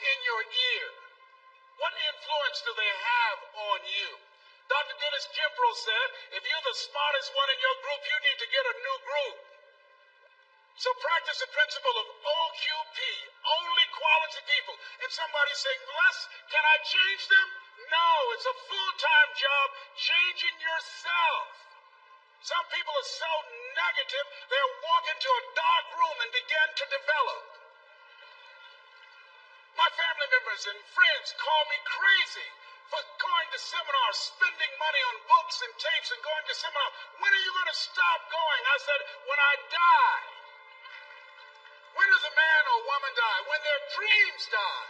in your ear? What influence do they have on you? Dr. Dennis Kimbrough said, if you're the smartest one in your group, you need to get a new group. So practice the principle of OQP, only quality people. And somebody's saying, Les, can I change them? No, it's a full-time job changing yourself. Some people are so negative, they'll walk into a dark room and begin to develop. My family members and friends call me crazy for going to seminars, spending money on books and tapes and going to seminars. When are you going to stop going? I said, when I die. When does a man or woman die? When their dreams die.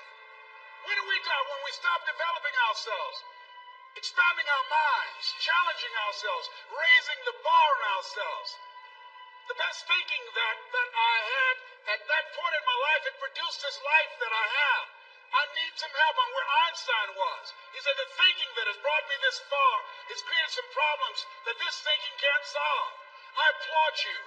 When do we die? When we stop developing ourselves, expanding our minds, challenging ourselves, raising the bar on ourselves. The best thinking that I had at that point in my life, it produced this life that I have. I need some help on where Einstein was. He said, the thinking that has brought me this far has created some problems that this thinking can't solve. I applaud you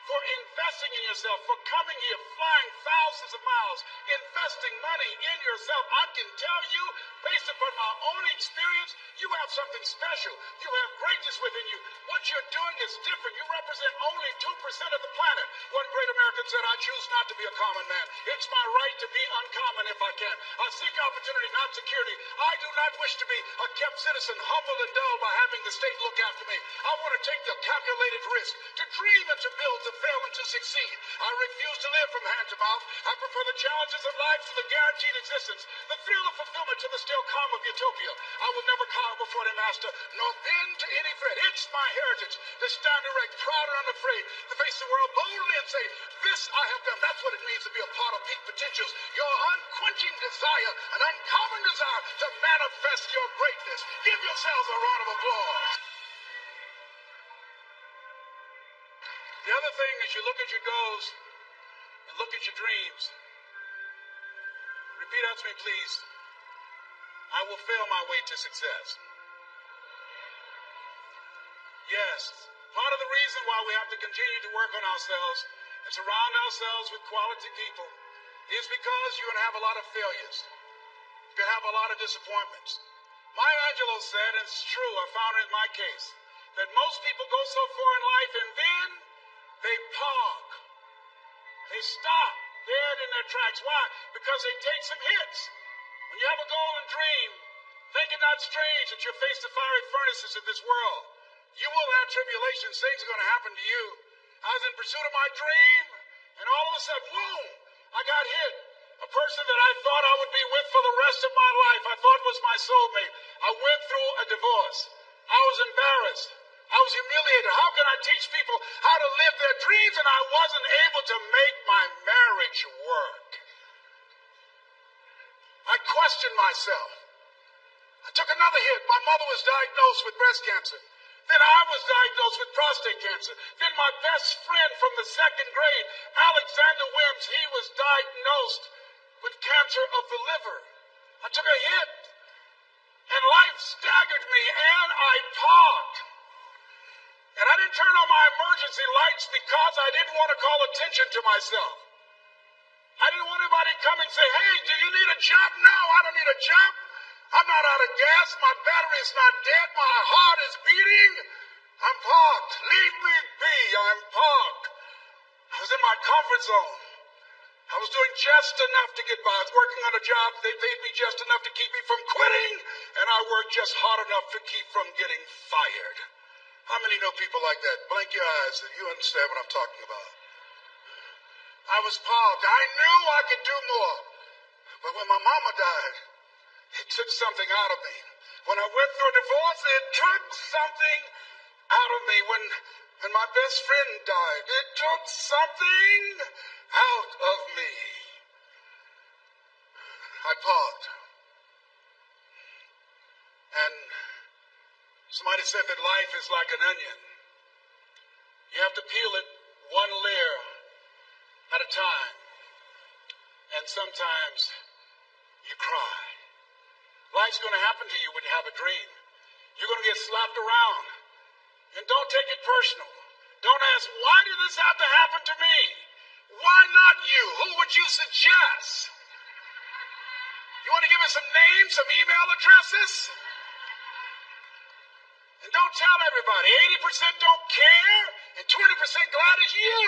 for investing in yourself, for coming here, flying thousands of miles, investing money in yourself. I can tell you, based upon my own experience, you have something special. You have greatness within you. What you're doing is different. You represent only 2% of the planet. One great American said, I choose not to be a common man. It's my right to be uncommon if I can. I seek opportunity, not security. I do not wish to be a kept citizen, humbled and dull by having the state look after me. I want to take the calculated risk, to dream and to build, to fail and to succeed. I refuse to live from hand to mouth. I prefer the challenges of life to the guaranteed existence, the thrill of fulfillment to the still calm of utopia. I will never cower before the master, nor bend to any threat. It's my heritage to stand erect, proud and unafraid, to face the world boldly and say, this I have done. That's what it means to be a part of peak potentials. Your unquenching desire, an uncommon desire to manifest your greatness. Give yourselves a round of applause. The other thing is you look at your goals and look at your dreams. Repeat after me, please. I will fail my way to success. Yes, part of the reason why we have to continue to work on ourselves and surround ourselves with quality people is because you're going to have a lot of failures. You're going to have a lot of disappointments. Maya Angelou said, and it's true, I found it in my case, that most people go so far in life and then they park. They stop dead in their tracks. Why? Because they take some hits. When you have a goal and dream, think it not strange that you're faced the fiery furnaces of this world. You will have tribulations. Things are going to happen to you. I was in pursuit of my dream, and all of a sudden, boom, I got hit. A person that I thought I would be with for the rest of my life, I thought was my soulmate. I went through a divorce. I was embarrassed. I was humiliated. How can I teach people how to live their dreams? And I wasn't able to make my marriage work. I questioned myself. I took another hit. My mother was diagnosed with breast cancer. Then I was diagnosed with prostate cancer. Then my best friend from the second grade, Alexander Wims, he was diagnosed with cancer of the liver. I took a hit, and life staggered me, and I parked. And I didn't turn on my emergency lights because I didn't want to call attention to myself. I didn't want anybody to come and say, hey, do you need a jump? No, I don't need a jump. I'm not out of gas. My battery is not dead. My heart is beating. I'm parked. Leave me be. I'm parked. I was in my comfort zone. I was doing just enough to get by. I was working on a job. They paid me just enough to keep me from quitting, and I worked just hard enough to keep from getting fired. How many know people like that? Blink your eyes and you understand what I'm talking about. I was parked. I knew I could do more. But when my mama died, it took something out of me. When I went through a divorce, it took something out of me. When my best friend died, it took something out of me. I parked. And somebody said that life is like an onion. You have to peel it one layer at a time. And sometimes you cry. Life's going to happen to you when you have a dream. You're going to get slapped around. And don't take it personal. Don't ask, why did this have to happen to me? Why not you? Who would you suggest? You want to give me some names, some email addresses? And don't tell everybody. 80% don't care, and 20% glad it's you.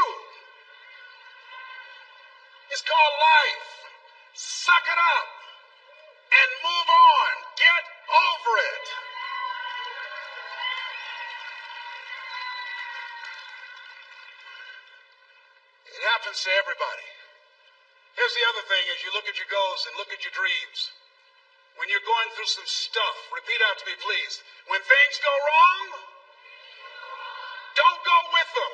It's called life. Suck it up and move on. Get over it. It happens to everybody. Here's the other thing as you look at your goals and look at your dreams. When you're going through some stuff, repeat out to me, please. When things go wrong, don't go with them.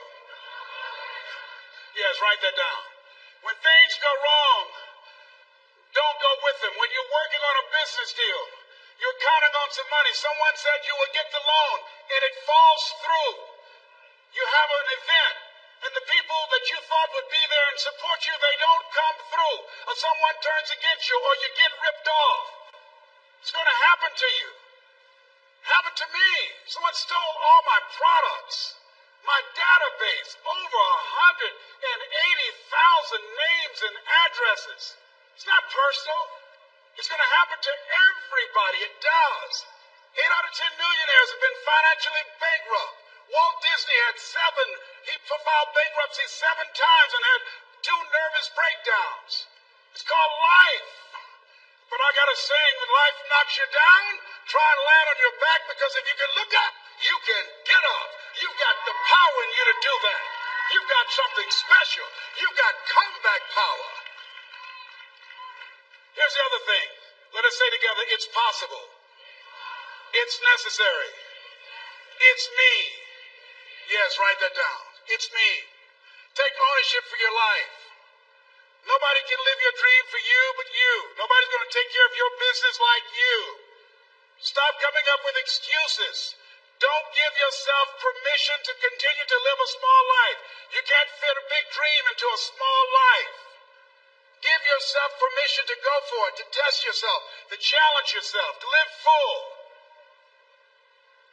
Yes, write that down. When things go wrong, don't go with them. When you're working on a business deal, you're counting on some money. Someone said you would get the loan, and it falls through. You have an event, and the people that you thought would be there and support you, they don't come through. Or someone turns against you, or you get ripped off. It's going to happen to you. Happened to me. Someone stole all my products. My database, over 180,000 names and addresses. It's not personal. It's going to happen to everybody. It does. 8 out of 10 millionaires have been financially bankrupt. Walt Disney had he filed bankruptcy 7 times and had 2 nervous breakdowns. It's called life. But I got a saying, when life knocks you down, try and land on your back, because if you can look up, you can get up. You've got the power in you to do that. You've got something special. You've got comeback power. Here's the other thing. Let us say together, it's possible. It's necessary. It's me. Yes, write that down. It's me. Take ownership for your life. Nobody can live your dream for you but you. Nobody's going to take care of your business like you. Stop coming up with excuses. Don't give yourself permission to continue to live a small life. You can't fit a big dream into a small life. Give yourself permission to go for it, to test yourself, to challenge yourself, to live full.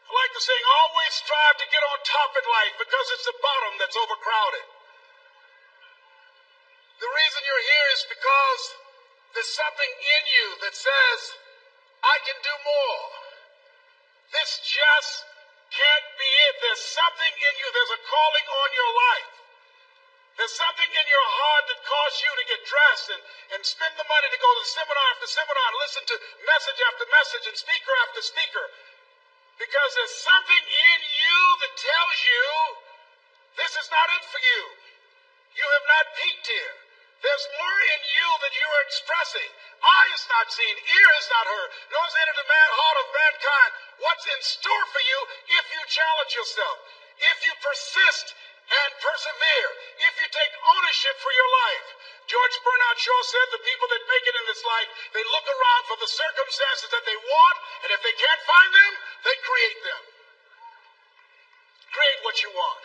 I like the saying, always strive to get on top in life, because it's the bottom that's overcrowded. The reason you're here is because there's something in you that says, I can do more. This just can't be it. There's something in you. There's a calling on your life. There's something in your heart that caused you to get dressed and spend the money to go to seminar after seminar and listen to message after message and speaker after speaker. Because there's something in you that tells you this is not it for you. You have not peaked here. There's more in you that you are expressing. Eye is not seen, ear is not heard, nor is entered the heart of mankind what's in store for you if you challenge yourself, if you persist and persevere, if you take ownership for your life. George Bernard Shaw said the people that make it in this life, they look around for the circumstances that they want, and if they can't find them, they create them. Create what you want.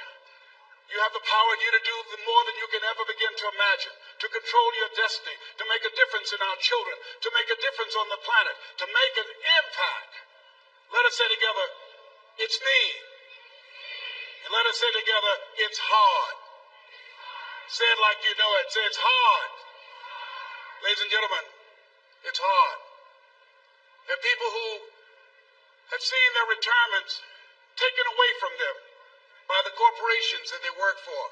You have the power in you to do more than you can ever begin to imagine, to control your destiny, to make a difference in our children, to make a difference on the planet, to make an impact. Let us say together, it's me. And let us say together, it's hard. Say it like you know it. Say it's hard. Ladies and gentlemen, it's hard. There are people who have seen their retirements taken away from them by the corporations that they work for.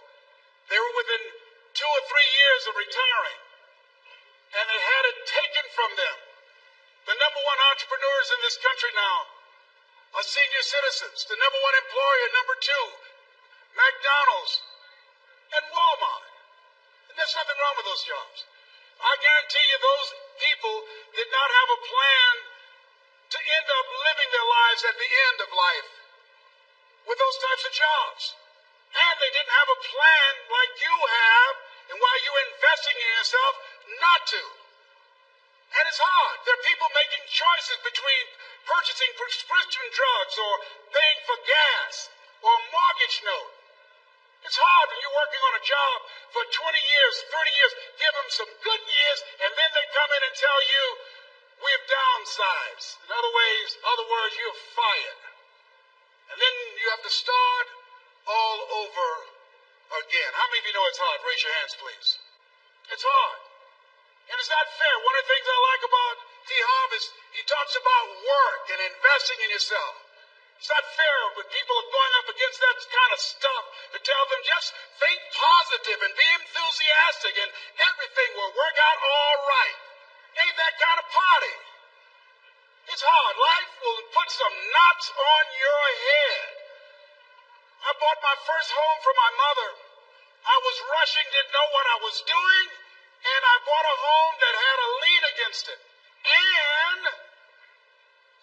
They were within 2 or 3 years of retiring, and they had it taken from them. The number 1 entrepreneurs in this country now are senior citizens. The number 1 employer, number 2, McDonald's and Walmart. And there's nothing wrong with those jobs. I guarantee you those people did not have a plan to end up living their lives at the end of life with those types of jobs. And they didn't have a plan like you have, and while you're investing in yourself, not to. And it's hard. There are people making choices between purchasing prescription drugs or paying for gas or a mortgage note. It's hard when you're working on a job for 20 years, 30 years, give them some good years, and then they come in and tell you, we've downsized. In other words, you're fired. And then you have to start all over again. How many of you know it's hard? Raise your hands, please. It's hard. And it's not fair. One of the things I like about T. Harvey, he talks about work and investing in yourself. It's not fair when people are going up against that kind of stuff to tell them just think positive and be enthusiastic and everything will work out all right. Ain't that kind of party. It's hard. Life will put some knots on your head. I bought my first home for my mother. I was rushing, didn't know what I was doing, and I bought a home that had a lien against it. And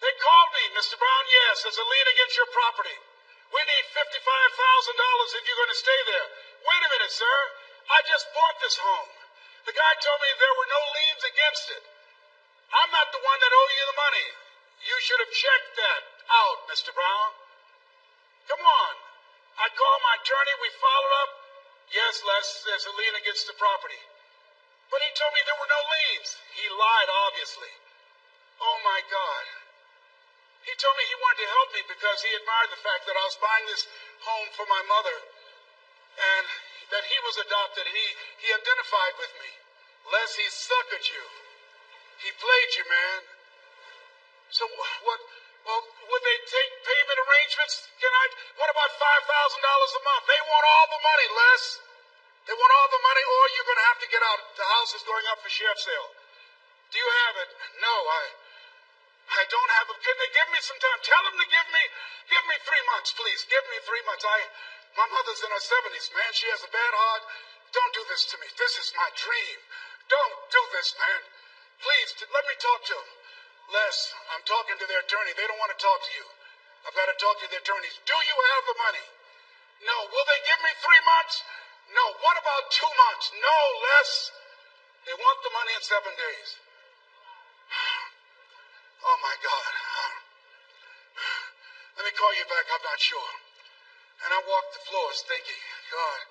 they called me, Mr. Brown, yes, there's a lien against your property. We need $55,000 if you're going to stay there. Wait a minute, sir. I just bought this home. The guy told me there were no liens against it. I'm not the one that owe you the money. You should have checked that out, Mr. Brown. Come on. I called my attorney. We followed up. Yes, Les, there's a lien against the property. But he told me there were no liens. He lied, obviously. Oh, my God. He told me he wanted to help me because he admired the fact that I was buying this home for my mother and that he was adopted, and he identified with me. Les, he suckered you. He played you, man. So what? Well, would they take payment arrangements? What about $5,000 a month? They want all the money, Les. They want all the money, or you're going to have to get out. The house is going up for sheriff's sale. Do you have it? No, I don't have it. Can they give me some time? Tell them to give me 3 months, please. Give me 3 months. My mother's in her 70s, man. She has a bad heart. Don't do this to me. This is my dream. Don't do this, man. Please, let me talk to them. Les, I'm talking to their attorney. They don't want to talk to you. I've got to talk to their attorneys. Do you have the money? No. Will they give me 3 months? No. What about 2 months? No, Les. They want the money in 7 days. Oh, my God. Let me call you back. I'm not sure. And I walked the floors thinking, God,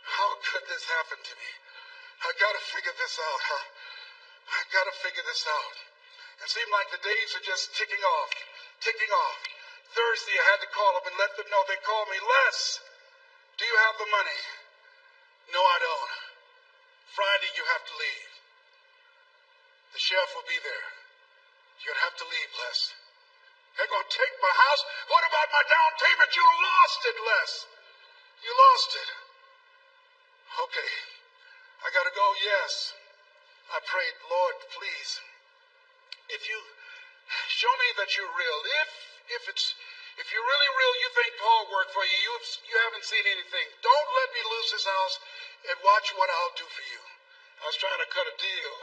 how could this happen to me? I got to figure this out. I got to figure this out. It seemed like the days are just ticking off. Thursday, I had to call them and let them know. They called me, Les, do you have the money? No, I don't. Friday, you have to leave. The sheriff will be there. You'll have to leave, Les. They're going to take my house. What about my down payment? You lost it, Les. You lost it. Okay. I got to go, yes. I prayed, Lord, please, if you show me that you're real, if you're really real, you think Paul worked for you, you haven't seen anything. Don't let me lose this house and watch what I'll do for you. I was trying to cut a deal.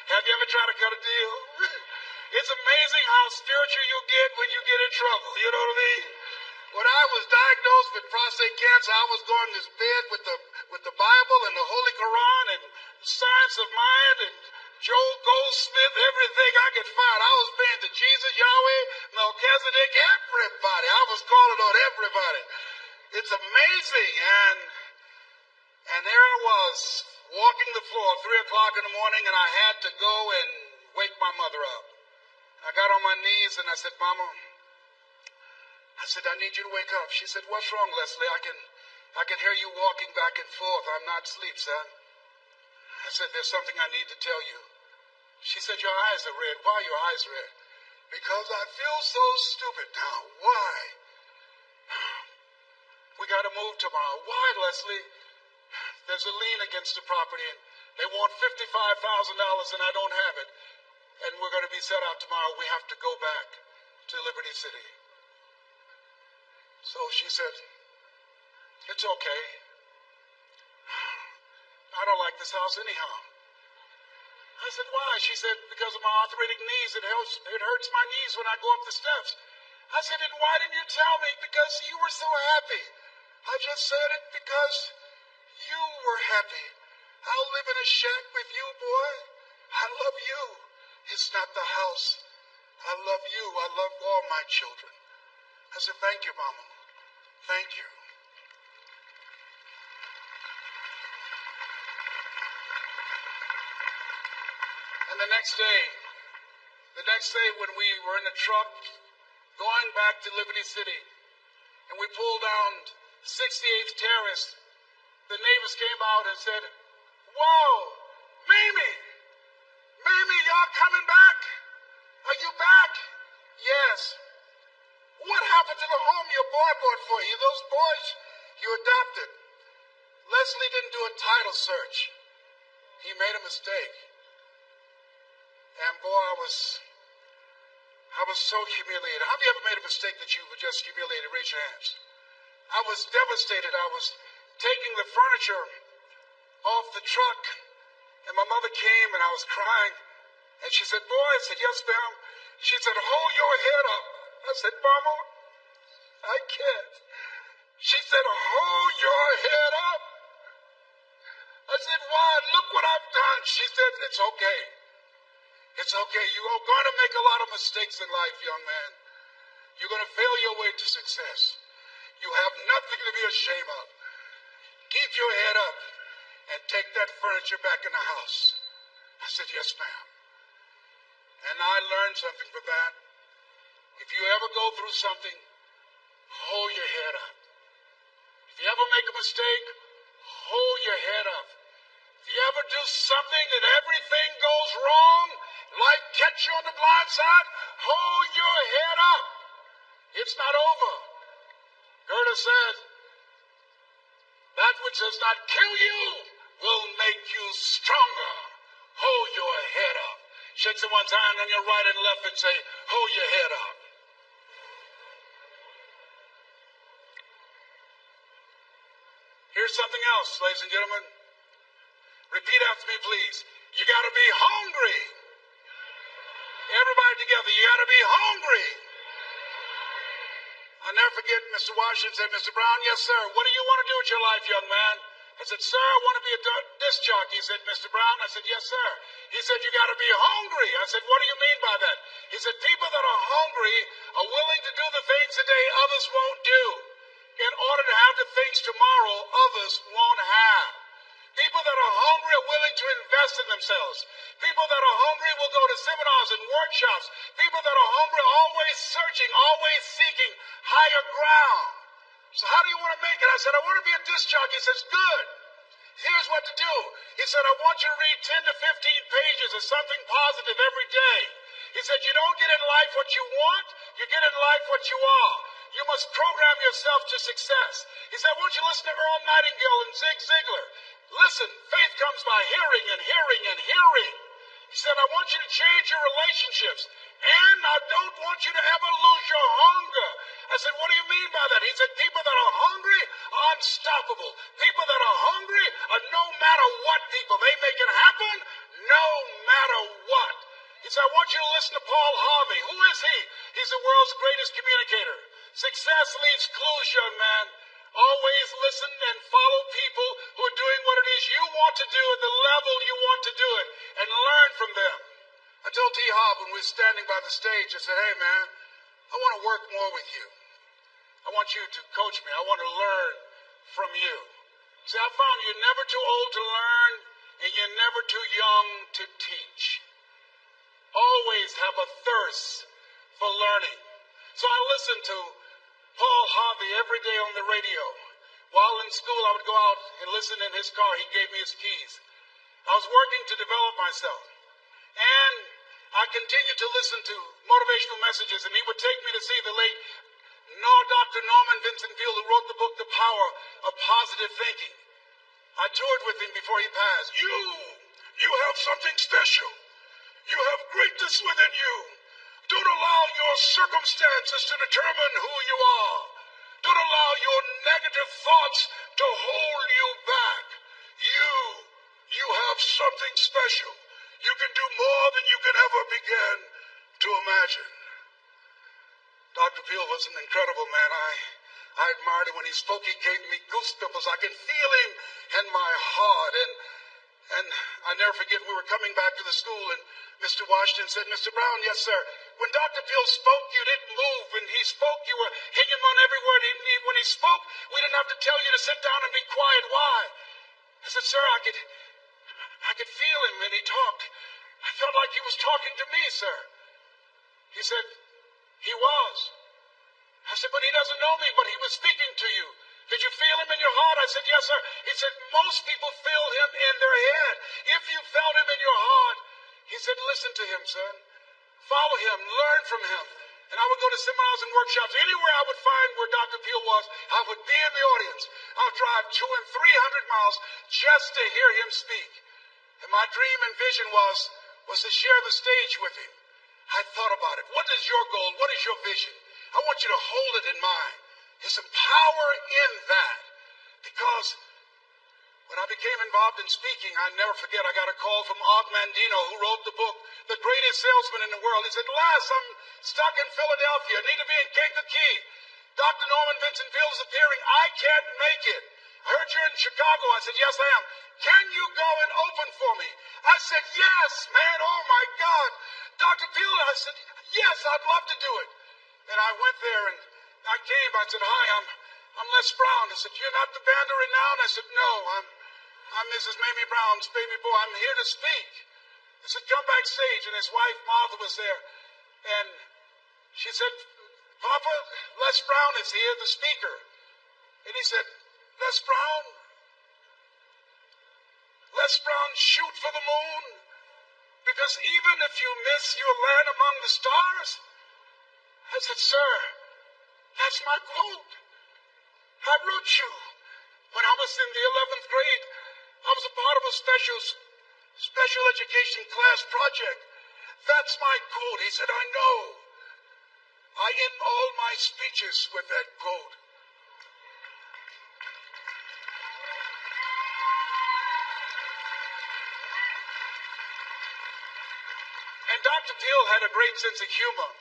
Have you ever tried to cut a deal? It's amazing how spiritual you get when you get in trouble. You know what I mean? When I was diagnosed with prostate cancer, I was going to bed with the Bible and the Holy Quran and Science of Mind and Joel Goldsmith, everything I could find. I was praying to Jesus, Yahweh, Melchizedek, everybody. I was calling on everybody. It's amazing. And there I was, walking the floor at 3 o'clock in the morning, and I had to go and wake my mother up. I got on my knees and I said, Mama, I need you to wake up. She said, what's wrong, Leslie? I can hear you walking back and forth. I'm not asleep, son. I said, there's something I need to tell you. She said, your eyes are red. Why are your eyes red? Because I feel so stupid now. Why? We got to move tomorrow. Why, Leslie? There's a lien against the property, and they want $55,000, and I don't have it. And we're going to be set out tomorrow. We have to go back to Liberty City. So she said, it's okay. I don't like this house anyhow. I said, why? She said, because of my arthritic knees. It hurts my knees when I go up the steps. I said, and why didn't you tell me? Because you were so happy. I just said it because you were happy. I'll live in a shack with you, boy. I love you. It's not the house. I love you. I love all my children. I said, thank you, Mama. Thank you. And the next day when we were in the truck going back to Liberty City, and we pulled down 68th Terrace, the neighbors came out and said, whoa, Mamie, Mamie, y'all coming back? Are you back? Yes. What happened to the home your boy bought for you? Those boys you adopted. Leslie didn't do a title search. He made a mistake. And boy, I was so humiliated. How have you ever made a mistake that you were just humiliated? Raise your hands. I was devastated. I was taking the furniture off the truck, and my mother came, and I was crying. And she said, boy, I said, yes, ma'am. She said, hold your head up. I said, Mama, I can't. She said, hold your head up. I said, why? Look what I've done. She said, it's okay. It's okay. You are going to make a lot of mistakes in life, young man. You're going to fail your way to success. You have nothing to be ashamed of. Keep your head up and take that furniture back in the house. I said, yes, ma'am. And I learned something from that. If you ever go through something, hold your head up. If you ever make a mistake, hold your head up. If you ever do something and everything goes wrong, life catch you on the blind side, hold your head up. It's not over. Goethe said, that which does not kill you will make you stronger. Hold your head up. Shake someone's hand on your right and left and say, hold your head up. Here's something else, ladies and gentlemen. Repeat after me, please. You got to be hungry. Everybody together, you got to be hungry. I'll never forget Mr. Washington said, Mr. Brown, yes, sir. What do you want to do with your life, young man? I said, sir, I want to be a disc jockey. He said, Mr. Brown? I said, yes, sir. He said, you got to be hungry. I said, what do you mean by that? He said, people that are hungry are willing to do the things today others won't do in order to have the things tomorrow others won't have. People that are hungry are willing to invest in themselves. People that are hungry will go to seminars and workshops. People that are hungry are always searching, always seeking higher ground. So how do you want to make it? I said, I want to be a disc jockey. He says, good. Here's what to do. He said, I want you to read 10 to 15 pages of something positive every day. He said, you don't get in life what you want, you get in life what you are. You must program yourself to success. He said, I want you to listen to Earl Nightingale and Zig Ziglar. Listen, faith comes by hearing and hearing and hearing. He said, I want you to change your relationships. And I don't want you to ever lose your hunger. I said, what do you mean by that? He said, people that are hungry are unstoppable. People that are hungry are no matter what people. They make it happen no matter what. He said, I want you to listen to Paul Harvey. Who is he? He's the world's greatest communicator. Success leaves clues, young man. Always listen and follow people who are doing what it is you want to do at the level you want to do it and learn from them. I told T. Hobb when we were standing by the stage, I said, hey man, I want to work more with you. I want you to coach me. I want to learn from you. See, I found you're never too old to learn and you're never too young to teach. Always have a thirst for learning. So I listened to Paul Harvey every day on the radio. While in school, I would go out and listen in his car. He gave me his keys. I was working to develop myself. And I continued to listen to motivational messages, and he would take me to see the late Dr. Norman Vincent Peale, who wrote the book, The Power of Positive Thinking. I toured with him before he passed. You have something special. You have greatness within you. Don't allow your circumstances to determine who you are. Don't allow your negative thoughts to hold you back. You have something special. You can do more than you can ever begin to imagine. Dr. Peale was an incredible man. I admired him when he spoke. He gave me goosebumps. I can feel him in my heart. And I never forget, we were coming back to the school, and Mr. Washington said, Mr. Brown, yes, sir. When Dr. Peale spoke, you didn't move. When he spoke, you were hanging on every word. When he spoke, we didn't have to tell you to sit down and be quiet. Why? I said, sir, I could feel him when he talked. I felt like he was talking to me, sir. He said, he was. I said, but he doesn't know me, but he was speaking to you. Did you feel him in your heart? I said, yes, sir. He said, most people feel him in their head. If you felt him in your heart, He said, listen to him, son. Follow him, learn from him. And I would go to seminars and workshops. Anywhere I would find where Dr. Peel was, I would be in the audience. I would drive 200 and 300 miles just to hear him speak. And my dream and vision was to share the stage with him. I thought about it. What is your goal? What is your vision? I want you to hold it in mind. There's some power in that. Because when I became involved in speaking, I never forget, I got a call from Og Mandino, who wrote the book, The Greatest Salesman in the World. He said, Les, I'm stuck in Philadelphia. I need to be in Kankakee. Dr. Norman Vincent Peale is appearing. I can't make it. I heard you're in Chicago. I said, yes, I am. Can you go and open for me? I said, yes, man. Oh, my God. Dr. Peale, I said, yes, I'd love to do it. And I went there and I came. I said, hi, I'm Les Brown. I said, you're not the band renowned? I said, no, I'm Mrs. Mamie Brown's baby boy. I'm here to speak. He said, come backstage. And his wife, Martha, was there. And she said, Papa, Les Brown is here, the speaker. And he said, Les Brown, shoot for the moon. Because even if you miss, you'll land among the stars. I said, sir, that's my quote. I wrote you when I was in the 11th grade. I was a part of a special education class project. That's my quote. He said, I know. I end all my speeches with that quote. And Dr. Peale had a great sense of humor.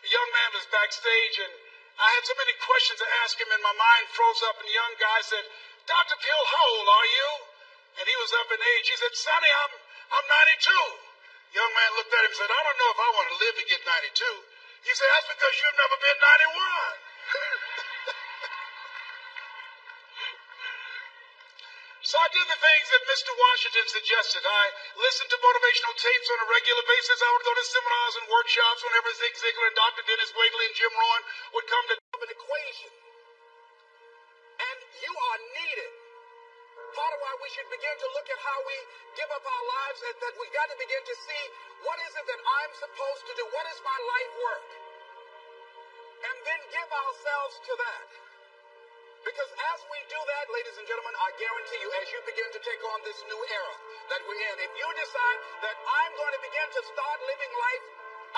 A young man was backstage, and I had so many questions to ask him, and my mind froze up, and the young guy said, Dr. Peale, how old are you? And he was up in age. He said, Sonny, I'm 92. The young man looked at him and said, I don't know if I want to live to get 92. He said, that's because you've never been 91. So I did the things that Mr. Washington suggested. I listened to motivational tapes on a regular basis. I would go to seminars and workshops whenever Zig Ziglar and Dr. Dennis Wigley and Jim Rohn would come to an equation. And you are needed. Part of why we should begin to look at how we give up our lives, that we've got to begin to see, what is it that I'm supposed to do? What is my life work? And then give ourselves to that. Because as we do that, ladies and gentlemen, I guarantee you, as you begin to take on this new era that we're in, if you decide that I'm going to begin to start living life,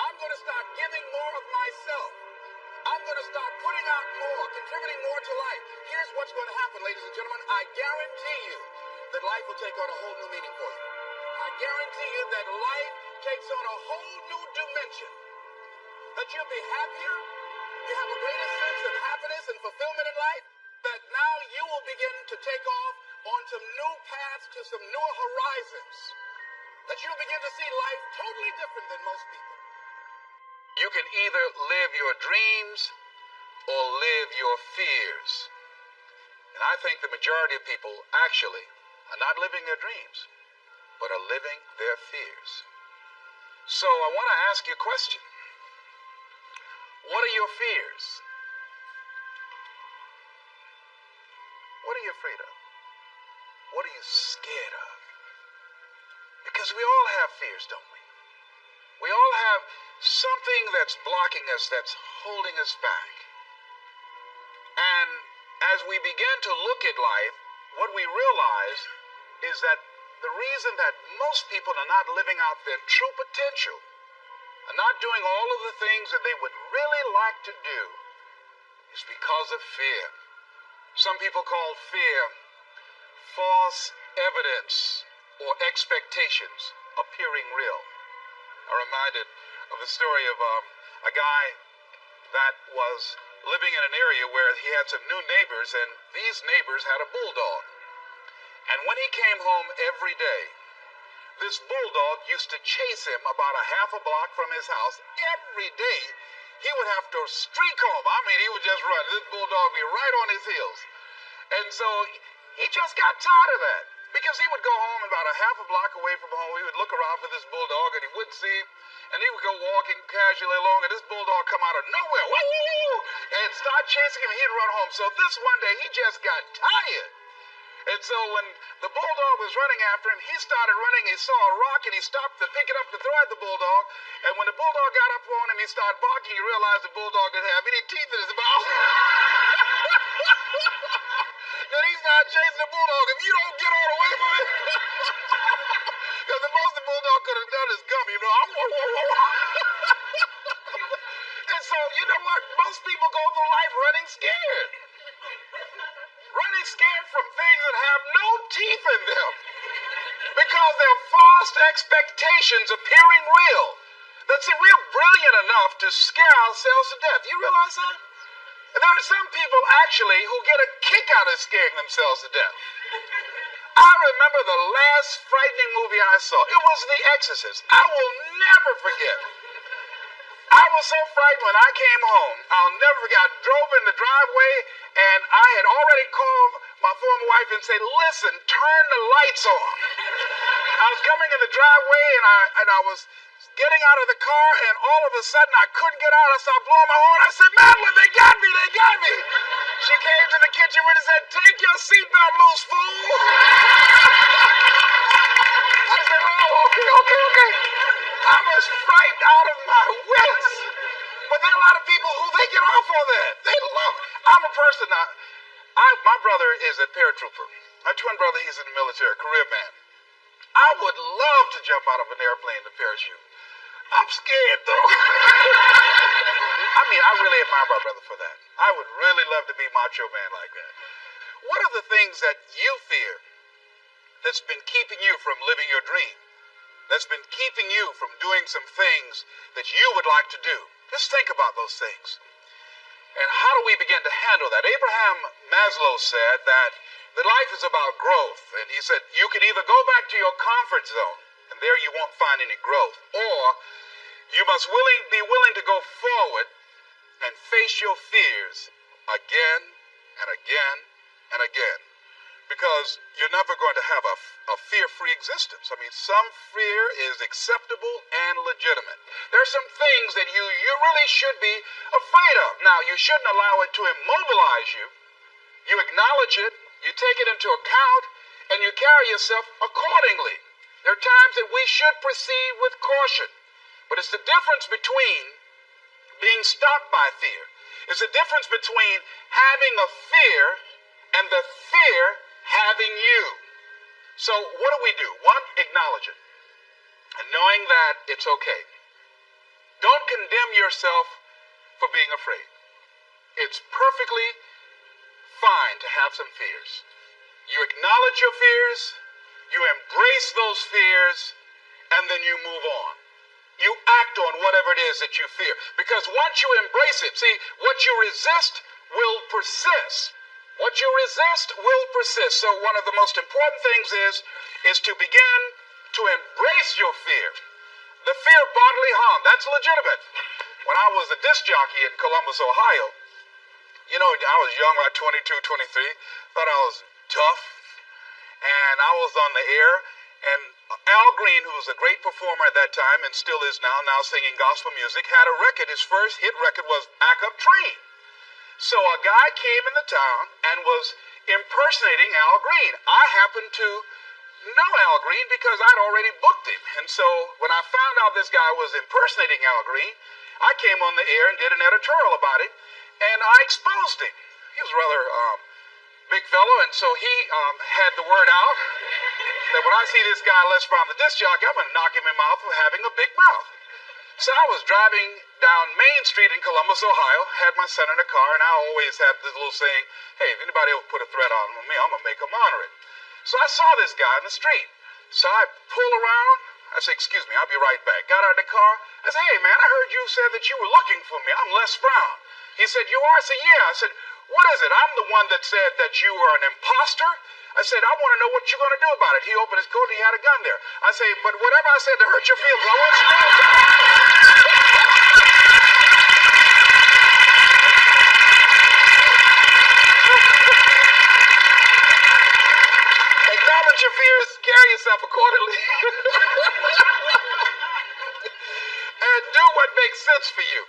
I'm going to start giving more of myself. I'm going to start putting out more, contributing more to life. Here's what's going to happen, ladies and gentlemen. I guarantee you that life will take on a whole new meaning for you. I guarantee you that life takes on a whole new dimension. That you'll be happier. You have a greater sense of happiness and fulfillment in life. That now you will begin to take off on some new paths to some newer horizons. That you'll begin to see life totally different than most people. You can either live your dreams or live your fears. And I think the majority of people actually are not living their dreams, but are living their fears. So I want to ask you a question. What are your fears? What are you afraid of? What are you scared of? Because we all have fears, don't we? We all have something that's blocking us, that's holding us back. And as we begin to look at life, what we realize is that the reason that most people are not living out their true potential, are not doing all of the things that they would really like to do, is because of fear. Some people call fear false evidence or expectations appearing real. I'm reminded of the story of a guy that was living in an area where he had some new neighbors, and these neighbors had a bulldog. And when he came home every day, this bulldog used to chase him about a half a block from his house. Every day, he would have to streak home. I mean, he would just run. This bulldog would be right on his heels. And so he just got tired of that, because he would go home about a half a block away from home. He would look around for this bulldog, and he wouldn't see him. And he would go walking casually along, and this bulldog come out of nowhere, woo, and start chasing him. He'd run home. So this one day, he just got tired. And so when the bulldog was running after him, he started running. He saw a rock and he stopped to pick it up to throw at the bulldog. And when the bulldog got up on him, he started barking. He realized the bulldog didn't have any teeth in his mouth. Then he started chasing the bulldog. If you don't get all away from it, because the most the bulldog could have done is gum, you know. And so, you know what? Most people go through life running scared. Running scared from things that have no teeth in them. Because they're false expectations appearing real. That's it, we're brilliant enough to scare ourselves to death. You realize that? And there are some people actually who get a kick out of scaring themselves to death. I remember the last frightening movie I saw. It was The Exorcist. I will never forget. I was so frightened when I came home. I'll never forget. I drove in the driveway and I had already called my former wife and said, listen, turn the lights on. I was coming in the driveway and I was getting out of the car and all of a sudden I couldn't get out. I started blowing my horn. I said, Madeline, they got me, they got me. She came to the kitchen and said, take your seatbelt loose, fool. I said, oh, okay. I was frightened out of my wits. But there are a lot of people who they get off on that. They love it. I'm a person, my brother is a paratrooper. My twin brother, he's in the military, career man. I would love to jump out of an airplane to parachute. I'm scared, though. I mean, I really admire my brother for that. I would really love to be macho man like that. What are the things that you fear that's been keeping you from living your dream? That's been keeping you from doing some things that you would like to do? Just think about those things. And how do we begin to handle that? Abraham Maslow said that life is about growth. And he said, you can either go back to your comfort zone, and there you won't find any growth, or you must be willing to go forward and face your fears again and again and again. Because you're never going to have a fear-free existence. I mean, some fear is acceptable and legitimate. There are some things that you really should be afraid of. Now, you shouldn't allow it to immobilize you. You acknowledge it, you take it into account, and you carry yourself accordingly. There are times that we should proceed with caution. But it's the difference between being stopped by fear. It's the difference between having a fear and the fear having you. So what do? One, acknowledge it. And knowing that it's okay. Don't condemn yourself for being afraid. It's perfectly fine to have some fears. You acknowledge your fears, you embrace those fears, and then you move on. You act on whatever it is that you fear. Because once you embrace it, see, what you resist will persist. What you resist will persist. So one of the most important things is to begin to embrace your fear. The fear of bodily harm, that's legitimate. When I was a disc jockey in Columbus, Ohio, you know, I was young, about 22, 23, thought I was tough, and I was on the air, and Al Green, who was a great performer at that time and still is now singing gospel music, had a record. His first hit record was Back Up Train. So a guy came in the town and was impersonating Al Green. I happened to know Al Green because I'd already booked him. And so when I found out this guy was impersonating Al Green, I came on the air and did an editorial about it, and I exposed him. He was rather big fellow, and so he had the word out that when I see this guy Les Brown, the disc jockey, I'm going to knock him in the mouth for having a big mouth. So I was driving down Main Street in Columbus, Ohio, had my son in a car, and I always had this little saying, hey, if anybody ever put a threat on me, I'm going to make them honor it. So I saw this guy in the street. So I pull around. I said, excuse me, I'll be right back. Got out of the car. I said, hey, man, I heard you said that you were looking for me. I'm Les Brown. He said, you are? I said, yeah. I said, what is it? I'm the one that said that you were an imposter. I said, I want to know what you're going to do about it. He opened his coat and he had a gun there. I say, but whatever I said to hurt your feelings, I want you to know. Acknowledge your fears, carry yourself accordingly, and do what makes sense for you.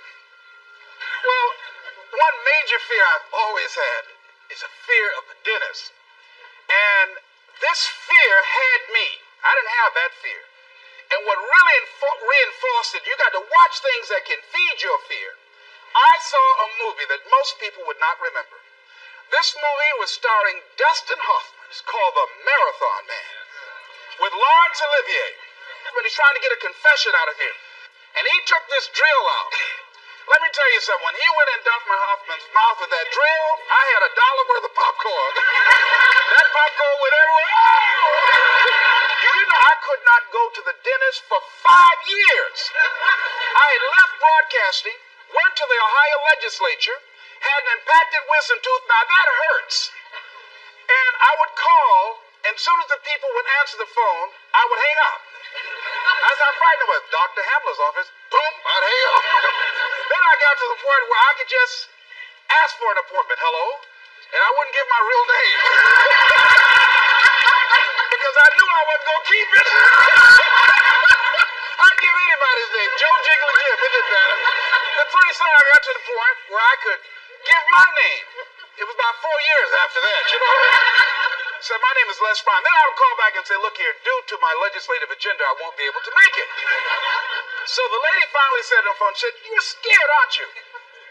Well, one major fear I've always had is a fear of the dentist. And fear had me. I didn't have that fear. And what really reinforced it, you got to watch things that can feed your fear. I saw a movie that most people would not remember. This movie was starring Dustin Hoffman. It's called The Marathon Man, with Laurence Olivier. When he's trying to get a confession out of him. And he took this drill out. Let me tell you something. When he went in Dustin Hoffman's mouth with that drill, I had $1 worth of popcorn. That popcorn went everywhere. Do you know I could not go to the dentist for 5 years? I had left broadcasting, went to the Ohio legislature, had an impacted wisdom tooth. Now that hurts. And I would call, and as soon as the people would answer the phone, I would hang up. As I'm frightened with Dr. Hamler's office, boom, I'd hang up. Then I got to the point where I could just ask for an appointment, hello, and I wouldn't give my real name. Because I knew I wasn't going to keep it. I'd give anybody's name, Joe Jiggly Jim, it didn't matter. But pretty soon I got to the point where I could give my name. It was about 4 years after that, you know. So my name is Les Brown. Then I would call back and say, look here, due to my legislative agenda, I won't be able to make it. So the lady finally said on the phone, she said, you're scared, aren't you?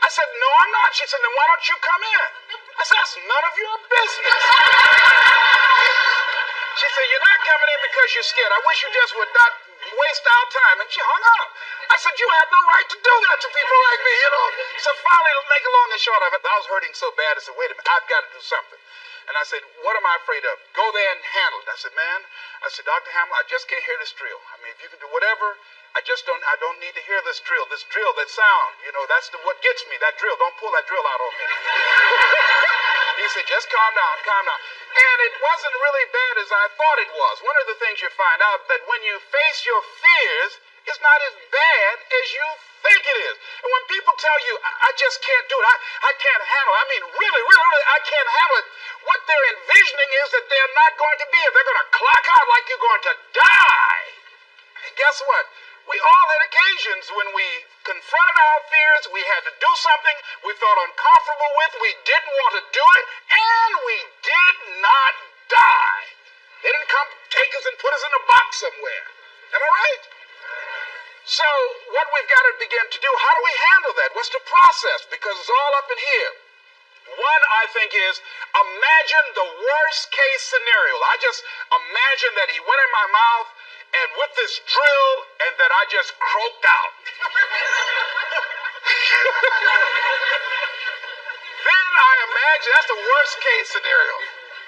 I said, no, I'm not. She said, then why don't you come in? I said, that's none of your business. She said, you're not coming in because you're scared. I wish you just would not waste our time. And she hung up. I said, you have no right to do that to people like me, you know. So finally, to make a long and short of it, I was hurting so bad, I said, wait a minute, I've got to do something. And I said, what am I afraid of? Go there and handle it. I said, man, Dr. Hamler, I just can't hear this drill. I mean, if you can do whatever, I don't need to hear this drill, that sound. You know, that's what gets me, that drill. Don't pull that drill out on me. He said, just calm down, calm down. And it wasn't really bad as I thought it was. One of the things you find out that when you face your fears, it's not as bad as you think it is. And when people tell you, I just can't do it, I can't handle it, I mean, really, I can't handle it, what they're envisioning is that they're not going to be it. They're going to clock out like you're going to die. And guess what? We all had occasions when we confronted our fears, we had to do something we felt uncomfortable with, we didn't want to do it, and we did not die. They didn't come take us and put us in a box somewhere. Am I right? So what we've got to begin to do, how do we handle that? What's the process? Because it's all up in here. One, I think, is imagine the worst case scenario. I just imagine that he went in my mouth and with this drill and that I just croaked out. Then I imagine, that's the worst case scenario.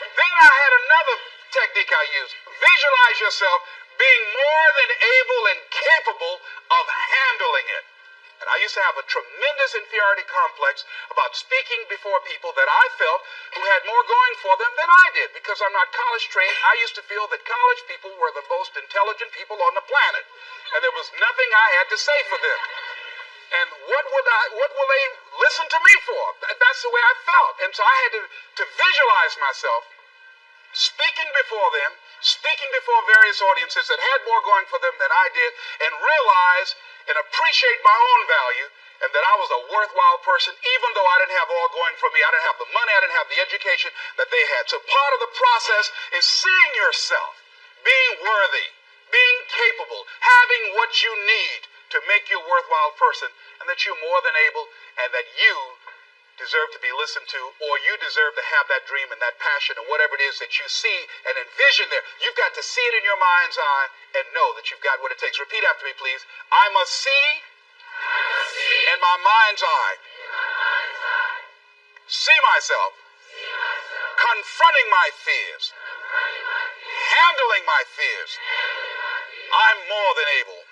Then I had another technique I used. Visualize yourself being more than able and capable of handling it. And I used to have a tremendous inferiority complex about speaking before people that I felt who had more going for them than I did. Because I'm not college trained, I used to feel that college people were the most intelligent people on the planet. And there was nothing I had to say for them. And what will they listen to me for? That's the way I felt. And so I had to visualize myself speaking before them, speaking before various audiences that had more going for them than I did, and realize and appreciate my own value, and that I was a worthwhile person, even though I didn't have all going for me. I didn't have the money, I didn't have the education that they had. So part of the process is seeing yourself, being worthy, being capable, having what you need to make you a worthwhile person, and that you're more than able, and that you deserve to be listened to, or you deserve to have that dream and that passion or whatever it is that you see and envision there. You've got to see it in your mind's eye and know that you've got what it takes. Repeat after me, please. I must see in my mind's eye. See myself confronting my fears, handling my fears. I'm more than able.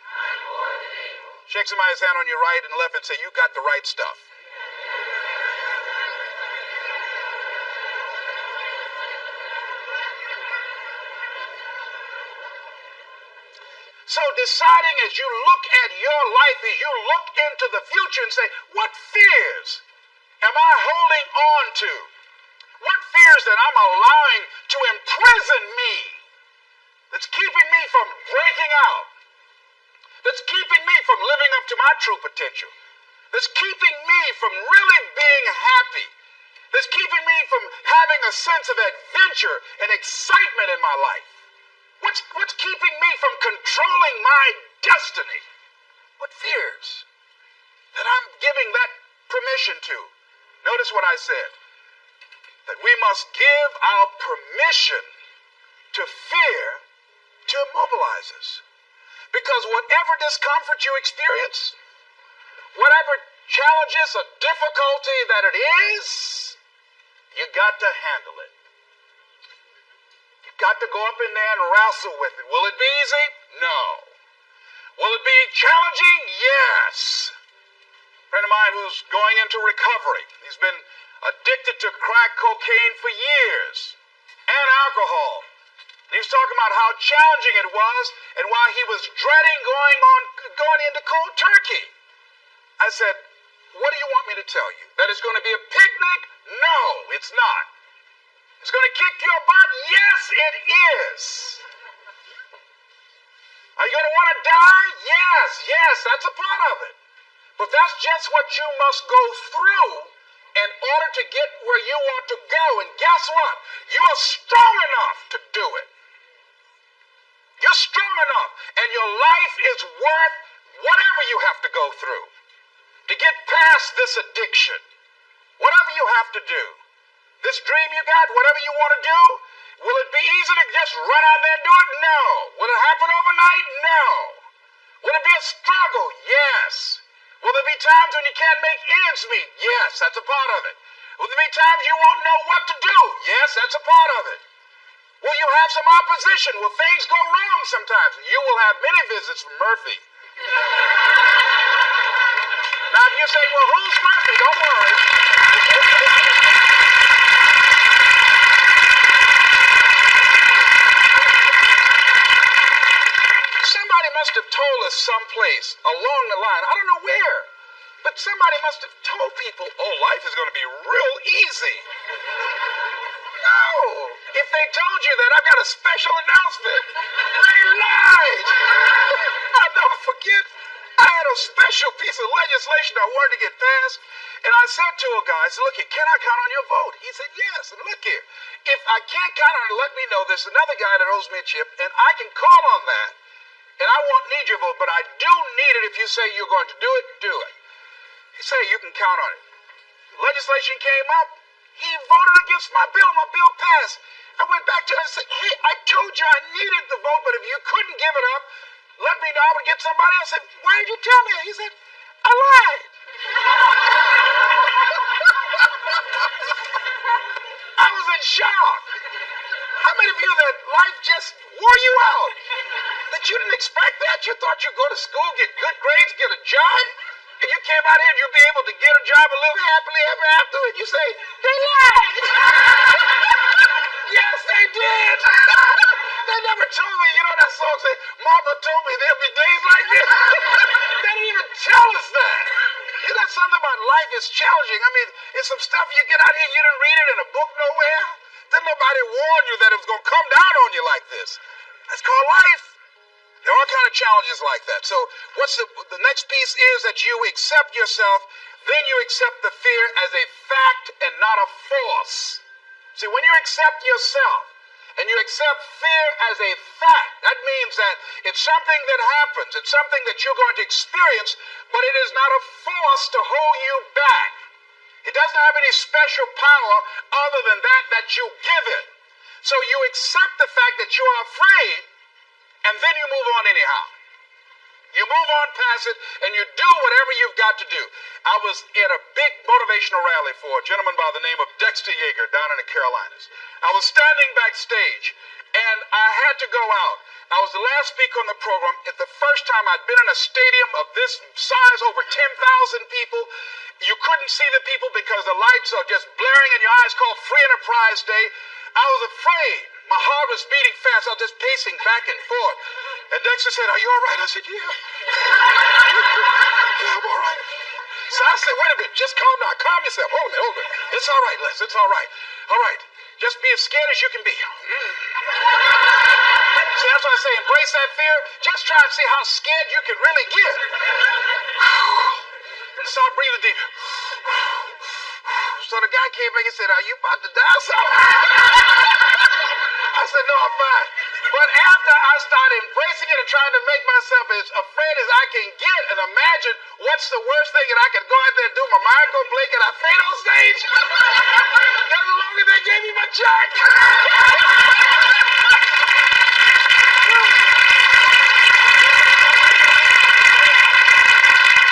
Shake somebody's hand on your right and left and say, you got the right stuff. So deciding as you look at your life, as you look into the future and say, what fears am I holding on to? What fears that I'm allowing to imprison me, that's keeping me from breaking out, that's keeping me from living up to my true potential, that's keeping me from really being happy, that's keeping me from having a sense of adventure and excitement in my life? What's keeping me from controlling my destiny? What fears that I'm giving that permission to? Notice what I said, that we must give our permission to fear to immobilize us. Because whatever discomfort you experience, whatever challenges or difficulty that it is, you got to handle it. You got to go up in there and wrestle with it. Will it be easy? No. Will it be challenging? Yes. A friend of mine who's going into recovery, he's been addicted to crack cocaine for years and alcohol. And he was talking about how challenging it was and why he was dreading going into cold turkey. I said, what do you want me to tell you? That it's going to be a picnic? No, it's not. It's going to kick your butt? Yes, it is. Are you going to want to die? Yes, that's a part of it. But that's just what you must go through in order to get where you want to go. And guess what? You are strong enough to do it. You're strong enough, and your life is worth whatever you have to go through to get past this addiction. Whatever you have to do. This dream you got, whatever you want to do, will it be easy to just run out there and do it? No. Will it happen overnight? No. Will it be a struggle? Yes. Will there be times when you can't make ends meet? Yes, that's a part of it. Will there be times you won't know what to do? Yes, that's a part of it. Will you have some opposition? Will things go wrong sometimes? You will have many visits from Murphy. Now, if you say, well, who's Murphy? Don't worry. Somebody must have told us someplace along the line, I don't know where, but somebody must have told people, oh, life is going to be real easy. No. If they told you that, I've got a special announcement. They lied. I'll never forget. I had a special piece of legislation I wanted to get passed, and I said to a guy, I said, look here, can I count on your vote? He said, yes. And look here, if I can't count on it, let me know. There's another guy that owes me a chip, and I can call on that, and I won't need your vote, but I do need it. If you say you're going to do it, do it. He said, you can count on it. Legislation came up. He voted against my bill. My bill passed. I went back to him and said, hey, I told you I needed the vote, but if you couldn't give it up, let me know. I would get somebody else. I said, why did you tell me? He said, I lied. I was in shock. How many of you that life just wore you out? That you didn't expect that? You thought you'd go to school, get good grades, get a job? And you came out here and you'd be able to get a job and live happily ever after, and you say, they lied. Yes, they did. They never told me, you know that song say, Mama told me there'll be days like this. They didn't even tell us that. You know something about life is challenging. I mean, it's some stuff you get out here, you didn't read it in a book nowhere. Then nobody warned you that it was going to come down on you like this. That's called life. There are all kind of challenges like that. So what's the next piece is that you accept yourself, then you accept the fear as a fact and not a force. See, when you accept yourself and you accept fear as a fact, that means that it's something that happens. It's something that you're going to experience, but it is not a force to hold you back. It doesn't have any special power other than that you give it. So you accept the fact that you are afraid, and then you move on anyhow. You move on past it, and you do whatever you've got to do. I was at a big motivational rally for a gentleman by the name of Dexter Yeager down in the Carolinas. I was standing backstage, and I had to go out. I was the last speaker on the program. It's the first time I'd been in a stadium of this size, over 10,000 people. You couldn't see the people because the lights are just blaring in your eyes, called Free Enterprise Day. I was afraid. My heart was beating fast. I was just pacing back and forth. And Dexter said, are you all right? I said, yeah. Yeah, I'm all right. So I said, wait a minute, just calm down. Calm yourself. Hold it. It's all right, Les. It's all right. All right. Just be as scared as you can be. See, that's why I say embrace that fear. Just try and see how scared you can really get. And start breathing deep. So the guy came back and said, are you about to die or something? I said, no, I'm fine. But after I started embracing it and trying to make myself as afraid as I can get and imagine what's the worst thing and I can go out there and do, my mind go blink and I fade on stage, that's the longer they gave me my check.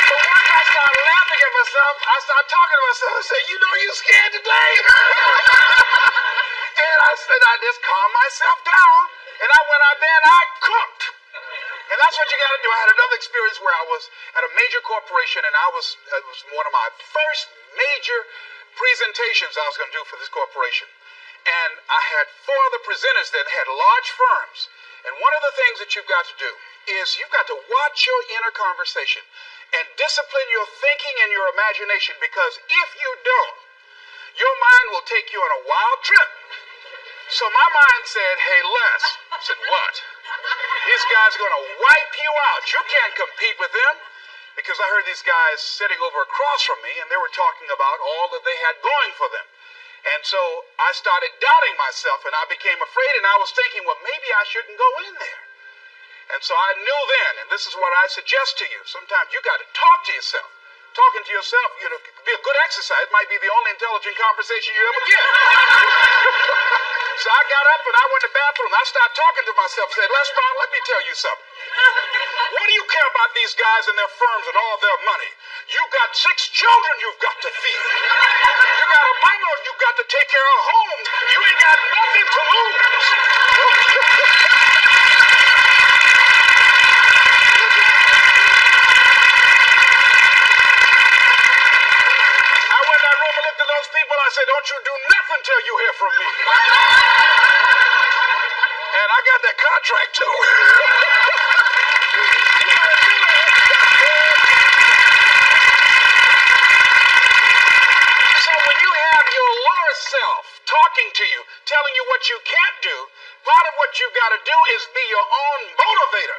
But once I started laughing at myself, I started talking to myself and said, you know you scared today. And I said, I just calmed myself down. And I went out there and I cooked. And that's what you got to do. I had another experience where I was at a major corporation and it was one of my first major presentations I was going to do for this corporation. And I had 4 other presenters that had large firms. And one of the things that you've got to do is you've got to watch your inner conversation and discipline your thinking and your imagination, because if you don't, your mind will take you on a wild trip. So my mind said, hey, Les. I said, what? These guys are going to wipe you out. You can't compete with them. Because I heard these guys sitting over across from me, and they were talking about all that they had going for them. And so I started doubting myself, and I became afraid, and I was thinking, well, maybe I shouldn't go in there. And so I knew then, and this is what I suggest to you, sometimes you got to talk to yourself. Talking to yourself, you know, could be a good exercise. It might be the only intelligent conversation you ever get. So I got up and I went to the bathroom. I started talking to myself, said, Les Brown, let me tell you something. What do you care about these guys and their firms and all their money? You got 6 children you've got to feed. You got a mama you've got to take care of home. You ain't got nothing to lose. I went in that room and looked at those people. I said, don't you do nothing till you hear from me. And I got that contract too. So when you have your lower self talking to you, telling you what you can't do, part of what you've got to do is be your own motivator.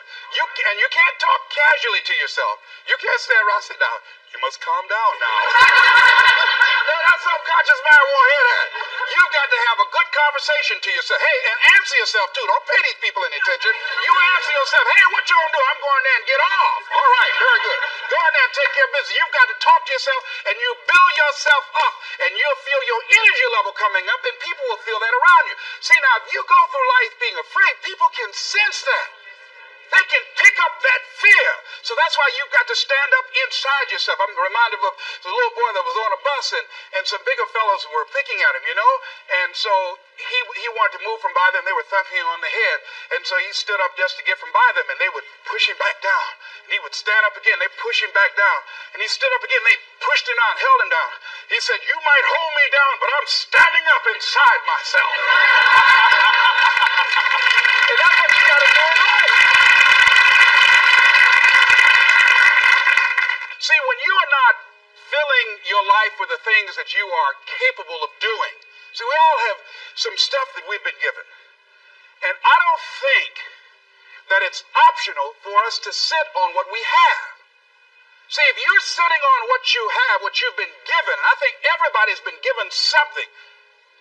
And you can't talk casually to yourself. You can't stand around and sit down. You must calm down now. No, that subconscious mind won't hear that. You've got to have a good conversation to yourself. Hey, and answer yourself too. Don't pay these people any attention. You answer yourself, hey, what you gonna do? I'm going there and get off. All right, very good. Go in there and take care of business. You've got to talk to yourself, and you build yourself up, and you'll feel your energy level coming up, and people will feel that around you. See, now, if you go through life being afraid, people can sense that. They can pick up that fear. So that's why you've got to stand up inside yourself. I'm reminded of the little boy that was on a bus, and some bigger fellows were picking at him, you know. And so he wanted to move from by them. They were thumping him on the head. And so he stood up just to get from by them, and they would push him back down. And he would stand up again. They push him back down. And he stood up again. They pushed him down, held him down. He said, you might hold me down, but I'm standing up inside myself. And that's what you got to do in life. See, when you are not filling your life with the things that you are capable of doing, see, we all have some stuff that we've been given. And I don't think that it's optional for us to sit on what we have. See, if you're sitting on what you have, what you've been given, and I think everybody's been given something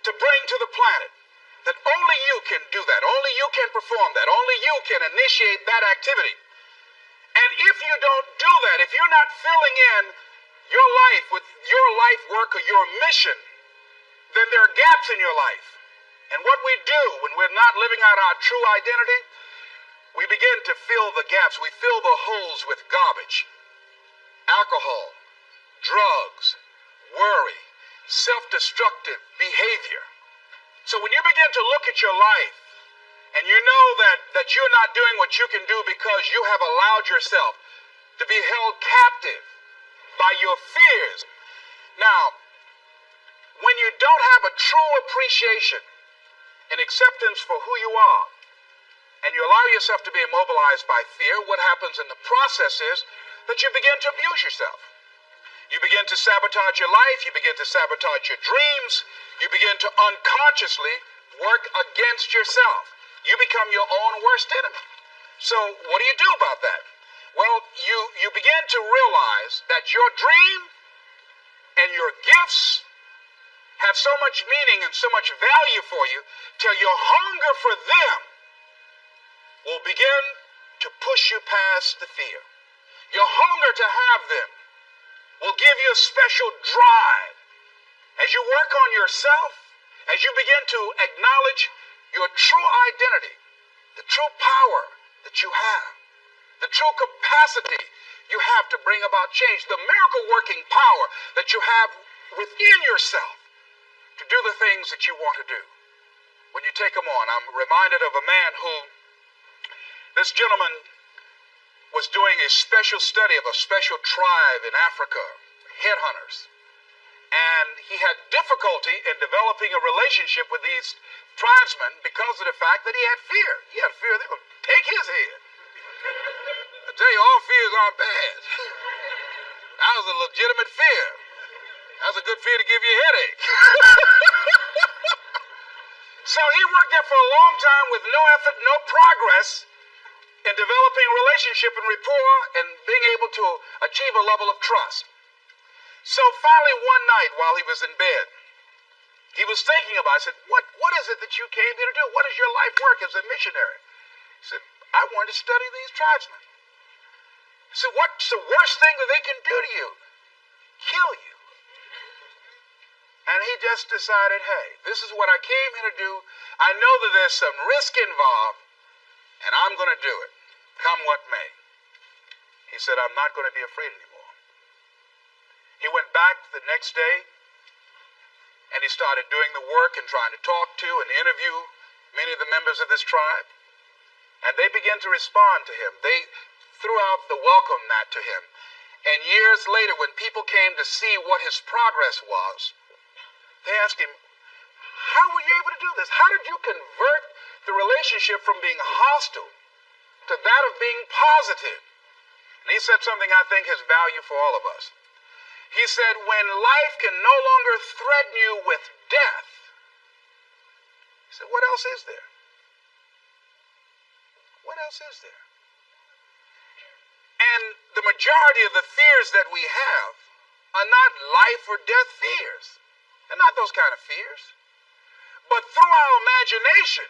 to bring to the planet, that only you can do that, only you can perform that, only you can initiate that activity. And if you don't do that, if you're not filling in your life with your life work or your mission, then there are gaps in your life. And what we do when we're not living out our true identity, we begin to fill the gaps. We fill the holes with garbage. Alcohol, drugs, worry, self-destructive behavior. So when you begin to look at your life, and you know that you're not doing what you can do because you have allowed yourself to be held captive by your fears. Now, when you don't have a true appreciation and acceptance for who you are, and you allow yourself to be immobilized by fear, what happens in the process is that you begin to abuse yourself. You begin to sabotage your life. You begin to sabotage your dreams. You begin to unconsciously work against yourself. You become your own worst enemy. So what do you do about that? Well, you begin to realize that your dream and your gifts have so much meaning and so much value for you till your hunger for them will begin to push you past the fear. Your hunger to have them will give you a special drive. As you work on yourself, as you begin to acknowledge your true identity, the true power that you have, the true capacity you have to bring about change, the miracle working power that you have within yourself to do the things that you want to do. When you take them on, I'm reminded of a man who, this gentleman was doing a special study of a special tribe in Africa, headhunters. And he had difficulty in developing a relationship with these tribesmen because of the fact that he had fear. He had fear they would take his head. I tell you, all fears aren't bad. That was a legitimate fear. That was a good fear to give you a headache. So he worked there for a long time with no effort, no progress in developing a relationship and rapport and being able to achieve a level of trust. So finally one night while he was in bed, he was thinking about it. I said, what is it that you came here to do? What is your life work as a missionary? He said, I wanted to study these tribesmen. I said, what's the worst thing that they can do to you? Kill you. And he just decided, hey, this is what I came here to do. I know that there's some risk involved, and I'm going to do it, come what may. He said, I'm not going to be afraid anymore. He went back the next day, and he started doing the work and trying to talk to and interview many of the members of this tribe. And they began to respond to him. They threw out the welcome mat to him. And years later, when people came to see what his progress was, they asked him, how were you able to do this? How did you convert the relationship from being hostile to that of being positive? And he said something I think has value for all of us. He said, when life can no longer threaten you with death, he said, what else is there? What else is there? And the majority of the fears that we have are not life or death fears. They're not those kind of fears. But through our imagination,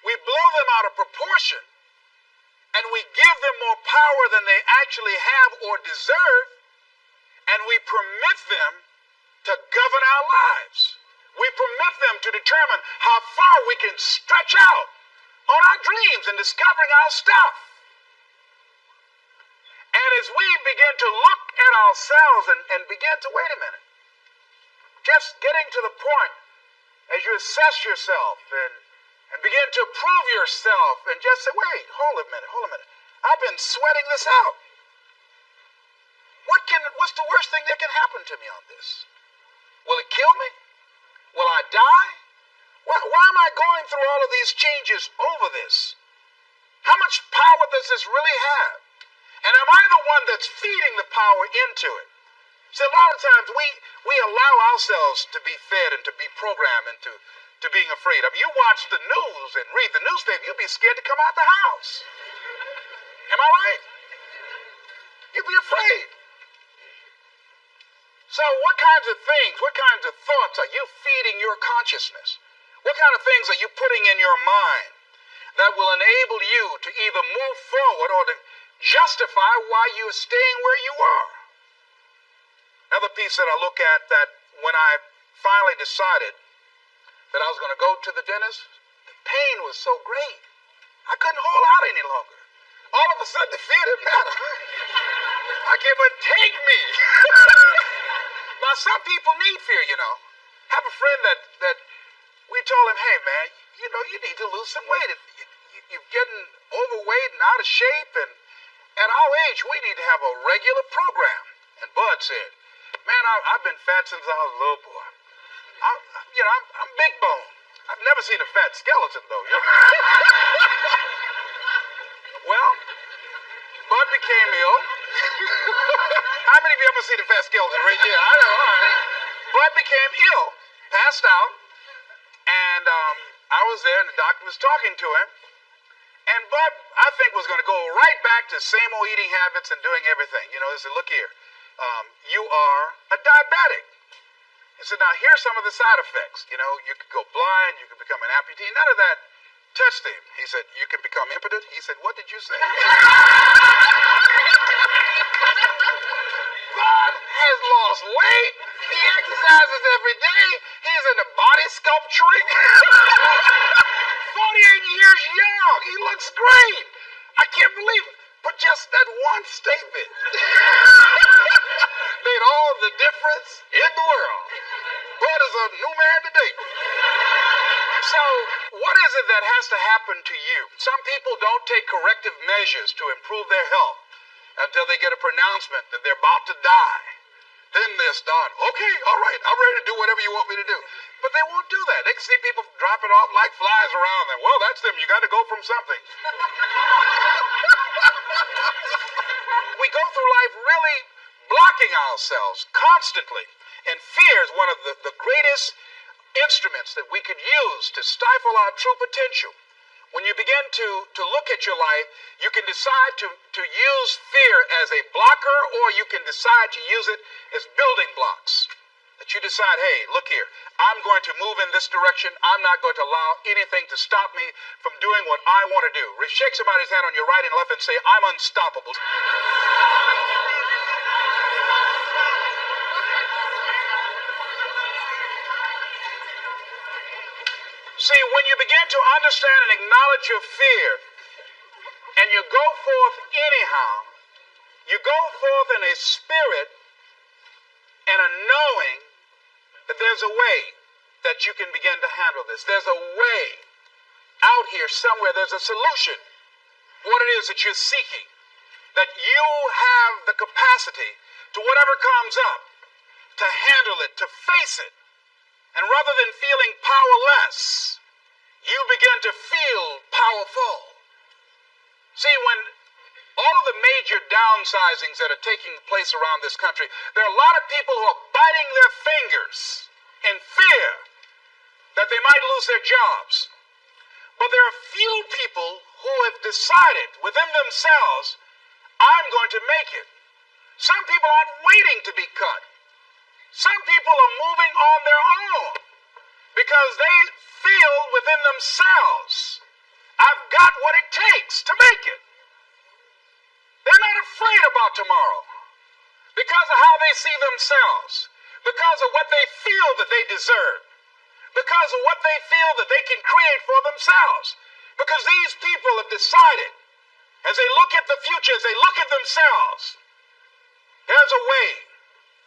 we blow them out of proportion and we give them more power than they actually have or deserve, and we permit them to govern our lives. We permit them to determine how far we can stretch out on our dreams and discovering our stuff. And as we begin to look at ourselves and begin to, wait a minute, just getting to the point as you assess yourself and begin to prove yourself and just say, wait, hold a minute. I've been sweating this out. What's the worst thing that can happen to me on this? Will it kill me? Will I die? Why am I going through all of these changes over this? How much power does this really have? And am I the one that's feeding the power into it? So a lot of times we allow ourselves to be fed and to be programmed into being afraid. I mean, you watch the news and read the newspaper, you'll be scared to come out the house. Am I right? You'll be afraid. So what kinds of things, what kinds of thoughts are you feeding your consciousness? What kind of things are you putting in your mind that will enable you to either move forward or to justify why you're staying where you are? Another piece that I look at, that when I finally decided that I was going to go to the dentist, the pain was so great. I couldn't hold out any longer. All of a sudden, the fear didn't matter. I can't but take me. Now, some people need fear, you know. I have a friend that we told him, hey, man, you know, you need to lose some weight. You're getting overweight and out of shape, and at our age, we need to have a regular program. And Bud said, man, I've been fat since I was a little boy. I'm big bone. I've never seen a fat skeleton, though. You know? Well, Bud became ill. How many of you ever seen a fat skeleton right here? I know, all right. Bud became ill, passed out, and I was there, and the doctor was talking to him. And Bud, I think, was going to go right back to same old eating habits and doing everything. You know, he said, look here, you are a diabetic. He said, now here's some of the side effects. You know, you could go blind, you could become an amputee. None of that Touched him. He said, you can become impotent? He said, what did you say? God has lost weight. He exercises every day. He's into body sculpturing. 48 years young. He looks great. I can't believe it. But just that one statement made all the difference in the world. God is a new man today. So, what is it that has to happen to you? Some people don't take corrective measures to improve their health until they get a pronouncement that they're about to die. Then they start, okay, all right, I'm ready to do whatever you want me to do. But they won't do that. They can see people dropping off like flies around them. Well, that's them. You got to go from something. We go through life really blocking ourselves constantly. And fear is one of the greatest instruments that we could use to stifle our true potential. When you begin to look at your life, you can decide to use fear as a blocker, or you can decide to use it as building blocks. That you decide, hey, look here, I'm going to move in this direction. I'm not going to allow anything to stop me from doing what I want to do. Shake somebody's hand on your right and left and say, I'm unstoppable. See, when you begin to understand and acknowledge your fear, and you go forth anyhow, you go forth in a spirit and a knowing that there's a way that you can begin to handle this. There's a way out here somewhere. There's a solution. What it is that you're seeking. That you have the capacity to whatever comes up, to handle it, to face it. And rather than feeling powerless, you begin to feel powerful. See, when all of the major downsizings that are taking place around this country, there are a lot of people who are biting their fingers in fear that they might lose their jobs. But there are few people who have decided within themselves, I'm going to make it. Some people aren't waiting to be cut. Some people are moving on their own because they feel within themselves, I've got what it takes to make it. They're not afraid about tomorrow because of how they see themselves, because of what they feel that they deserve, because of what they feel that they can create for themselves. Because these people have decided, as they look at the future, as they look at themselves, there's a way.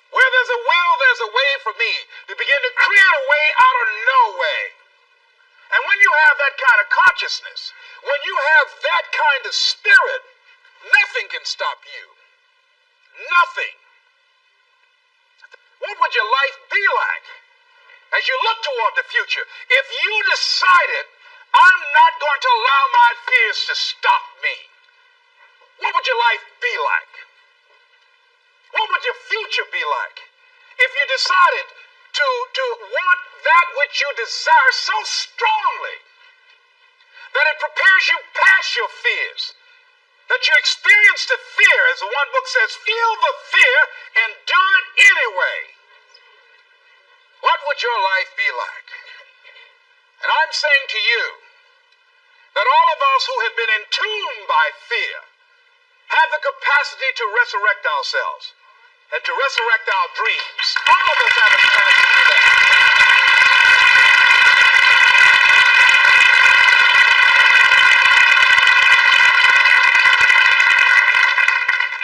Where there's a will, there's a way for me to begin to create a way out of no way. And when you have that kind of consciousness, when you have that kind of spirit, nothing can stop you. Nothing. What would your life be like as you look toward the future if you decided, I'm not going to allow my fears to stop me? What would your life be like? What would your future be like if you decided to want that which you desire so strongly that it prepares you past your fears, that you experience the fear, as the one book says, feel the fear and do it anyway? What would your life be like? And I'm saying to you that all of us who have been entombed by fear have the capacity to resurrect ourselves and to resurrect our dreams. All of us have the capacity to that.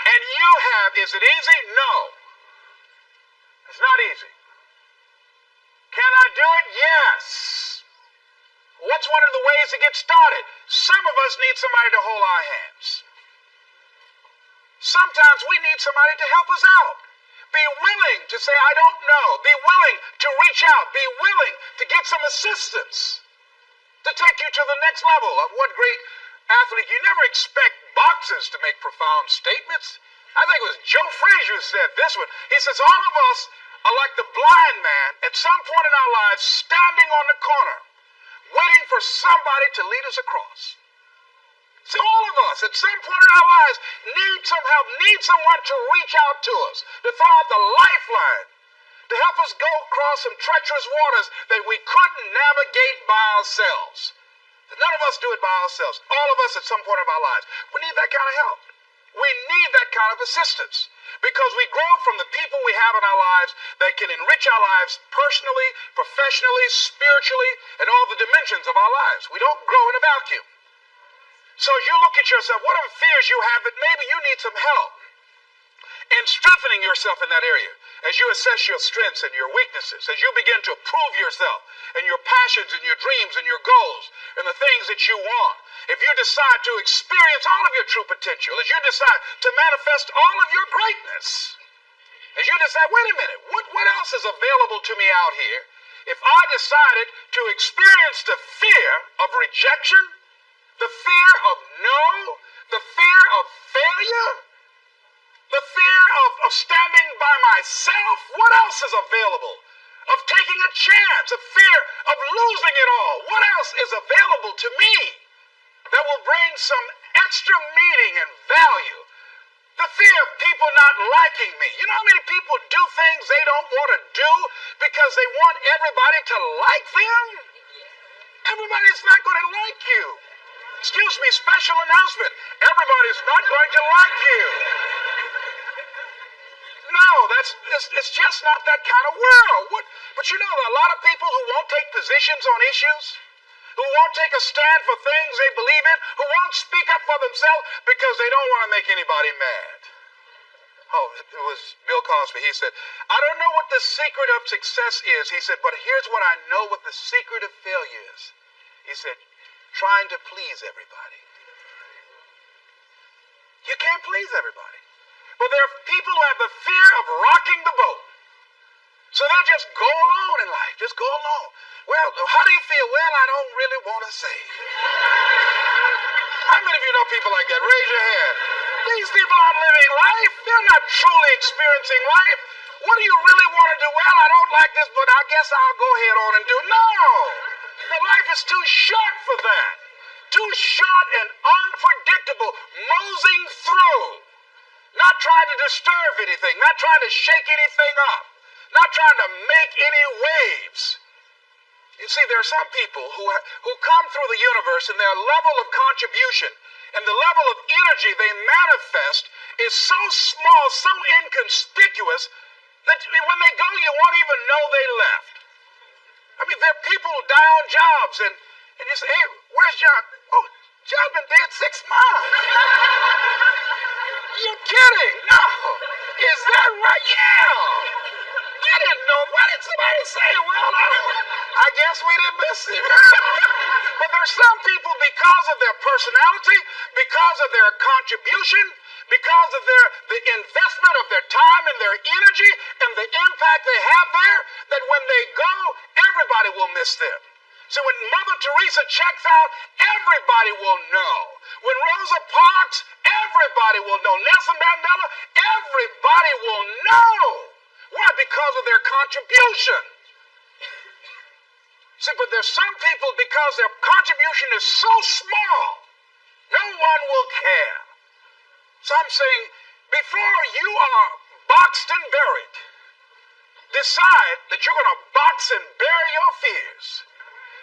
And you have, is it easy? No. It's not easy. Can I do it? Yes. What's one of the ways to get started? Some of us need somebody to hold our hands. Sometimes we need somebody to help us out. Be willing to say, I don't know. Be willing to reach out. Be willing to get some assistance to take you to the next level of what great athlete. You never expect boxers to make profound statements. I think it was Joe Frazier who said this one. He says, all of us are like the blind man at some point in our lives standing on the corner, waiting for somebody to lead us across. So all of us, at some point in our lives, need some help, need someone to reach out to us, to throw out the lifeline, to help us go across some treacherous waters that we couldn't navigate by ourselves. None of us do it by ourselves. All of us at some point of our lives. We need that kind of help. We need that kind of assistance because we grow from the people we have in our lives that can enrich our lives personally, professionally, spiritually, and all the dimensions of our lives. We don't grow in a vacuum. So you look at yourself, what are the fears you have that maybe you need some help in strengthening yourself in that area as you assess your strengths and your weaknesses, as you begin to prove yourself and your passions and your dreams and your goals and the things that you want. If you decide to experience all of your true potential, as you decide to manifest all of your greatness, as you decide, wait a minute, what else is available to me out here if I decided to experience the fear of rejection, the fear of no, the fear of failure, the fear of standing by myself? What else is available? Of taking a chance, a fear of losing it all. What else is available to me that will bring some extra meaning and value? The fear of people not liking me. You know how many people do things they don't want to do because they want everybody to like them? Everybody's not going to like you. Excuse me, special announcement. Everybody's not going to like you. No, it's just not that kind of world. But you know, there are a lot of people who won't take positions on issues, who won't take a stand for things they believe in, who won't speak up for themselves because they don't want to make anybody mad. Oh, it was Bill Cosby. He said, I don't know what the secret of success is. He said, but here's what I know what the secret of failure is. He said, trying to please everybody. You can't please everybody. But there are people who have the fear of rocking the boat. So they'll just go along in life. Just go along. Well, how do you feel? Well, I don't really want to say. How many of you know people like that? Raise your hand. These people aren't living life. They're not truly experiencing life. What do you really want to do? Well, I don't like this, but I guess I'll go ahead on and do. No. The life is too short for that. Too short and unpredictable. Moseying through. Not trying to disturb anything. Not trying to shake anything up. Not trying to make any waves. You see, there are some people who come through the universe and their level of contribution and the level of energy they manifest is so small, so inconspicuous that when they go, you won't even know they left. I mean, there are people who die on jobs and you say, hey, where's John? Oh, John's been dead 6 months. You're kidding? No. Is that right? Yeah. I didn't know. Why did somebody say, well, I guess we didn't miss him. But there's some people, because of their personality, because of their contribution, because of the investment of their time and their energy and the impact they have there, that when they go, everybody will miss them. So when Mother Teresa checks out, everybody will know. When Rosa Parks, everybody will know. Nelson Mandela, everybody will know. Why? Because of their contribution. See, but there's some people, because their contribution is so small, no one will care. So I'm saying, before you are boxed and buried, decide that you're going to box and bury your fears.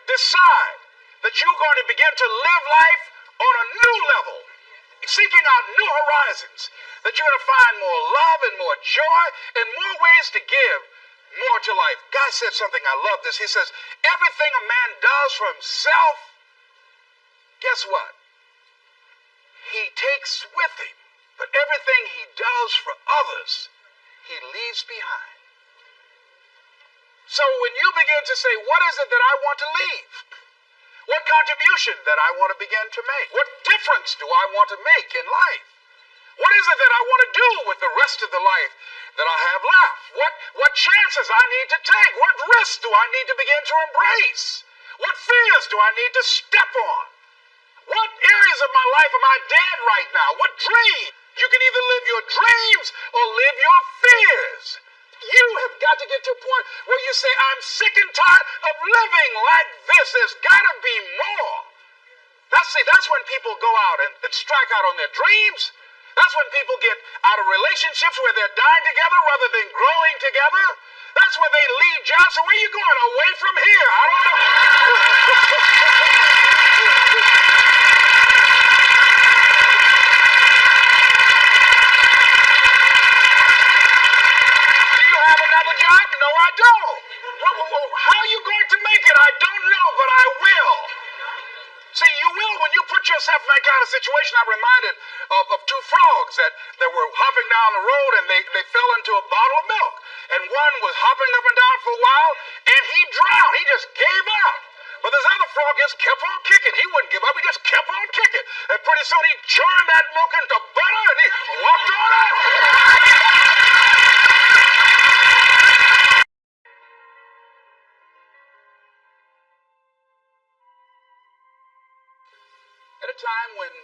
Decide that you're going to begin to live life on a new level, seeking out new horizons, that you're going to find more love and more joy and more ways to give more to life. Guy said something, I love this. He says, everything a man does for himself, guess what? He takes with him. But everything he does for others, he leaves behind. So when you begin to say, what is it that I want to leave? What contribution that I want to begin to make? What difference do I want to make in life? What is it that I want to do with the rest of the life that I have left? What chances I need to take? What risks do I need to begin to embrace? What fears do I need to step on? What areas of my life am I dead right now? What dream? You can either live your dreams or live your fears. You have got to get to a point where you say, I'm sick and tired of living like this. There's got to be more. That's when people go out and strike out on their dreams. That's when people get out of relationships where they're dying together rather than growing together. That's when they leave jobs. So where are you going? Away from here? I don't know. Do you have another job? No, I don't. Well, how are you going to make it? I don't know, but I will. See, you will when you put yourself in that kind of situation. I'm reminded of two frogs that were hopping down the road, and they fell into a bottle of milk. And one was hopping up and down for a while, and he drowned. He just gave up. But this other frog just kept on kicking. He wouldn't give up. He just kept on kicking. And pretty soon he churned that milk into butter, and he walked on out. At a time when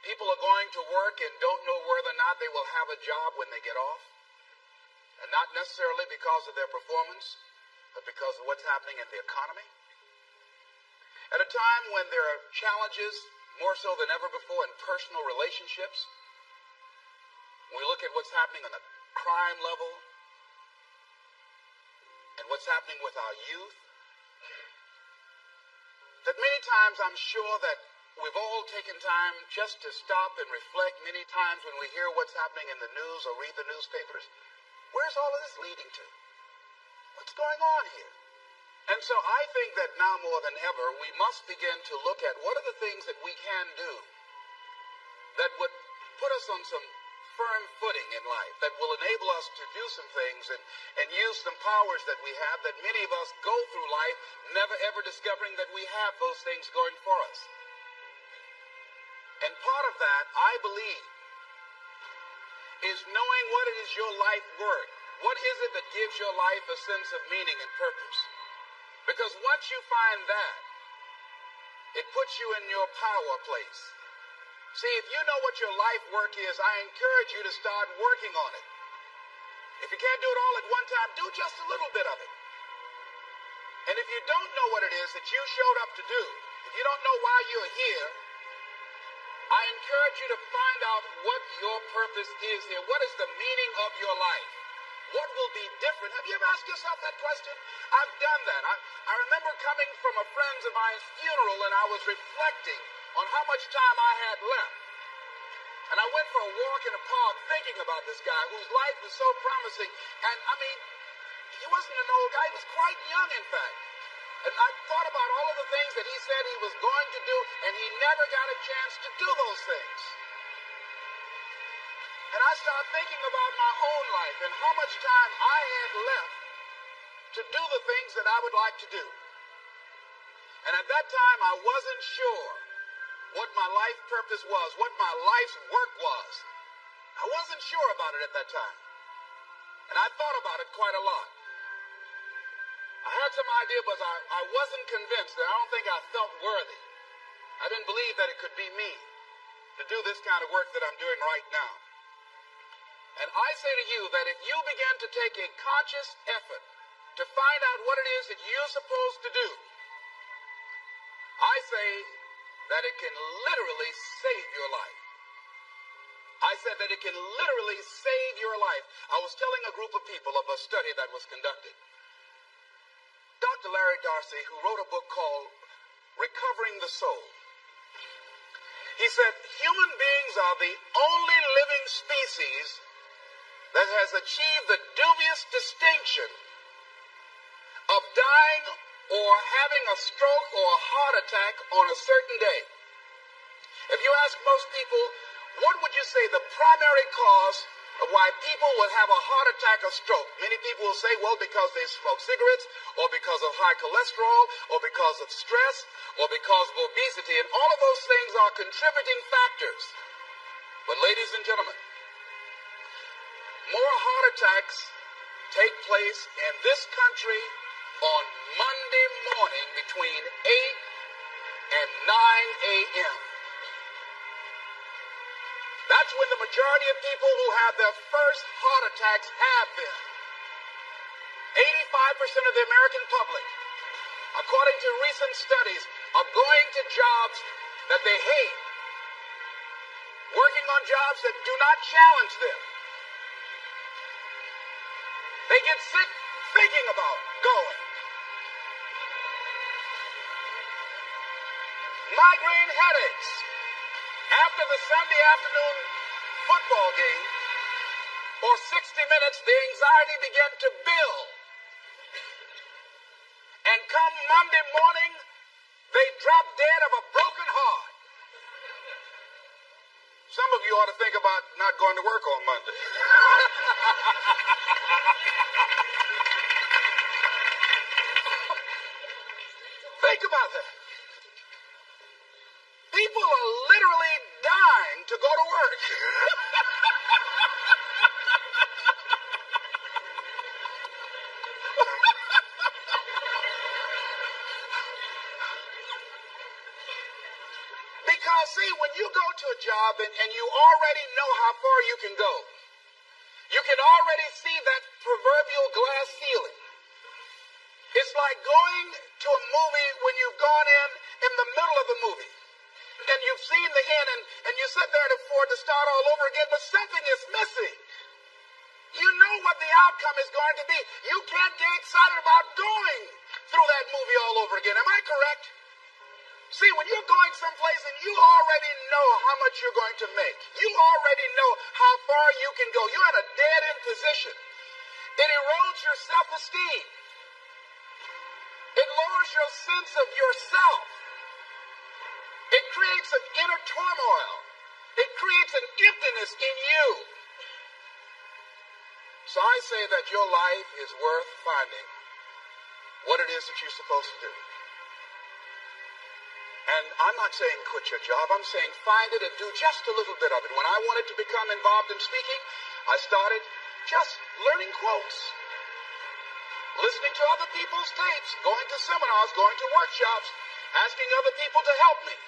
people are going to work and don't know whether or not they will have a job when they get off, and not necessarily because of their performance, but because of what's happening in the economy. At a time when there are challenges, more so than ever before, in personal relationships, when we look at what's happening on the crime level and what's happening with our youth, that many times I'm sure that we've all taken time just to stop and reflect. Many times when we hear what's happening in the news or read the newspapers, where's all of this leading to? What's going on here? And so I think that now more than ever, we must begin to look at what are the things that we can do that would put us on some firm footing in life, that will enable us to do some things and use some powers that we have, that many of us go through life never ever discovering that we have those things going for us. And part of that, I believe, is knowing what it is your life worth. What is it that gives your life a sense of meaning and purpose? Because once you find that, it puts you in your power place. See, if you know what your life work is, I encourage you to start working on it. If you can't do it all at one time, do just a little bit of it. And if you don't know what it is that you showed up to do, if you don't know why you're here, I encourage you to find out what your purpose is here. What is the meaning of your life? What will be different? Have you ever asked yourself that question? I've done that. I remember coming from a friend of mine's funeral, and I was reflecting on how much time I had left. And I went for a walk in a park thinking about this guy whose life was so promising. And I mean, he wasn't an old guy. He was quite young, in fact. And I thought about all of the things that he said he was going to do, and he never got a chance to do those things. And I started thinking about my own life and how much time I had left to do the things that I would like to do. And at that time, I wasn't sure what my life purpose was, what my life's work was. I wasn't sure about it at that time. And I thought about it quite a lot. I had some idea, but I wasn't convinced, and I don't think I felt worthy. I didn't believe that it could be me to do this kind of work that I'm doing right now. And I say to you that if you begin to take a conscious effort to find out what it is that you're supposed to do, I say that it can literally save your life. I said that it can literally save your life. I was telling a group of people of a study that was conducted. Dr. Larry Darcy, who wrote a book called Recovering the Soul, he said, human beings are the only living species that has achieved the dubious distinction of dying or having a stroke or a heart attack on a certain day. If you ask most people, what would you say the primary cause of why people will have a heart attack or stroke? Many people will say, well, because they smoke cigarettes, or because of high cholesterol, or because of stress, or because of obesity. And all of those things are contributing factors. But ladies and gentlemen, more heart attacks take place in this country on Monday morning between 8 and 9 a.m. That's when the majority of people who have their first heart attacks have them. 85% of the American public, according to recent studies, are going to jobs that they hate, working on jobs that do not challenge them. They get sick thinking about going. migraine headaches. After the Sunday afternoon football game, for 60 minutes, the anxiety began to build. And come Monday morning, they drop dead of a broken heart. Some of you ought to think about not going to work on Monday. Think about that. People are literally dying to go to work. Because, see, when you go to a job and you already know how far you can go, you can already see that proverbial glass ceiling. It's like going to a movie when you've gone in the middle of the movie. And you've seen the end, and you sit there to start all over again, but something is missing. You know what the outcome is going to be. You can't get excited about going through that movie all over again. Am I correct? See, when you're going someplace and you already know how much you're going to make, you already know how far you can go, you're in a dead-end position. It erodes your self-esteem. It lowers your sense of yourself. It creates an inner turmoil. It creates an emptiness in you. So I say that your life is worth finding what it is that you're supposed to do. And I'm not saying quit your job. I'm saying find it and do just a little bit of it. When I wanted to become involved in speaking, I started just learning quotes, listening to other people's tapes, going to seminars, going to workshops, asking other people to help me.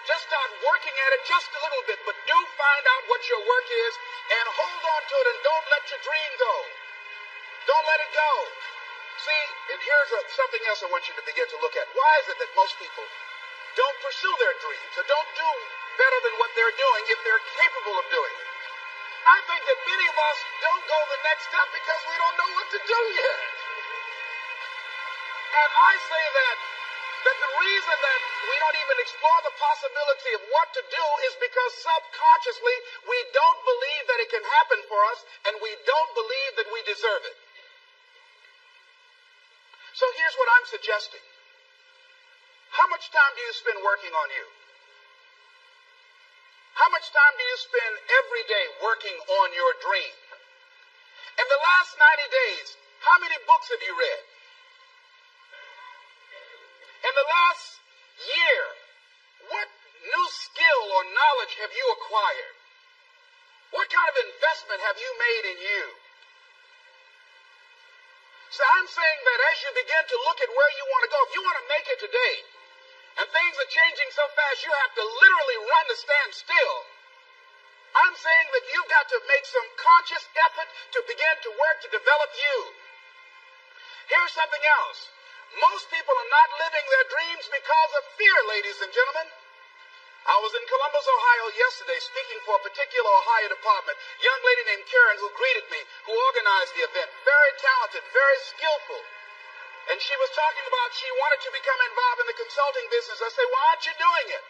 Just start working at it just a little bit, but do find out what your work is and hold on to it and don't let your dream go. Don't let it go. See, and here's something else I want you to begin to look at. Why is it that most people don't pursue their dreams or don't do better than what they're doing if they're capable of doing it? I think that many of us don't go the next step because we don't know what to do yet. And I say that the reason that we don't even explore the possibility of what to do is because subconsciously we don't believe that it can happen for us and we don't believe that we deserve it. So here's what I'm suggesting. How much time do you spend working on you? How much time do you spend every day working on your dream? In the last 90 days, how many books have you read? In the last year, what new skill or knowledge have you acquired? What kind of investment have you made in you? So I'm saying that as you begin to look at where you want to go, if you want to make it today, and things are changing so fast, you have to literally run to stand still. I'm saying that you've got to make some conscious effort to begin to work to develop you. Here's something else. Most people are not living their dreams because of fear, ladies and gentlemen. I was in Columbus, Ohio yesterday speaking for a particular Ohio department. A young lady named Karen who greeted me, who organized the event. Very talented, very skillful. And she was talking about she wanted to become involved in the consulting business. I said, why aren't you doing it?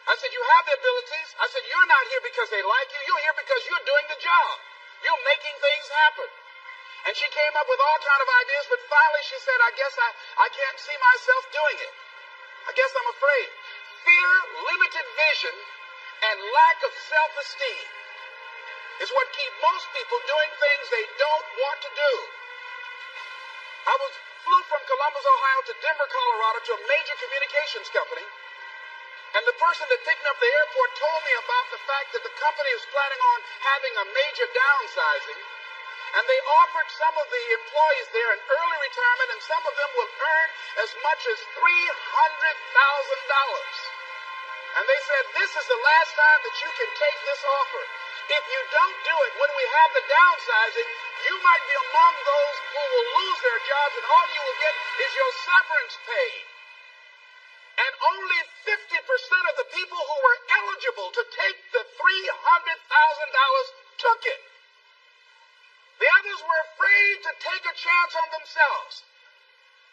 I said, you have the abilities. I said, you're not here because they like you. You're here because you're doing the job. You're making things happen. And she came up with all kind of ideas, but finally she said, I guess I can't see myself doing it. I guess I'm afraid. Fear, limited vision, and lack of self-esteem is what keep most people doing things they don't want to do. I flew from Columbus, Ohio to Denver, Colorado to a major communications company. And the person that picked me up at the airport told me about the fact that the company was planning on having a major downsizing. And they offered some of the employees there an early retirement, and some of them will earn as much as $300,000. And they said, this is the last time that you can take this offer. If you don't do it when we have the downsizing, you might be among those who will lose their jobs, and all you will get is your severance pay. And only 50% of the people who were eligible to take the $300,000 took it. The others were afraid to take a chance on themselves.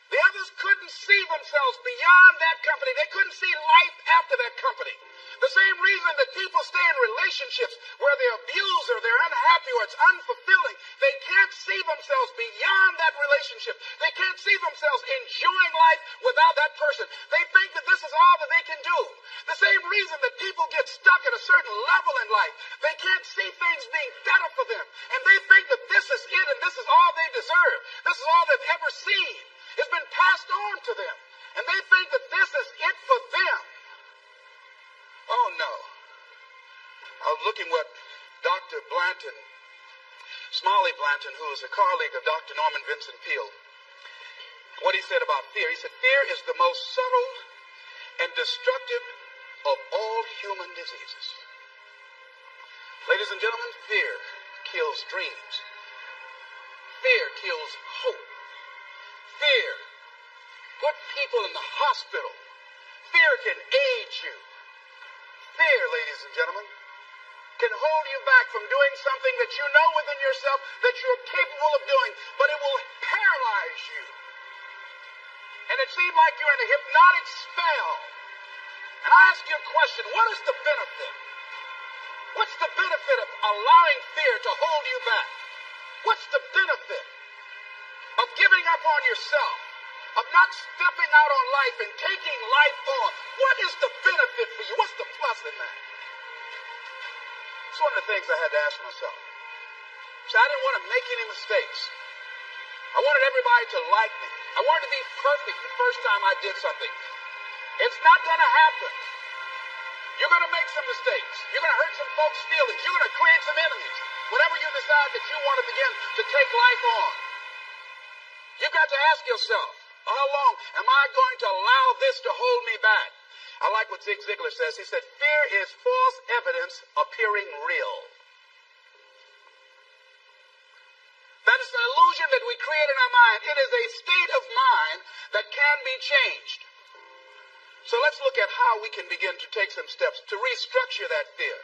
The The others couldn't see themselves beyond that company. They couldn't see life after that company. The same reason that people stay in relationships where they're abused or they're unhappy or it's unfulfilling. They can't see themselves beyond that relationship. They can't see themselves enjoying life without that person. They think that this is all that they can do. The same reason that people get stuck at a certain level in life. They can't see things being better for them. And they think that this is it and this is all they deserve. This is all they've ever seen. It's been passed on to them. And they think that this is it for them. Oh no. I was looking what Dr. Blanton, Smalley Blanton, who is a colleague of Dr. Norman Vincent Peale, what he said about fear. He said, fear is the most subtle and destructive of all human diseases. Ladies and gentlemen, fear kills dreams. Fear kills hope. Fear put people in the hospital. Fear can age you. Fear, ladies and gentlemen, can hold you back from doing something that you know within yourself that you're capable of doing, but it will paralyze you. And it seems like you're in a hypnotic spell. And I ask you a question, what is the benefit? What's the benefit of allowing fear to hold you back? What's the benefit of giving up on yourself, of not stepping out on life and taking life on? What is the benefit for you? What's the plus in that? It's one of the things I had to ask myself. So I didn't want to make any mistakes. I wanted everybody to like me. I wanted to be perfect the first time I did something. It's not going to happen. You're going to make some mistakes. You're going to hurt some folks' feelings. You're going to create some enemies. Whenever you decide that you want to begin to take life on, you've got to ask yourself, how long am I going to allow this to hold me back? I like what Zig Ziglar says. He said, fear is false evidence appearing real. That is an illusion that we create in our mind. It is a state of mind that can be changed. So let's look at how we can begin to take some steps to restructure that fear,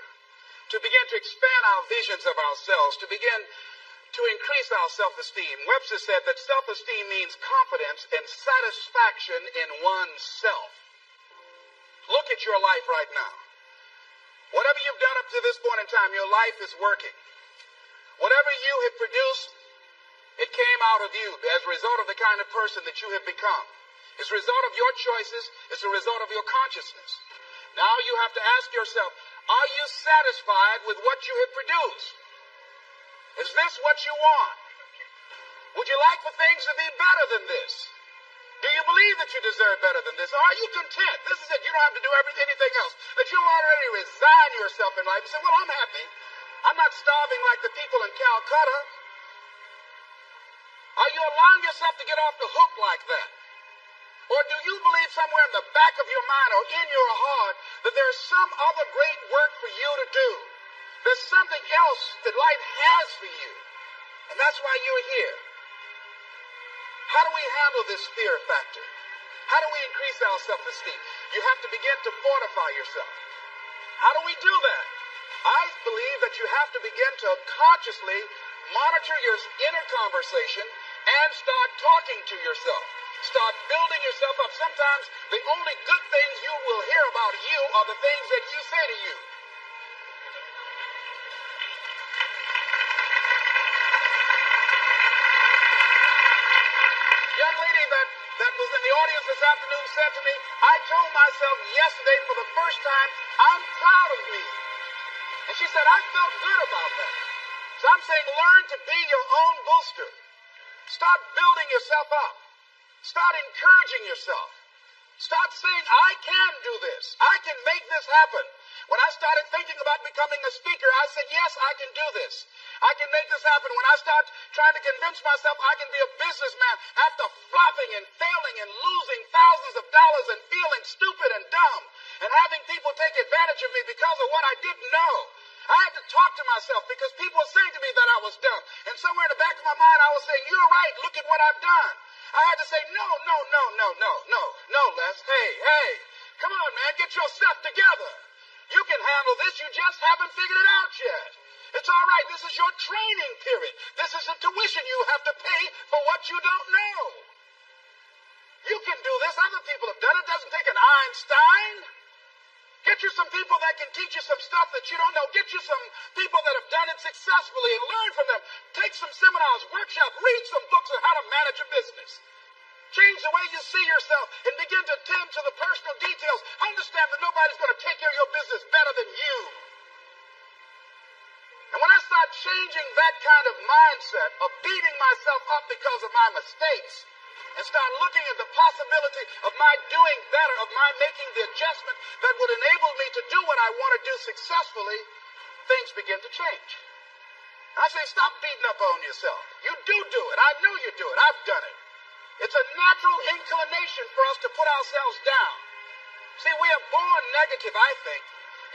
to begin to expand our visions of ourselves, to begin to increase our self-esteem. Webster said that self-esteem means confidence and satisfaction in oneself. Look at your life right now. Whatever you've done up to this point in time, your life is working. Whatever you have produced, it came out of you as a result of the kind of person that you have become. It's a result of your choices. It's a result of your consciousness. Now you have to ask yourself, are you satisfied with what you have produced? Is this what you want? Would you like for things to be better than this? Do you believe that you deserve better than this? Or are you content? This is it. You don't have to do anything else. That you already resign yourself in life and say, well, I'm happy. I'm not starving like the people in Calcutta. Are you allowing yourself to get off the hook like that? Or do you believe somewhere in the back of your mind or in your heart that there's some other great work for you to do? There's something else that life has for you. And that's why you're here. How do we handle this fear factor? How do we increase our self-esteem? You have to begin to fortify yourself. How do we do that? I believe that you have to begin to consciously monitor your inner conversation and start talking to yourself. Start building yourself up. Sometimes the only good things you will hear about you are the things that you say to you. Young lady that was in the audience this afternoon said to me, I told myself yesterday for the first time, I'm proud of me. And she said, I felt good about that. So I'm saying learn to be your own booster. Start building yourself up. Start encouraging yourself. Start saying, I can do this. I can make this happen. When I started thinking about becoming a speaker, I said, yes, I can do this. I can make this happen. When I start trying to convince myself I can be a businessman after flopping and failing and losing thousands of dollars and feeling stupid and dumb and having people take advantage of me because of what I didn't know. I had to talk to myself because people were saying to me that I was dumb. And somewhere in the back of my mind, I was saying, you're right. Look at what I've done. I had to say, no, Les. Hey, come on, man. Get yourself together. You can handle this. You just haven't figured it out yet. It's all right. This is your training period. This is the tuition you have to pay for what you don't know. You can do this. Other people have done it. It doesn't take an Einstein. Get you some people that can teach you some stuff that you don't know. Get you some people that have done it successfully and learn from them. Take some seminars, workshops, read some books on how to manage a business. Change the way you see yourself and begin to tend to the personal details. Understand that nobody's going to take care of your business better than you. And when I start changing that kind of mindset of beating myself up because of my mistakes and start looking at the possibility of my doing better, of my making the adjustment that would enable me to do what I want to do successfully, things begin to change. And I say, stop beating up on yourself. You do it. I know you do it. I've done it. It's a natural inclination for us to put ourselves down. See, we are born negative, I think,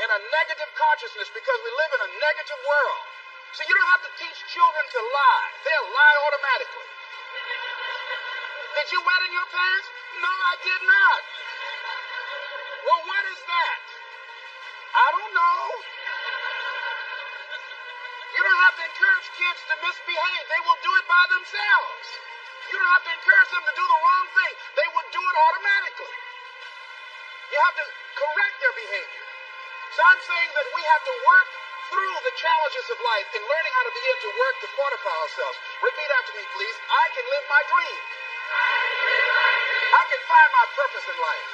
in a negative consciousness because we live in a negative world. So you don't have to teach children to lie. They'll lie automatically. Did you wet in your pants? No, I did not. Well, what is that? I don't know. You don't have to encourage kids to misbehave. They will do it by themselves. You don't have to encourage them to do the wrong thing. They will do it automatically. You have to correct their behavior. So I'm saying that we have to work through the challenges of life in learning how to begin to work to fortify ourselves. Repeat after me, please. I can live my dream. I can find my purpose in life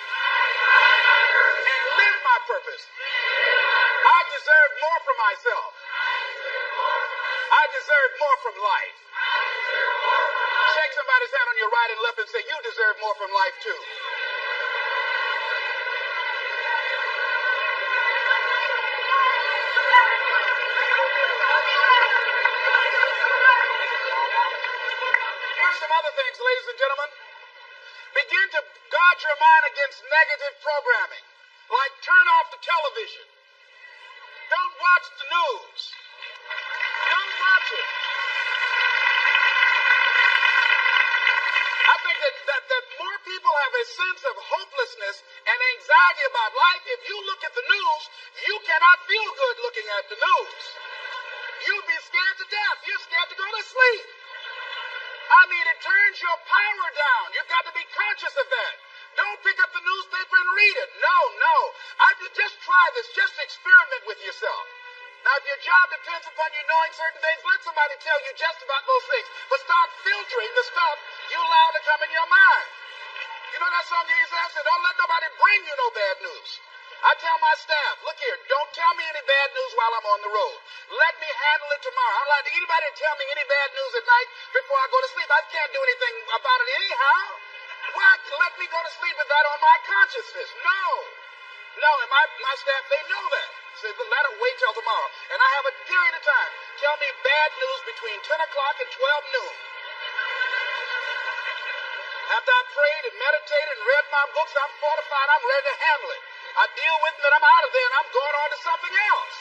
and live my purpose. I deserve more from myself. I deserve more from life. Shake somebody's hand on your right and left and say, you deserve more from life too. Here's some other things, ladies and gentlemen. Begin to guard your mind against negative programming, like turn off the television. Don't watch the news. Don't watch it. I think that more people have a sense of hopelessness and anxiety about life. If you look at the news, you cannot feel good looking at the news. You'll be scared to death. You're scared to go to sleep. I mean, it turns your power down. You've got to be conscious of that. Don't pick up the newspaper and read it. No. Just try this. Just experiment with yourself. Now, if your job depends upon you knowing certain things, let somebody tell you just about those things. But start filtering the stuff you allow to come in your mind. You know that song you used to have? Said, don't let nobody bring you no bad news. I tell my staff, look here, don't tell me any bad news while I'm on the road. Let me handle it tomorrow. I don't like anybody to tell me any bad news at night before I go to sleep. I can't do anything about it anyhow. Why let me go to sleep with that on my consciousness? No, and my staff, they know that. Say, let it wait till tomorrow. And I have a period of time. Tell me bad news between 10 o'clock and 12 noon. After I prayed and meditated and read my books, I'm fortified, I'm ready to handle it. I deal with it, and I'm out of there, and I'm going on to something else.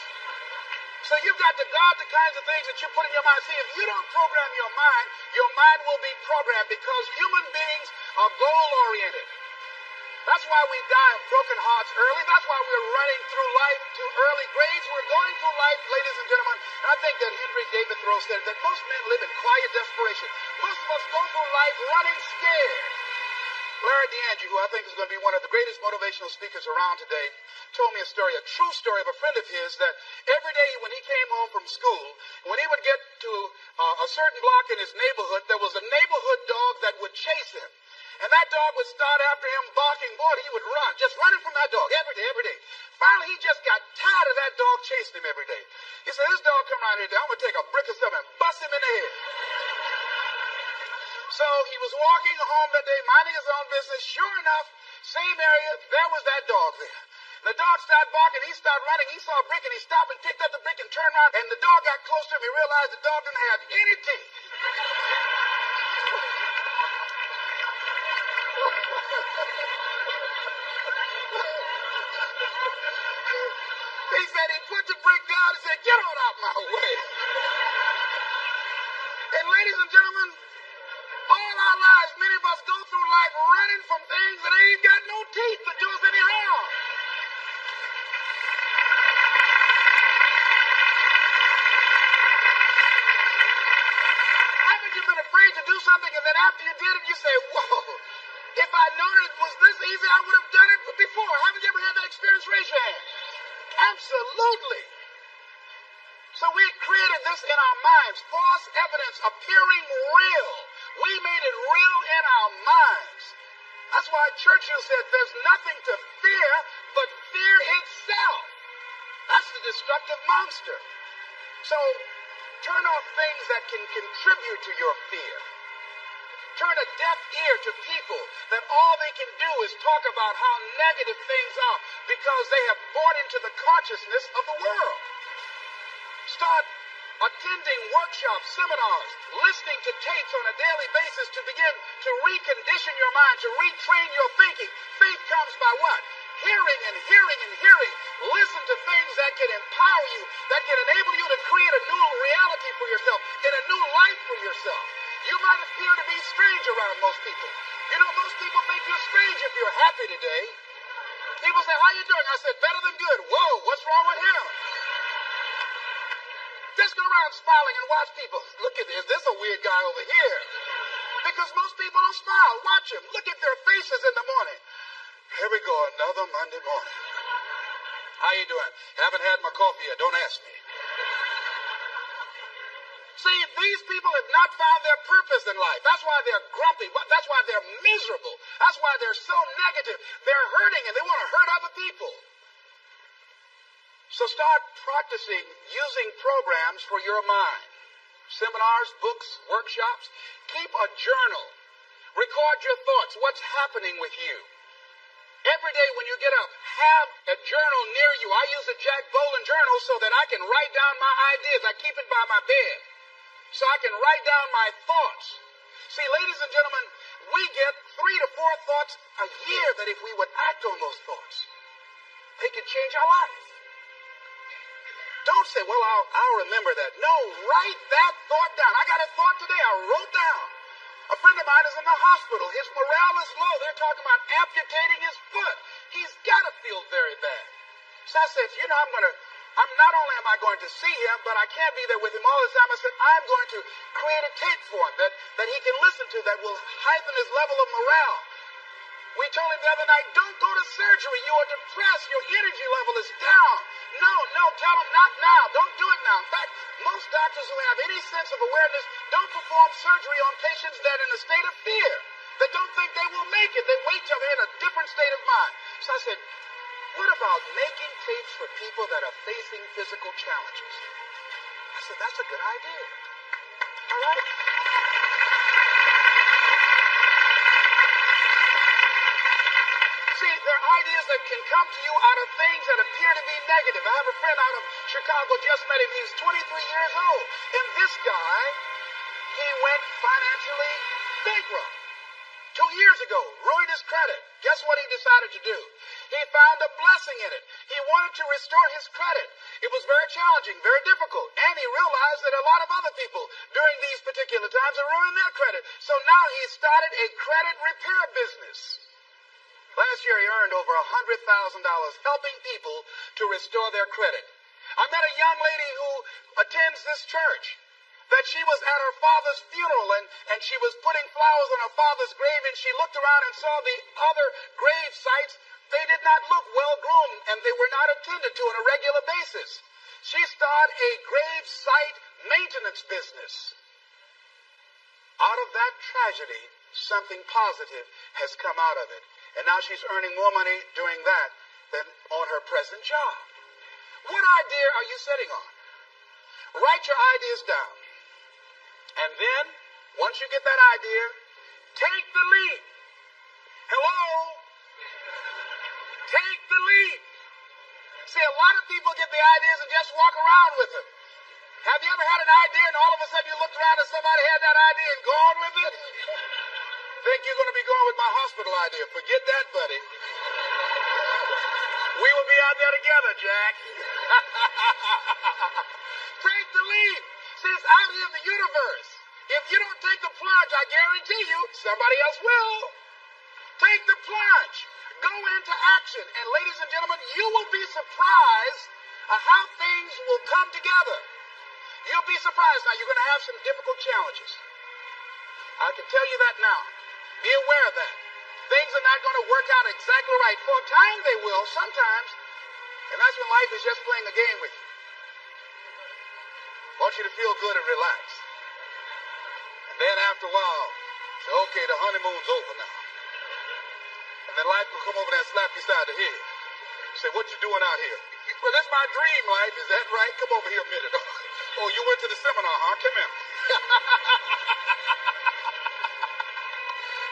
So you've got to guard the kinds of things that you put in your mind. See, if you don't program your mind will be programmed because human beings are goal-oriented. That's why we die of broken hearts early. That's why we're running through life to early grades. We're going through life, ladies and gentlemen. And I think that Henry David Thoreau said that most men live in quiet desperation. Most of us go through life running scared. Larry DeAndre, who I think is going to be one of the greatest motivational speakers around today, told me a story, a true story of a friend of his that every day when he came home from school, when he would get to a certain block in his neighborhood, there was a neighborhood dog that would chase him. And that dog would start after him barking. Boy, he would run, just running from that dog every day. Finally, he just got tired of that dog chasing him every day. He said, this dog come around here, I'm going to take a brick or something and bust him in the head. So he was walking home that day, minding his own business. Sure enough, same area, there was that dog there. The dog started barking, he started running, he saw a brick and he stopped and picked up the brick and turned around. And the dog got close to him, he realized the dog didn't have any teeth. He said he put the brick down and said, get on out my way. And ladies and gentlemen, all our lives, many of us go through life running from things that ain't got no teeth to do us any harm. Haven't you been afraid to do something and then after you did it, you say, whoa, If I known it was this easy, I would have done it before. Haven't you ever had that experience? Raise your hand. Absolutely. So we created this in our minds, false evidence appearing real. We made it real in our minds. That's why Churchill said there's nothing to fear but fear itself. That's the destructive monster. So turn off things that can contribute to your fear. Turn a deaf ear to people that all they can do is talk about how negative things are because they have bought into the consciousness of the world. Start attending workshops, seminars, listening to tapes on a daily basis to begin to recondition your mind, to retrain your thinking. Faith comes by what? Hearing and hearing and hearing. Listen to things that can empower you, that can enable you to create a new reality for yourself, and a new life for yourself. You might appear to be strange around most people. You know, most people think you're strange if you're happy today. People say, how you doing? I said, better than good. Whoa, what's wrong with him? Just go around smiling and watch people. Look at this. There's a weird guy over here. Because most people don't smile. Watch them. Look at their faces in the morning. Here we go, another Monday morning. How you doing? Haven't had my coffee yet. Don't ask me. See, these people have not found their purpose in life. That's why they're grumpy. That's why they're miserable. That's why they're so negative. They're hurting and they want to hurt other people. So start practicing using programs for your mind. Seminars, books, workshops. Keep a journal. Record your thoughts. What's happening with you? Every day when you get up, have a journal near you. I use a Jack Boland journal so that I can write down my ideas. I keep it by my bed so I can write down my thoughts. See, ladies and gentlemen, we get 3 to 4 thoughts a year that if we would act on those thoughts, they could change our life. Don't say, well, I'll remember that. No, write that thought down. I got a thought today. I wrote down. A friend of mine is in the hospital. His morale is low. They're talking about amputating his foot. He's got to feel very bad. So I said, you know, I'm not only am I going to see him, but I can't be there with him all the time. I said, I'm going to create a tape for him that he can listen to that will heighten his level of morale. We told him the other night, don't go to surgery. You are depressed. Your energy level is down. No, tell him not now. Don't do it now. In fact, most doctors who have any sense of awareness don't perform surgery on patients that are in a state of fear, that don't think they will make it. They wait till they're in a different state of mind. So I said, what about making tapes for people that are facing physical challenges? I said, that's a good idea. All right? See, there are ideas that can come to you out of things that appear to be negative. I have a friend out of Chicago, just met him. He's 23 years old. And this guy, he went financially bankrupt 2 years ago, ruined his credit. Guess what he decided to do? He found a blessing in it. He wanted to restore his credit. It was very challenging, very difficult. And he realized that a lot of other people during these particular times are ruining their credit. So now he started a credit repair business. Last year he earned over $100,000 helping people to restore their credit. I met a young lady who attends this church, that she was at her father's funeral and she was putting flowers on her father's grave, and she looked around and saw the other grave sites. They did not look well groomed and they were not attended to on a regular basis. She started a grave site maintenance business. Out of that tragedy, something positive has come out of it. And now she's earning more money doing that than on her present job. What idea are you sitting on? Write your ideas down. And then, once you get that idea, take the leap. Hello? Take the leap. See, a lot of people get the ideas and just walk around with them. Have you ever had an idea and all of a sudden you looked around and somebody had that idea and gone with it? Think you're going to be going with my hospital idea. Forget that, buddy. We will be out there together, Jack. Take the leap. See, it's out here in the universe. If you don't take the plunge, I guarantee you, somebody else will. Take the plunge. Go into action. And ladies and gentlemen, you will be surprised at how things will come together. You'll be surprised. Now, you're going to have some difficult challenges. I can tell you that now. Be aware of that. Things are not going to work out exactly right. For a time they will, sometimes. And that's when life is just playing a game with you. I want you to feel good and relax. And then after a while, say, okay, the honeymoon's over now. And then life will come over there and slap you side the head. Say, what you doing out here? Well, this is my dream life. Is that right? Come over here a minute. Oh, you went to the seminar, huh? Come here.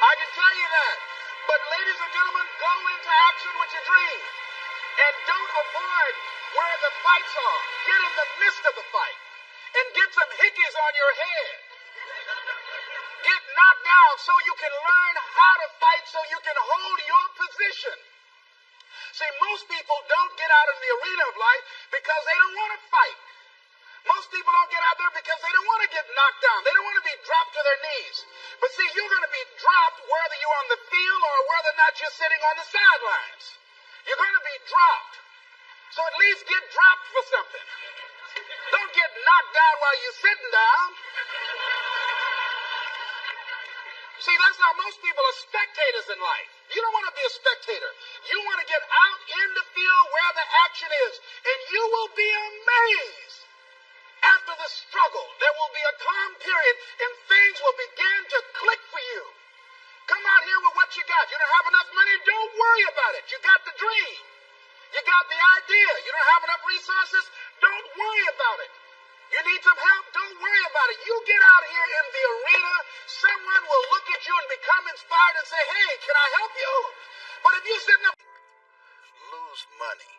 I can tell you that. But ladies and gentlemen, go into action with your dream. And don't avoid where the fights are. Get in the midst of the fight. And get some hickeys on your head. Get knocked down so you can learn how to fight, so you can hold your position. See, most people don't get out in the arena of life because they don't want to fight. Most people don't get out there because they don't want to get knocked down. They don't want to be dropped to their knees. But see, you're going to be dropped whether you're on the field or whether or not you're sitting on the sidelines. You're going to be dropped. So at least get dropped for something. Don't get knocked down while you're sitting down. See, that's how most people are spectators in life. You don't want to be a spectator. You want to get out in the field where the action is. And you will be amazed. After the struggle, there will be a calm period and things will begin to click for you. Come out here with what you got. You don't have enough money? Don't worry about it. You got the dream. You got the idea. You don't have enough resources? Don't worry about it. You need some help? Don't worry about it. You get out here in the arena, someone will look at you and become inspired and say, hey, can I help you? But if you're sitting up, lose money.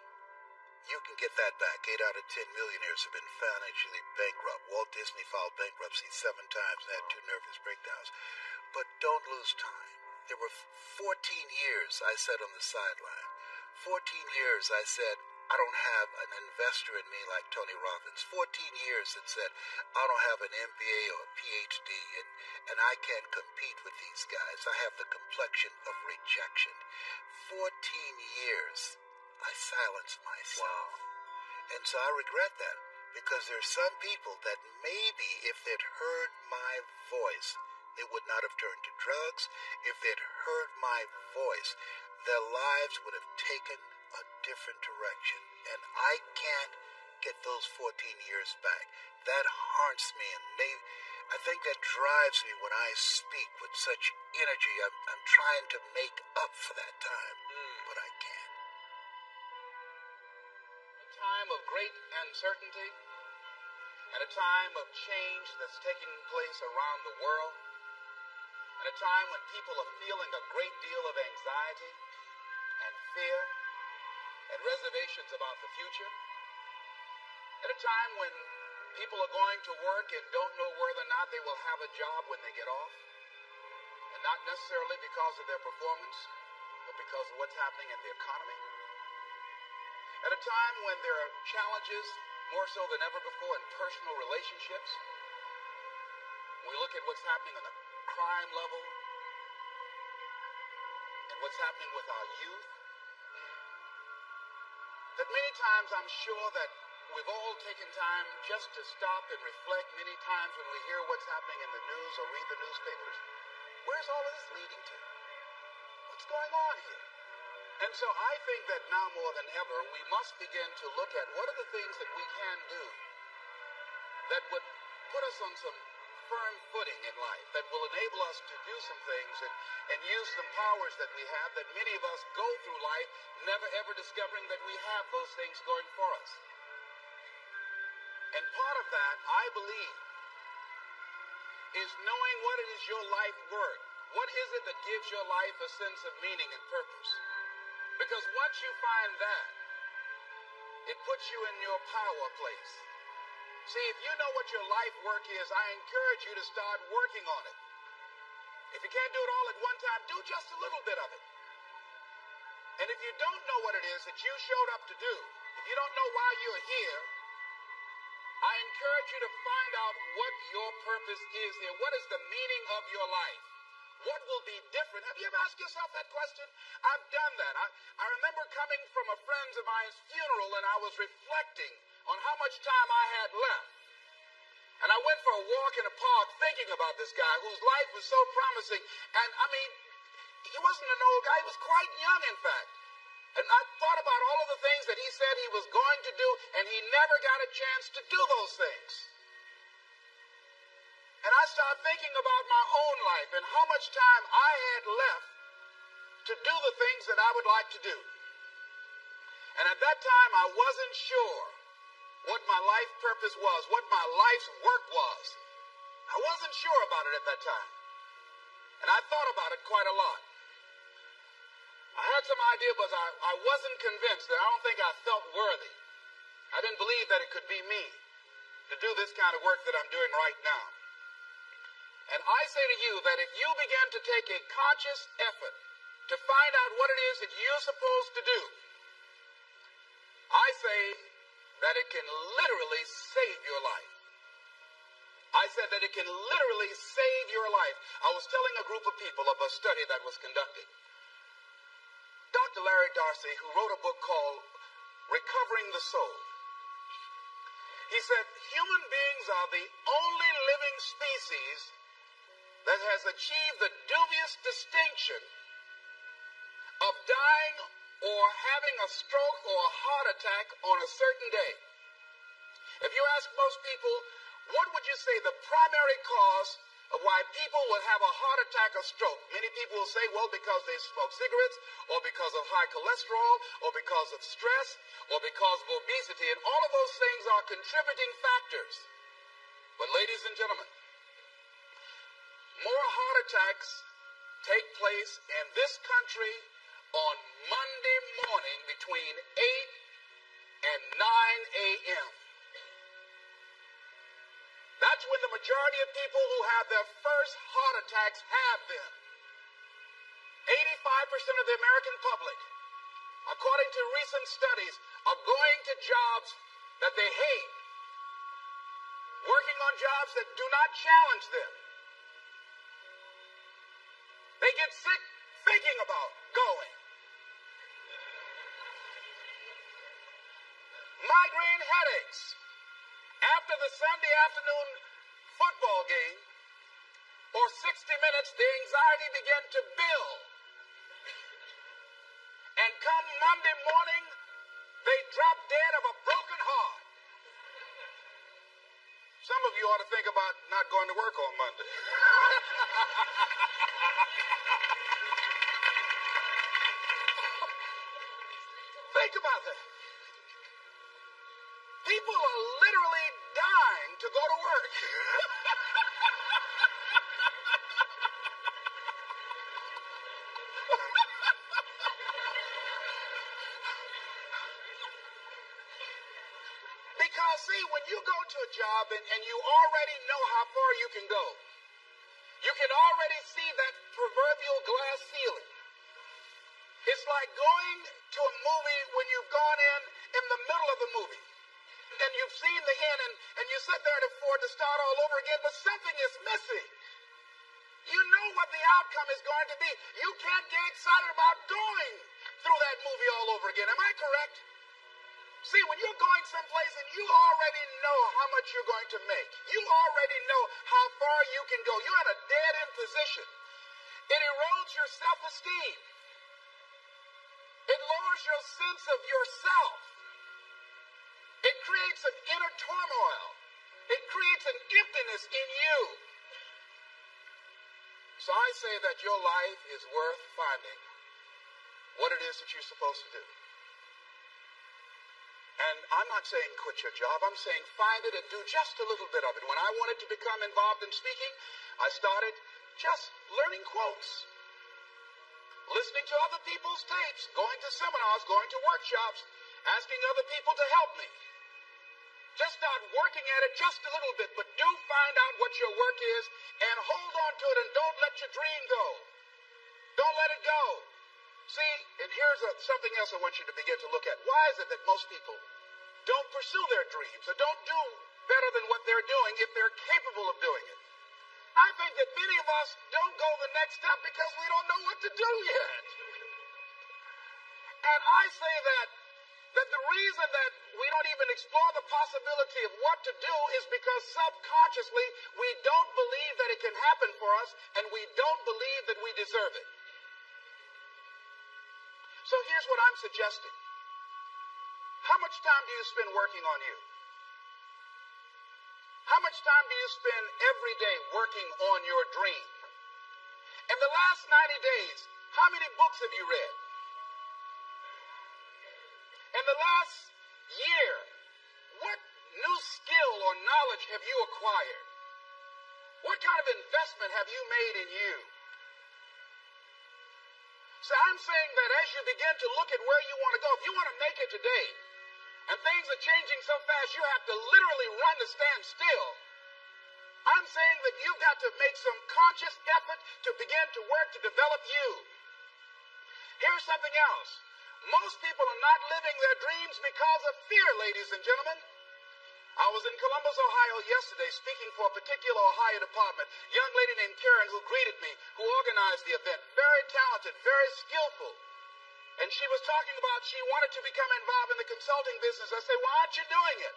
You can get that back. 8 out of 10 millionaires have been financially bankrupt. Walt Disney filed bankruptcy 7 times and had 2 nervous breakdowns. But don't lose time. There were 14 years I sat on the sideline. 14 years I said, I don't have an investor in me like Tony Robbins. 14 years that said, I don't have an MBA or a PhD, and I can't compete with these guys. I have the complexion of rejection. 14 years I silenced myself. Wow. And so I regret that, because there's some people that maybe if they'd heard my voice, they would not have turned to drugs. If they'd heard my voice, their lives would have taken a different direction. And I can't get those 14 years back. That haunts me, and I think that drives me when I speak with such energy. I'm trying to make up for that time, but I can't. A time of great uncertainty and a time of change that's taking place around the world, and a time when people are feeling a great deal of anxiety and fear and reservations about the future, at a time when people are going to work and don't know whether or not they will have a job when they get off, and not necessarily because of their performance, but because of what's happening in the economy. At a time when there are challenges, more so than ever before, in personal relationships. When we look at what's happening on the crime level and what's happening with our youth, that many times I'm sure that we've all taken time just to stop and reflect many times when we hear what's happening in the news or read the newspapers. Where's all of this leading to? What's going on here? And so I think that now more than ever, we must begin to look at what are the things that we can do that would put us on some firm footing in life, that will enable us to do some things and use some powers that we have, that many of us go through life never ever discovering that we have those things going for us. And part of that, I believe, is knowing what it is your life worth. What is it that gives your life a sense of meaning and purpose? Because once you find that, it puts you in your power place. See, if you know what your life work is, I encourage you to start working on it. If you can't do it all at one time, do just a little bit of it. And if you don't know what it is that you showed up to do, if you don't know why you're here, I encourage you to find out what your purpose is here. What is the meaning of your life? What will be different? Have you ever asked yourself that question? I've done that. I remember coming from a friend of mine's funeral, and I was reflecting on how much time I had left. And I went for a walk in a park thinking about this guy whose life was so promising. And I mean, He wasn't an old guy. He was quite young, in fact. And I thought about all of the things that he said he was going to do, and he never got a chance to do those things. And I started thinking about my own life and how much time I had left to do the things that I would like to do. And at that time, I wasn't sure what my life purpose was, what my life's work was. I wasn't sure about it at that time. And I thought about it quite a lot. I had some idea, but I wasn't convinced. That I don't think I felt worthy. I didn't believe that it could be me to do this kind of work that I'm doing right now. And I say to you that if you begin to take a conscious effort to find out what it is that you're supposed to do, I say that it can literally save your life. I said that it can literally save your life. I was telling a group of people of a study that was conducted. Dr. Larry Darcy, who wrote a book called Recovering the Soul, he said, human beings are the only living species that has achieved the dubious distinction of dying or having a stroke or a heart attack on a certain day. If you ask most people, what would you say the primary cause of why people will have a heart attack or stroke? Many people will say, well, because they smoke cigarettes, or because of high cholesterol, or because of stress, or because of obesity, and all of those things are contributing factors. But ladies and gentlemen, more heart attacks take place in this country on Monday morning between 8 and 9 a.m. That's when the majority of people who have their first heart attacks have them. 85% of the American public, according to recent studies, are going to jobs that they hate, working on jobs that do not challenge them. They get sick thinking about going. Migraine headaches. After the Sunday afternoon football game, or 60 minutes, the anxiety began to build. And come Monday morning, they drop dead of a broken heart. Some of you ought to think about not going to work on Monday. Think about that. People are literally dying to go to work. Because, see, when you go to a job and you already know how far you can go, you can already see that proverbial glass ceiling. It's like going to a movie when you've gone in the middle of the movie. And you've seen the end, and you sit there for it to start all over again, but something is missing. You know what the outcome is going to be. You can't get excited about going through that movie all over again. Am I correct? See, when you're going someplace and you already know how much you're going to make, you already know how far you can go, you're in a dead-end position. It erodes your self-esteem. It lowers your sense of yourself. It creates an inner turmoil. It creates an emptiness in you. So I say that your life is worth finding what it is that you're supposed to do. And I'm not saying quit your job. I'm saying find it and do just a little bit of it. When I wanted to become involved in speaking, I started just learning quotes, listening to other people's tapes, going to seminars, going to workshops, asking other people to help me. Just start working at it just a little bit, but do find out what your work is and hold on to it and don't let your dream go. Don't let it go. See, and here's something else I want you to begin to look at. Why is it that most people don't pursue their dreams or don't do better than what they're doing if they're capable of doing it? I think that many of us don't go the next step because we don't know what to do yet. And I say that the reason that we don't even explore the possibility of what to do is because subconsciously we don't believe that it can happen for us, and we don't believe that we deserve it. So here's what I'm suggesting. How much time do you spend working on you? How much time do you spend every day working on your dream? In the last 90 days, how many books have you read? In the last year, what new skill or knowledge have you acquired? What kind of investment have you made in you? So I'm saying that as you begin to look at where you want to go, if you want to make it today, and things are changing so fast, you have to literally run to stand still. I'm saying that you've got to make some conscious effort to begin to work to develop you. Here's something else. Most people are not living their dreams because of fear, ladies and gentlemen. I was in Columbus, Ohio yesterday speaking for a particular Ohio department. A young lady named Karen who greeted me, who organized the event. Very talented, very skillful. And she was talking about she wanted to become involved in the consulting business. I said, why aren't you doing it?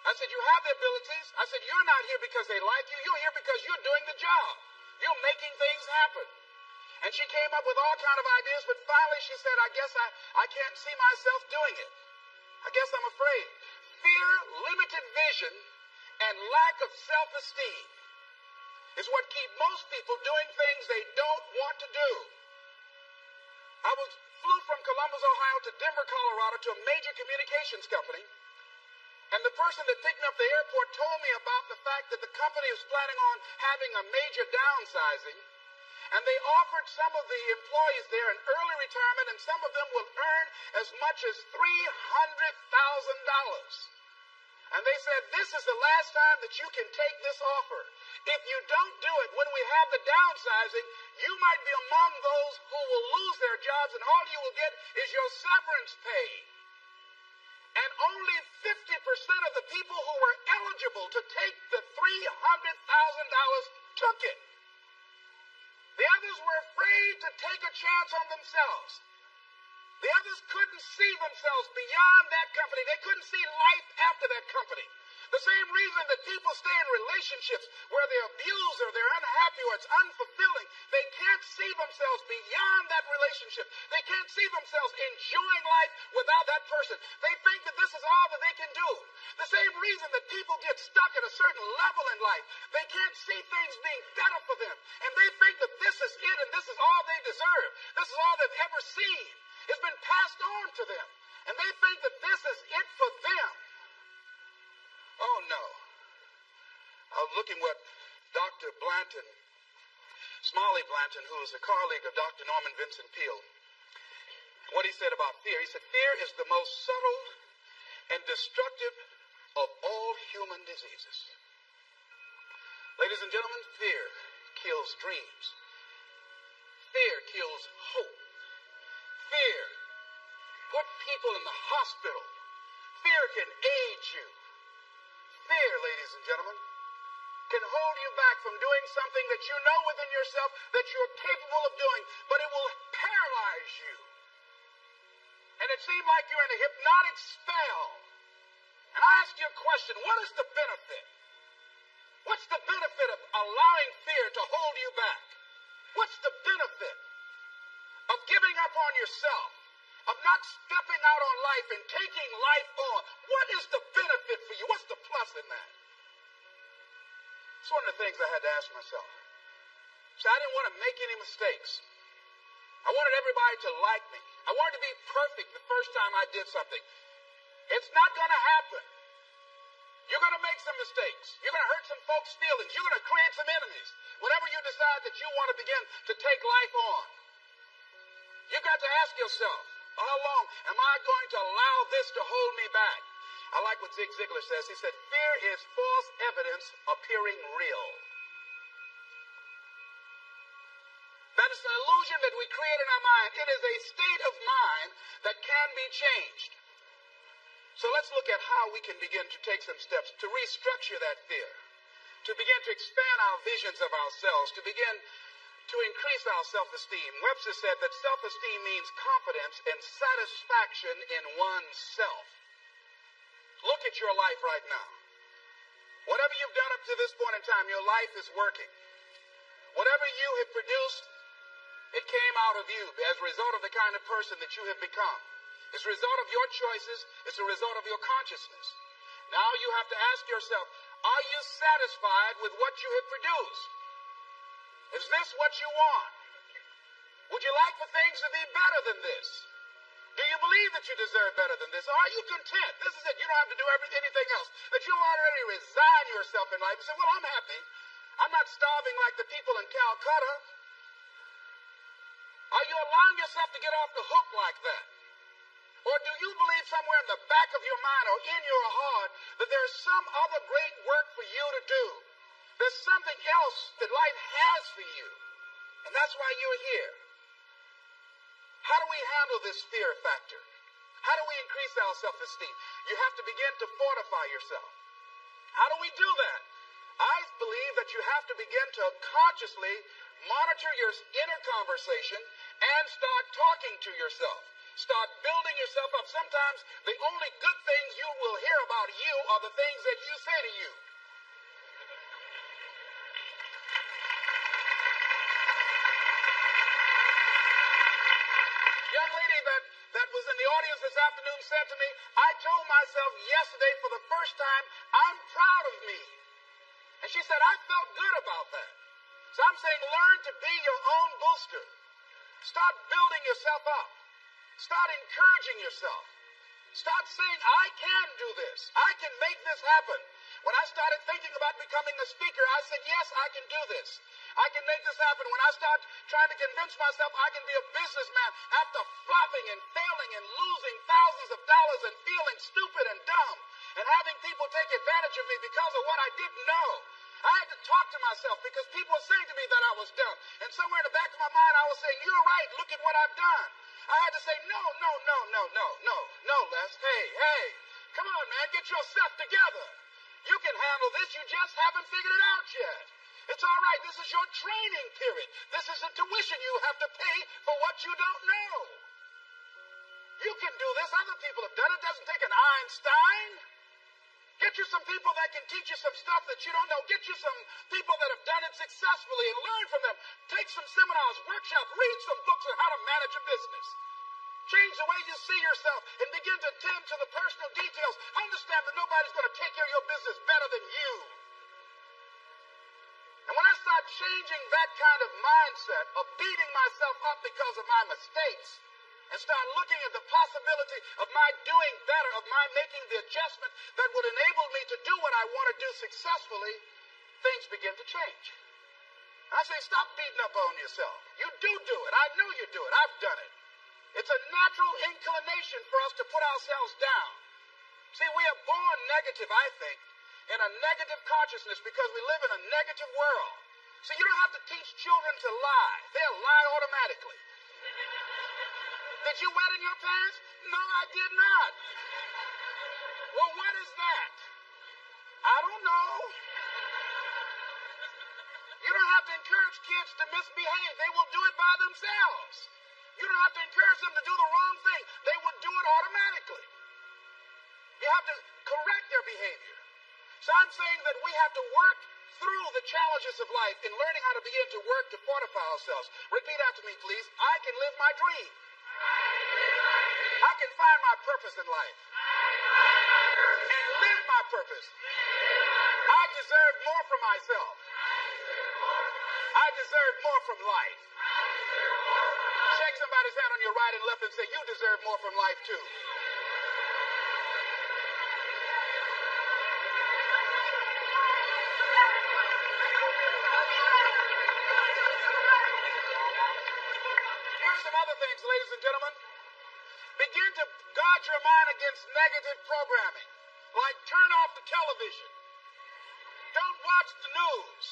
I said, you have the abilities. I said, you're not here because they like you. You're here because you're doing the job. You're making things happen. And she came up with all kind of ideas, but finally she said, I guess I can't see myself doing it. I guess I'm afraid. Fear, limited vision, and lack of self-esteem is what keep most people doing things they don't want to do. I flew from Columbus, Ohio to Denver, Colorado to a major communications company. And the person that picked me up at the airport told me about the fact that the company was planning on having a major downsizing. And they offered some of the employees there an early retirement, and some of them will earn as much as $300,000. And they said, this is the last time that you can take this offer. If you don't do it when we have the downsizing, you might be among those who will lose their jobs, and all you will get is your severance pay. And only 50% of the people who were eligible to take the $300,000 took it. The others were afraid to take a chance on themselves. The others couldn't see themselves beyond that company. They couldn't see life after that company. The same reason that people stay in relationships where they're abused or they're unhappy or it's unfulfilling. They can't see themselves beyond that relationship. They can't see themselves enjoying life without that person. They think that this is all that they can do. The same reason that people get stuck at a certain level in life. They can't see things being better for them. And they think that this is it and this is all they deserve. This is all they've ever seen. It's been passed on to them. And they think that this is it for them. Oh, no. I was looking what Dr. Blanton, Smalley Blanton, who is a colleague of Dr. Norman Vincent Peale, what he said about fear. He said, fear is the most subtle and destructive of all human diseases. Ladies and gentlemen, fear kills dreams. Fear kills hope. Fear put people in the hospital. Fear can age you. Fear, ladies and gentlemen, can hold you back from doing something that you know within yourself that you're capable of doing, but it will paralyze you. And it seems like you're in a hypnotic spell. And I ask you a question, what is the benefit? What's the benefit of allowing fear to hold you back? What's the benefit of giving up on yourself? Of not stepping out on life and taking life on? What is the benefit for you? What's the plus in that? It's one of the things I had to ask myself. So I didn't want to make any mistakes. I wanted everybody to like me. I wanted to be perfect the first time I did something. It's not going to happen. You're going to make some mistakes. You're going to hurt some folks' feelings. You're going to create some enemies. Whenever you decide that you want to begin to take life on, you've got to ask yourself, how long am I going to allow this to hold me back? I like what Zig Ziglar says. He said, fear is false evidence appearing real. That is an illusion that we create in our mind. It is a state of mind that can be changed. So let's look at how we can begin to take some steps to restructure that fear, to begin to expand our visions of ourselves, to begin to increase our self-esteem. Webster said that self-esteem means confidence and satisfaction in oneself. Look at your life right now. Whatever you've done up to this point in time, your life is working. Whatever you have produced It came out of you as a result of the kind of person that you have become. It's a result of your choices. It's a result of your consciousness. Now you have to ask yourself, are you satisfied with what you have produced? Is this what you want? Would you like for things to be better than this? Do you believe that you deserve better than this? Are you content? This is it. You don't have to do anything else. That you already resign yourself in life and say, well, I'm happy. I'm not starving like the people in Calcutta. Are you allowing yourself to get off the hook like that? Or do you believe somewhere in the back of your mind or in your heart that there's some other great work for you to do? There's something else that life has for you. And that's why you're here. How do we handle this fear factor? How do we increase our self-esteem? You have to begin to fortify yourself. How do we do that? I believe that you have to begin to consciously monitor your inner conversation and start talking to yourself. Start building yourself up. Sometimes the only good things you will hear about you are the things that you say to you. Young lady that was in the audience this afternoon said to me, I told myself yesterday for the first time, I'm proud of me. And she said, I felt good about that. So I'm saying learn to be your own booster. Start building yourself up. Start encouraging yourself. Start saying, I can do this. I can make this happen. When I started thinking about becoming a speaker, I said, yes, I can do this. I can make this happen. When I start trying to convince myself I can be a businessman after flopping and failing and losing thousands of dollars and feeling stupid and dumb and having people take advantage of me because of what I didn't know. I had to talk to myself because people were saying to me that I was dumb. And somewhere in the back of my mind, I was saying, you're right, look at what I've done. I had to say, no, Les. Hey, come on, man, get yourself together. You can handle this, you just haven't figured it out yet. It's all right, this is your training period. This is the tuition you have to pay for what you don't know. You can do this, other people have done it. It doesn't take an Einstein. Get you some people that can teach you some stuff that you don't know. Get you some people that have done it successfully and learn from them. Take some seminars, workshops, read some books on how to manage a business. Change the way you see yourself and begin to tend to the personal details. Understand that nobody's going to take care of your business better than you. And when I start changing that kind of mindset of beating myself up because of my mistakes and start looking at the possibility of my doing better, of my making the adjustment that would enable me to do what I want to do successfully, things begin to change. I say, stop beating up on yourself. You do it. I know you do it. I've done it. It's a natural inclination for us to put ourselves down. See, we are born negative, I think, in a negative consciousness because we live in a negative world. So you don't have to teach children to lie. They'll lie automatically. Did you wet in your pants? No, I did not. Well, what is that? I don't know. You don't have to encourage kids to misbehave. They will do it by themselves. You don't have to encourage them to do the wrong thing. They will do it automatically. You have to correct their behavior. So I'm saying that we have to work through the challenges of life in learning how to begin to work to fortify ourselves. Repeat after me, please. I can live my dream. I can find my purpose in life. And live my purpose. I deserve more from myself. I deserve more from life. Shake somebody's hand on your right and left and say, you deserve more from life too. Here's some other things, ladies and gentlemen. Begin to guard your mind against negative programming, like turn off the television. Don't watch the news.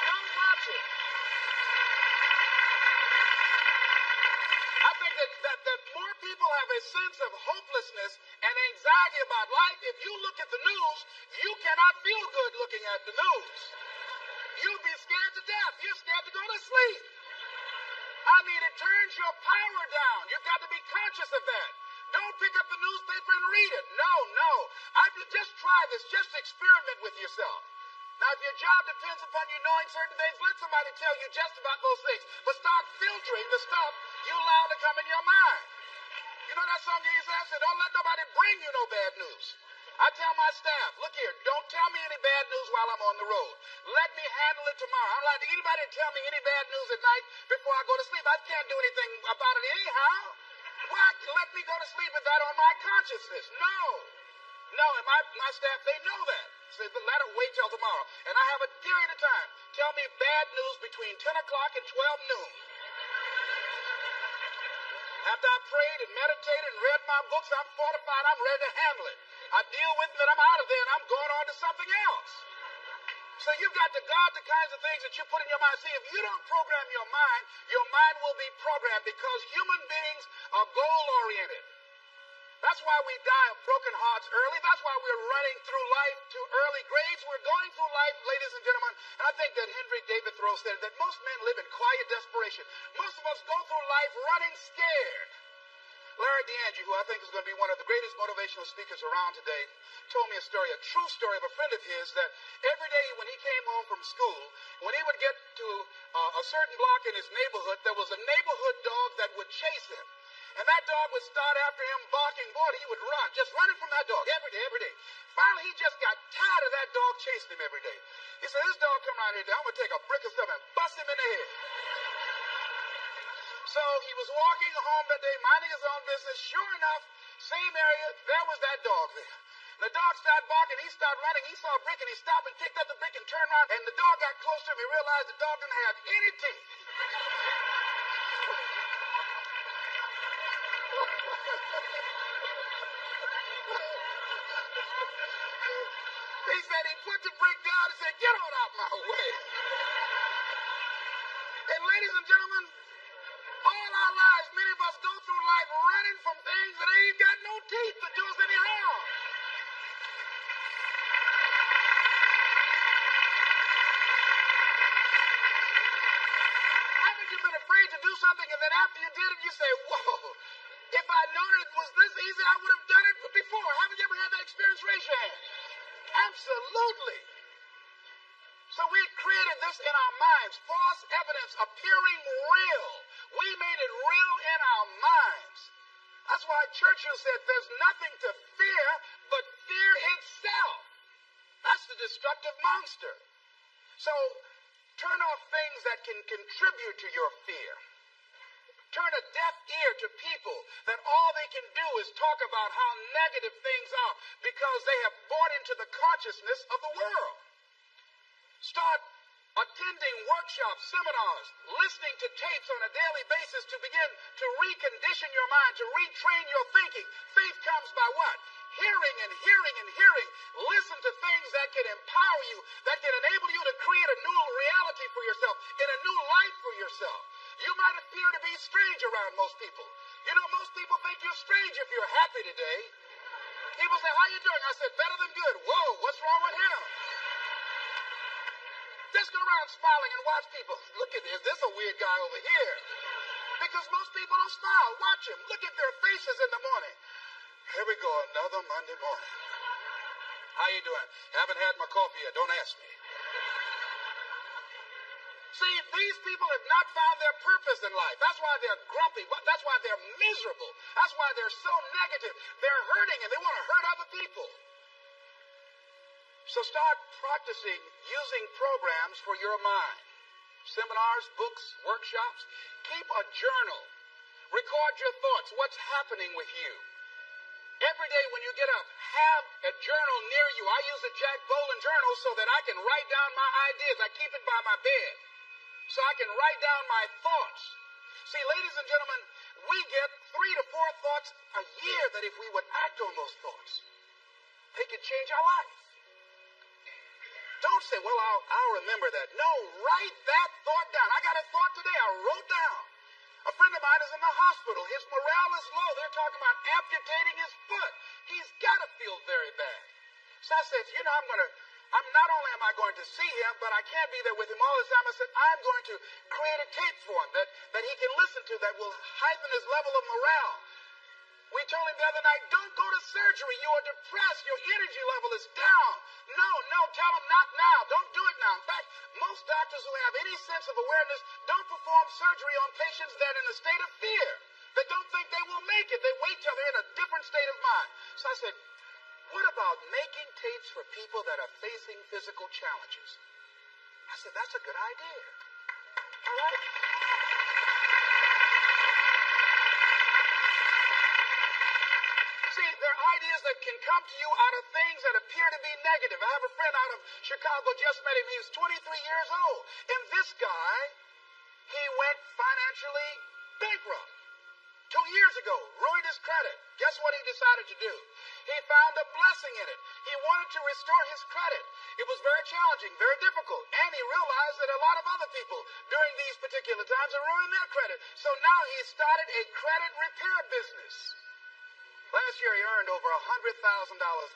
Don't watch it. I think that more people have a sense of hopelessness and anxiety about life. If you look at the news, you cannot feel good looking at the news. You'll be scared to death. You're scared to go to sleep. I mean, it turns your power down. You've got to be conscious of that. Don't pick up the newspaper and read it. No. Just try this. Just experiment with yourself. Now, if your job depends upon you knowing certain things, let somebody tell you just about those things. But start filtering the stuff you allow to come in your mind. You know that song you used to have? Said, don't let nobody bring you no bad news. I tell my staff, look here, don't tell me any bad news while I'm on the road. Let me handle it tomorrow. I don't like anybody to tell me any bad news at night before I go to sleep. I can't do anything about it anyhow. Why let me go to sleep with that on my consciousness? No. No, and my staff, they know that. So let it wait till tomorrow. And I have a period of time. Tell me bad news between 10 o'clock and 12 noon. After I prayed and meditated and read my books, I'm fortified, I'm ready to handle it. I deal with it, and I'm out of there, and I'm going on to something else. So you've got to guard the kinds of things that you put in your mind. See, if you don't program your mind will be programmed because human beings are goal-oriented. That's why we die of broken hearts early. That's why we're running through life to early grades. We're going through life, ladies and gentlemen. And I think that Henry David Thoreau said that most men live in quiet desperation. Most of us go through life running scared. Larry DeAndre, who I think is going to be one of the greatest motivational speakers around today, told me a story, a true story of a friend of his, that every day when he came home from school, when he would get to a certain block in his neighborhood, there was a neighborhood dog that would chase him. And that dog would start after him barking. Boy, he would run, just running from that dog every day, every day. Finally, he just got tired of that dog chasing him every day. He said, this dog come around here today, I'm going to take a brick or something and bust him in the head. So he was walking home that day, minding his own business. Sure enough, same area, there was that dog there. The dog started barking, he started running, he saw a brick and he stopped and picked up the brick and turned around, and the dog got close to him. He realized the dog didn't have any teeth. He said he put the brick down and said, get on out my way. And ladies and gentlemen, all our lives, many of us go through life running from things that ain't got no teeth to do us any harm. Haven't you been afraid to do something and then after you did it, you say, whoa, if I'd known it was this easy, I would have done it before. Haven't you ever had that experience? Raise your hand. Absolutely. So we created this in our minds, false evidence appearing real. We made it real in our minds. That's why Churchill said there's nothing to fear but fear itself. That's the destructive monster. So turn off things that can contribute to your fear. Turn a deaf ear to people that all they can do is talk about how negative things are because they have bought into the consciousness of the world. Start attending workshops, seminars, listening to tapes on a daily basis to begin to recondition your mind, to retrain your thinking. Faith comes by what? Hearing and hearing and hearing. Listen to things that can empower you, that can enable you to create a new reality for yourself, and a new life for yourself. You might appear to be strange around most people. You know, most people think you're strange if you're happy today. People say, how you doing? I said, better than good. Whoa, what's wrong with him? Just go around smiling and watch people. Look at this. This is a weird guy over here. Because most people don't smile. Watch them. Look at their faces in the morning. Here we go, another Monday morning. How you doing? Haven't had my coffee yet. Don't ask me. See, these people have not found their purpose in life. That's why they're grumpy. That's why they're miserable. That's why they're so negative. They're hurting and they want to hurt other people. So start practicing using programs for your mind. Seminars, books, workshops. Keep a journal. Record your thoughts. What's happening with you? Every day when you get up, have a journal near you. I use a Jack Boland journal so that I can write down my ideas. I keep it by my bed so I can write down my thoughts. See, ladies and gentlemen, we get 3 to 4 thoughts a year that if we would act on those thoughts, they could change our life. Don't say, well, I'll remember that. No, write that thought down. I got a thought today I wrote down. A friend of mine is in the hospital. His morale is low. They're talking about amputating his foot. He's got to feel very bad. So I said, you know, I'm not only am I going to see him, but I can't be there with him all the time. I said, I'm going to create a tape for him that he can listen to that will heighten his level of morale. We told him the other night, don't go to surgery. You are depressed. Your energy level is down. No, tell him not now. Don't do now. In fact, most doctors who have any sense of awareness don't perform surgery on patients that are in a state of fear, that don't think they will make it. They wait till they're in a different state of mind. So I said, what about making tapes for people that are facing physical challenges? I said, that's a good idea. All right? See, there are ideas that can come to you out of things that appear to be negative. I have a friend out of Chicago, just met him. He was 23 years old. And this guy, he went financially bankrupt. 2 years ago, ruined his credit. Guess what he decided to do? He found a blessing in it. He wanted to restore his credit. It was very challenging, very difficult. And he realized that a lot of other people during these particular times are ruining their credit. So now he started a credit repair business. Last year he earned over $100,000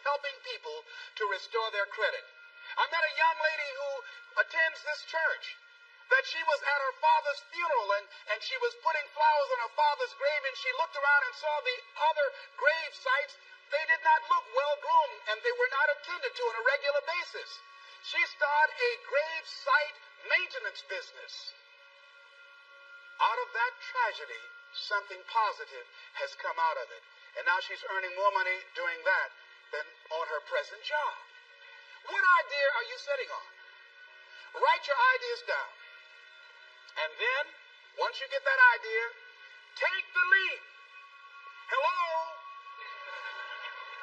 helping people to restore their credit. I met a young lady who attends this church, that she was at her father's funeral and she was putting flowers on her father's grave, and she looked around and saw the other grave sites. They did not look well groomed and they were not attended to on a regular basis. She started a grave site maintenance business. Out of that tragedy, something positive has come out of it. And now she's earning more money doing that than on her present job. What idea are you sitting on? Write your ideas down. And then, once you get that idea, take the leap. Hello?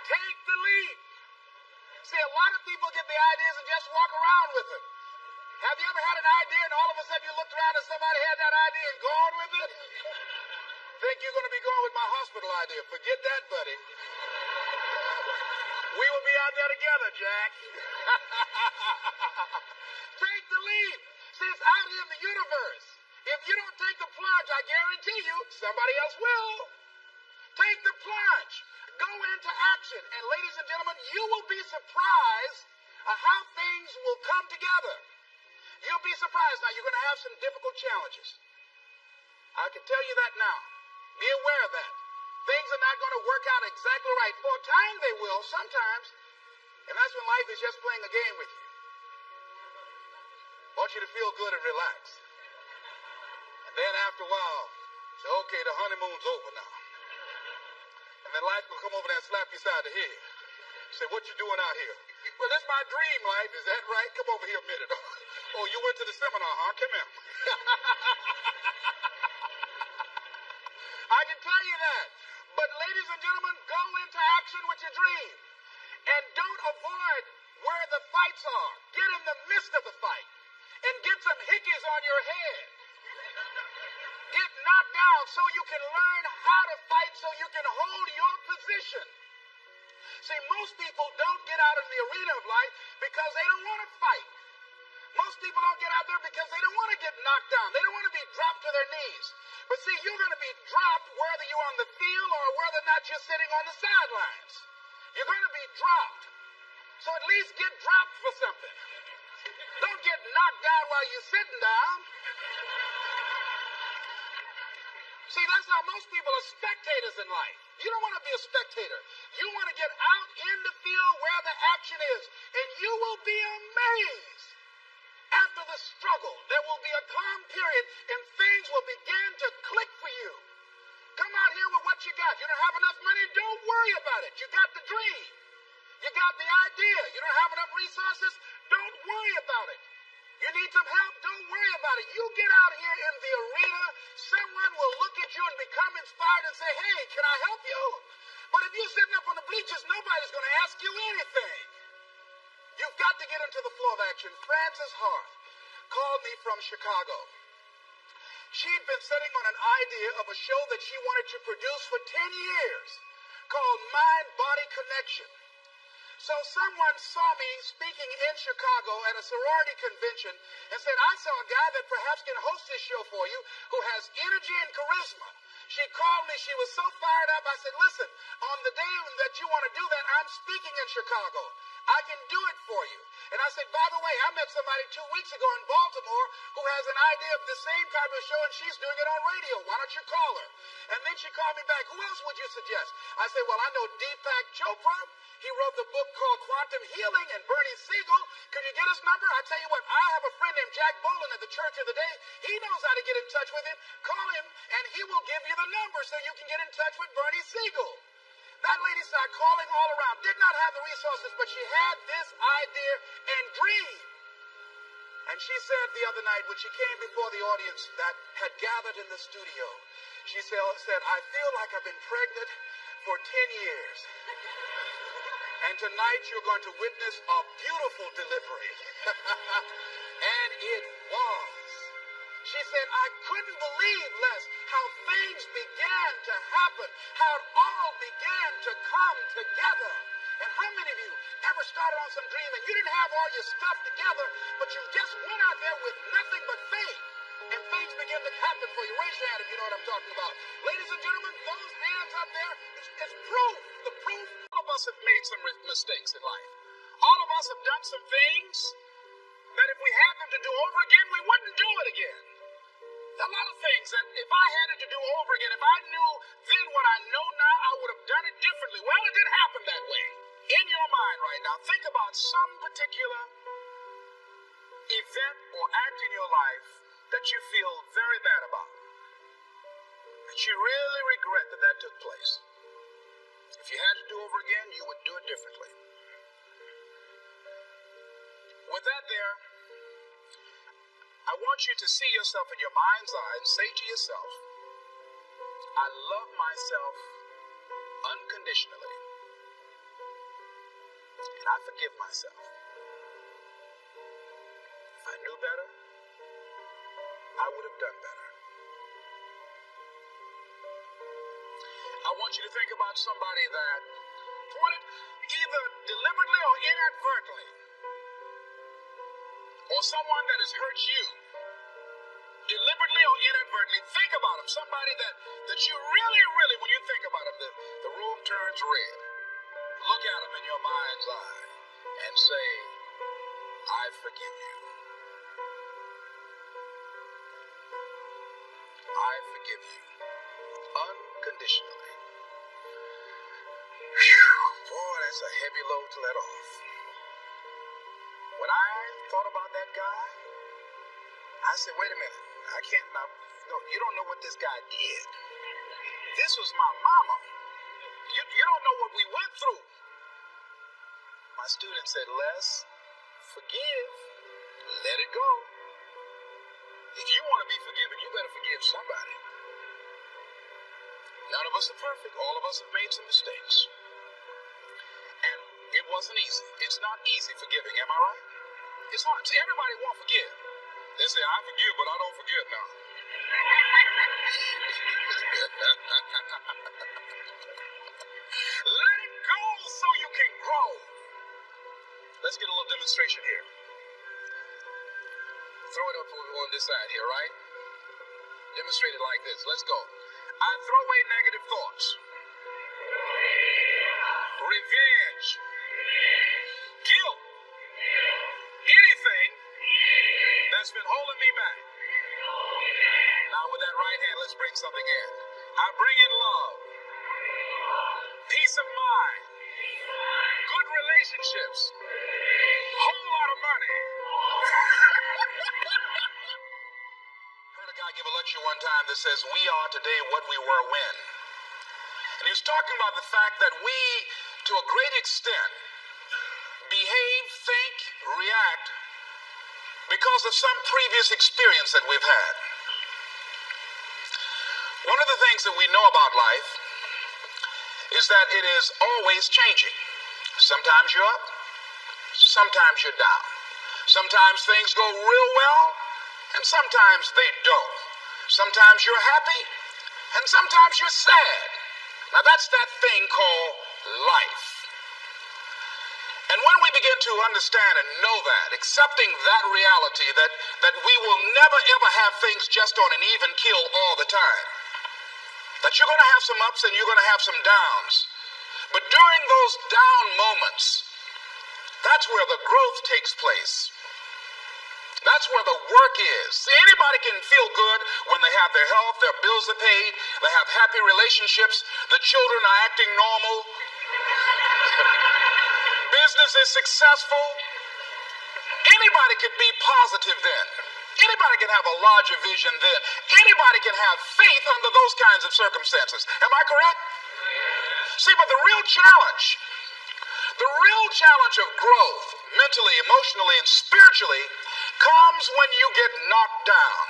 Take the leap. See, a lot of people get the ideas and just walk around with them. Have you ever had an idea and all of a sudden you looked around and somebody had that idea and gone with it? Think you're going to be going with my hospital idea. Forget that, buddy. We will be out there together, Jack. Take the leap. See, it's out here in the universe. If you don't take the plunge, I guarantee you, somebody else will. Take the plunge. Go into action. And ladies and gentlemen, you will be surprised at how things will come together. You'll be surprised. Now, you're going to have some difficult challenges. I can tell you that now. Be aware of that. Things are not going to work out exactly right. For a time they will, sometimes. And that's when life is just playing a game with you. I want you to feel good and relax. And then after a while, say, okay, the honeymoon's over now. And then life will come over there and slap you side the head. Say, what you doing out here? Well, that's my dream life. Is that right? Come over here a minute. Oh, you went to the seminar, huh? Come here. I can tell you that. But ladies and gentlemen, go into action with your dream. And don't avoid where the fights are. Get in the midst of the fight. And get some hickeys on your head. Get knocked down so you can learn how to fight, so you can hold your position. See, most people don't get out in the arena of life because they don't want to fight. Most people don't get out there because they don't want to get knocked down. They don't want to be dropped to their knees. But see, you're going to be dropped whether you're on the field or whether or not you're sitting on the sidelines. You're going to be dropped. So at least get dropped for something. Don't get knocked down while you're sitting down. See, that's how most people are spectators in life. You don't want to be a spectator. You want to get out in the field where the action is. And you will be amazed. After the struggle, there will be a calm period and things will begin to click for you. Come out here with what you got. You don't have enough money? Don't worry about it. You got the dream. You got the idea. You don't have enough resources? Don't worry about it. You need some help? Don't worry about it. You get out here in the arena, someone will look at you and become inspired and say, hey, can I help you? But if you're sitting up on the bleachers, nobody's going to ask you anything. You've got to get into the flow of action. Frances Hart called me from Chicago. She'd been sitting on an idea of a show that she wanted to produce for 10 years called Mind-Body Connection. So someone saw me speaking in Chicago at a sorority convention and said, I saw a guy that perhaps can host this show for you who has energy and charisma. She called me. She was so fired up. I said, listen, on the day that you want to do that, I'm speaking in Chicago. I can do it for you. And I said, by the way, I met somebody 2 weeks ago in Baltimore who has an idea of the same type of show, and she's doing it on radio. Why don't you call her? And then she called me back. Who else would you suggest? I said, well, I know Deepak Chopra. He wrote the book called Quantum Healing, and Bernie Siegel. Could you get his number? I tell you what, I have a friend named Jack Boland at the Church of the Day. He knows how to get in touch with him. Call him, and he will give you the number so you can get in touch with Bernie Siegel. That lady started calling all around, did not have the resources, but she had this idea and dream. And she said the other night when she came before the audience that had gathered in the studio, she said, I feel like I've been pregnant for 10 years. And tonight you're going to witness a beautiful delivery. And it was. She said, I couldn't believe, Les, how things began to happen, how it all began to come together. And how many of you ever started on some dream and you didn't have all your stuff together, but you just went out there with nothing but faith, and things began to happen for you? Raise your hand if you know what I'm talking about. Ladies and gentlemen, those hands up there is proof. The proof. All of us have made some mistakes in life. All of us have done some things that if we had them to do over again, we wouldn't do it again. A lot of things that if I had it to do over again, if I knew then what I know now, I would have done it differently. Well, it didn't happen that way. In your mind right now, think about some particular event or act in your life that you feel very bad about, that you really regret that took place. If you had to do over again, you would do it differently. With that there, I want you to see yourself in your mind's eye and say to yourself, I love myself unconditionally, and I forgive myself. If I knew better, I would have done better. I want you to think about somebody that pointed either deliberately or inadvertently, or someone that has hurt you, deliberately or inadvertently. Think about them. Somebody that you really, when you think about them, the room turns red. Look at them in your mind's eye and say, I forgive you. I forgive you unconditionally. Whew, boy, that's a heavy load to let off. When I thought about that guy, I said, wait a minute, I can't, no, you don't know what this guy did. This was my mama. You don't know what we went through. My student said, Les, forgive, let it go. If you want to be forgiven, you better forgive somebody. None of us are perfect. All of us have made some mistakes. And it wasn't easy. It's not easy forgiving, am I right? It's hard. See, everybody won't forgive. They say, I forgive, but I don't forgive now. Let it go so you can grow. Let's get a little demonstration here. Throw it up on this side here, right? Demonstrate it like this. Let's go. I throw away negative thoughts. Revenge. Guilt. Anything that's been holding me back. Now with that right hand, let's bring something in. I bring in love. Peace of mind. Good relationships. Whole lot of money. Heard a guy give a lecture one time that says, we are today what we were when. And he was talking about the fact that we, to a great extent, behave, think, react because of some previous experience that we've had. One of the things that we know about life is that it is always changing. Sometimes you're up, sometimes you're down. Sometimes things go real well, and sometimes they don't. Sometimes you're happy, and sometimes you're sad. Now that's that thing called life. And when we begin to understand and know that, accepting that reality that we will never ever have things just on an even keel all the time, that you're going to have some ups and you're going to have some downs, but during those down moments, That's where the growth takes place. That's where the work is. See, anybody can feel good when they have their health, their bills are paid, they have happy relationships, the children are acting normal, business is successful. Anybody could be positive then. Anybody can have a larger vision then. Anybody can have faith under those kinds of circumstances. Am I correct? See, but the real challenge of growth, mentally, emotionally, and spiritually, comes when you get knocked down.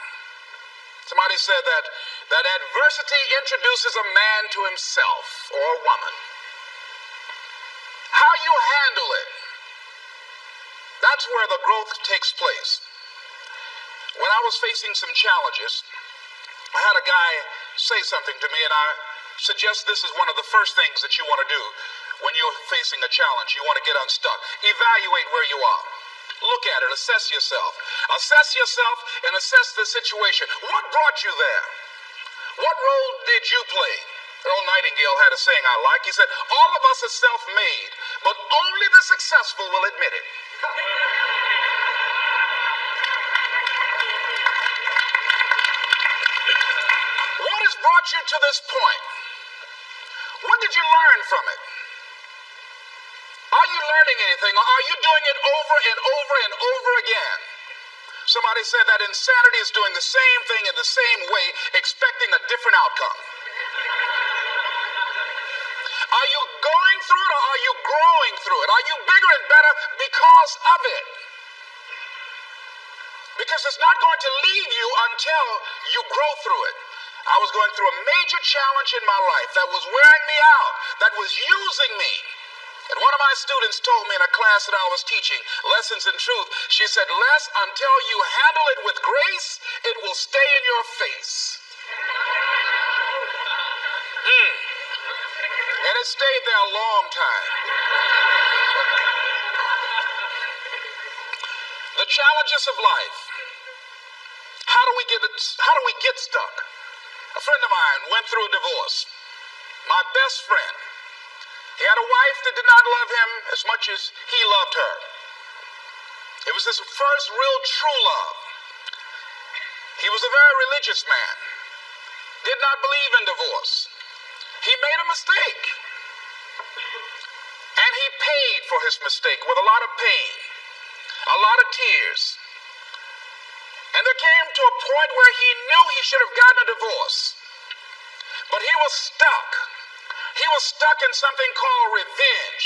Somebody said that adversity introduces a man to himself or a woman. How you handle it, that's where the growth takes place. When I was facing some challenges, I had a guy say something to me, and I suggest this is one of the first things that you want to do when you're facing a challenge. You want to get unstuck. Evaluate where you are. Look at it. Assess yourself. Assess yourself and assess the situation. What brought you there? What role did you play? Earl Nightingale had a saying I like. He said, all of us are self-made, but only the successful will admit it. What has brought you to this point? What did you learn from it? Are you learning anything, or are you doing it over and over and over again? Somebody said that insanity is doing the same thing in the same way, expecting a different outcome. Are you going through it, or are you growing through it? Are you bigger and better because of it? Because it's not going to leave you until you grow through it. I was going through a major challenge in my life that was wearing me out, that was using me. And one of my students told me in a class that I was teaching, Lessons in Truth, she said, Les, until you handle it with grace, it will stay in your face. And it stayed there a long time. The challenges of life. How do we get stuck? A friend of mine went through a divorce. My best friend. He had a wife that did not love him as much as he loved her. It was his first real true love. He was a very religious man. Did not believe in divorce. He made a mistake. And he paid for his mistake with a lot of pain, a lot of tears. And there came to a point where he knew he should have gotten a divorce. But he was stuck. He was stuck in something called revenge.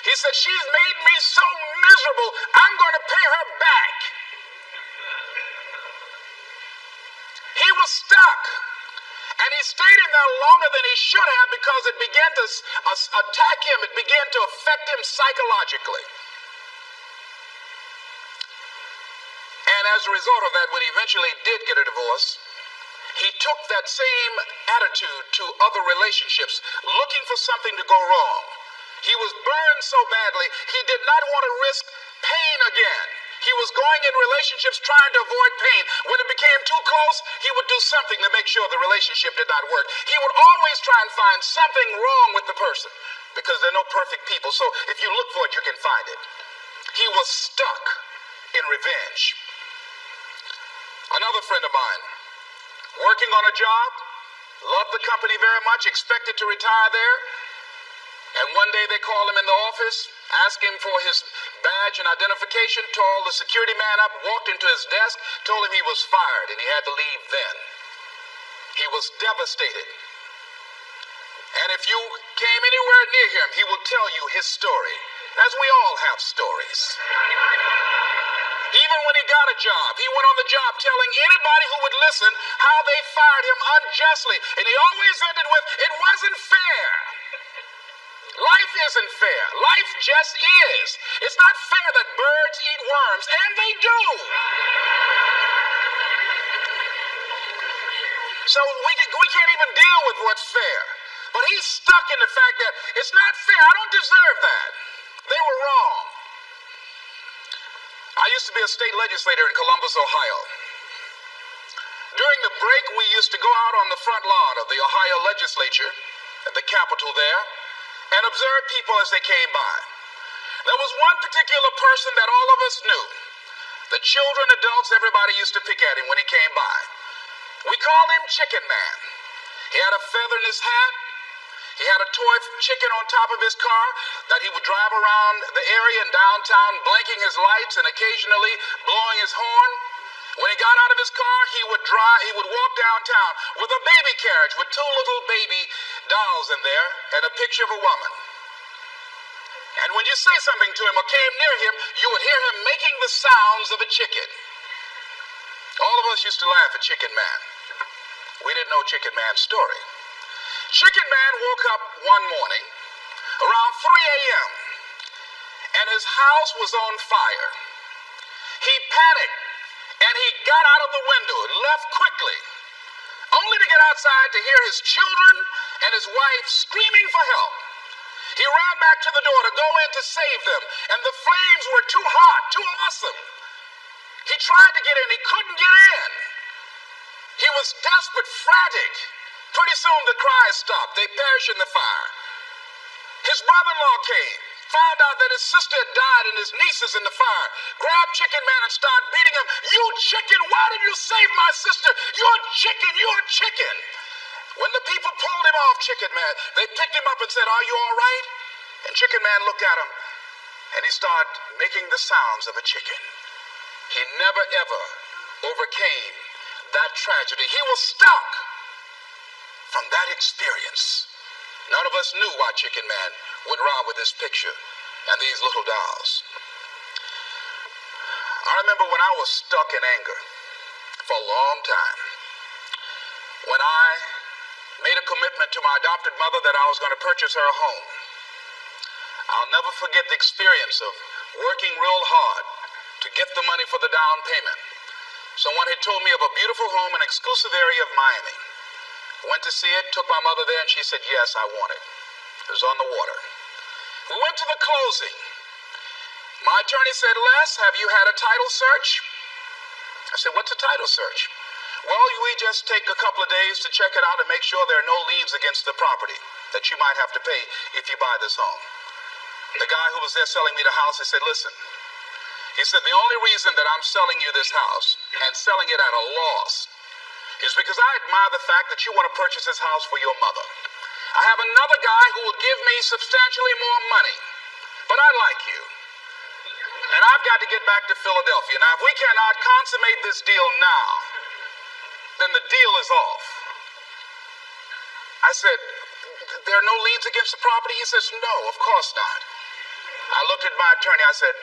He said, she's made me so miserable, I'm going to pay her back. He was stuck. And he stayed in there longer than he should have because it began to attack him. It began to affect him psychologically. And as a result of that, when he eventually did get a divorce, he took that same attitude to other relationships, looking for something to go wrong. He was burned so badly, he did not want to risk pain again. He was going in relationships trying to avoid pain. When it became too close, he would do something to make sure the relationship did not work. He would always try and find something wrong with the person, because there are no perfect people. So if you look for it, you can find it. He was stuck in revenge. Another friend of mine, working on a job, loved the company very much, expected to retire there. And one day they called him in the office, asked him for his badge and identification, called the security man up, walked into his desk, told him he was fired and he had to leave then. He was devastated. And if you came anywhere near him, he will tell you his story, as we all have stories. Even when he got a job, he went on the job telling anybody who would listen how they fired him unjustly. And he always ended with, it wasn't fair. Life isn't fair. Life just is. It's not fair that birds eat worms, and they do. So we can't even deal with what's fair. But he's stuck in the fact that it's not fair. I don't deserve that. They were wrong. I used to be a state legislator in Columbus, Ohio. During the break, we used to go out on the front lawn of the Ohio legislature, at the Capitol there, and observe people as they came by. There was one particular person that all of us knew. The children, adults, everybody used to pick at him when he came by. We called him Chicken Man. He had a feather in his hat. He had a toy chicken on top of his car that he would drive around the area in downtown, blinking his lights and occasionally blowing his horn. When he got out of his car, he would walk downtown with a baby carriage with two little baby dolls in there and a picture of a woman. And when you say something to him or came near him, you would hear him making the sounds of a chicken. All of us used to laugh at Chicken Man. We didn't know Chicken Man's story. Chicken Man woke up one morning around 3 a.m. and his house was on fire. He panicked and he got out of the window and left quickly, only to get outside to hear his children and his wife screaming for help. He ran back to the door to go in to save them, and the flames were too hot, too awesome. He tried to get in, he couldn't get in. He was desperate, frantic. Pretty soon the cries stopped. They perished in the fire. His brother-in-law came, found out that his sister had died and his nieces in the fire, grabbed Chicken Man and started beating him. You chicken, why did you save my sister? You're chicken, you're chicken. When the people pulled him off Chicken Man, they picked him up and said, are you all right? And Chicken Man looked at him and he started making the sounds of a chicken. He never ever overcame that tragedy. He was stuck from that experience. None of us knew why Chicken Man went around with this picture and these little dolls. I remember when I was stuck in anger for a long time, when I made a commitment to my adopted mother that I was going to purchase her a home. I'll never forget the experience of working real hard to get the money for the down payment. Someone had told me of a beautiful home in an exclusive area of Miami. Went to see it, took my mother there, and she said, yes, I want it. It was on the water. We went to the closing. My attorney said, Les, have you had a title search? I said, what's a title search? Well, we just take a couple of days to check it out and make sure there are no liens against the property that you might have to pay if you buy this home. The guy who was there selling me the house, he said, listen, he said, the only reason that I'm selling you this house and selling it at a loss is because I admire the fact that you want to purchase this house for your mother. I have another guy who will give me substantially more money, but I like you. And I've got to get back to Philadelphia. Now, if we cannot consummate this deal now, then the deal is off. I said, there are no liens against the property? He says, no, of course not. I looked at my attorney. I said,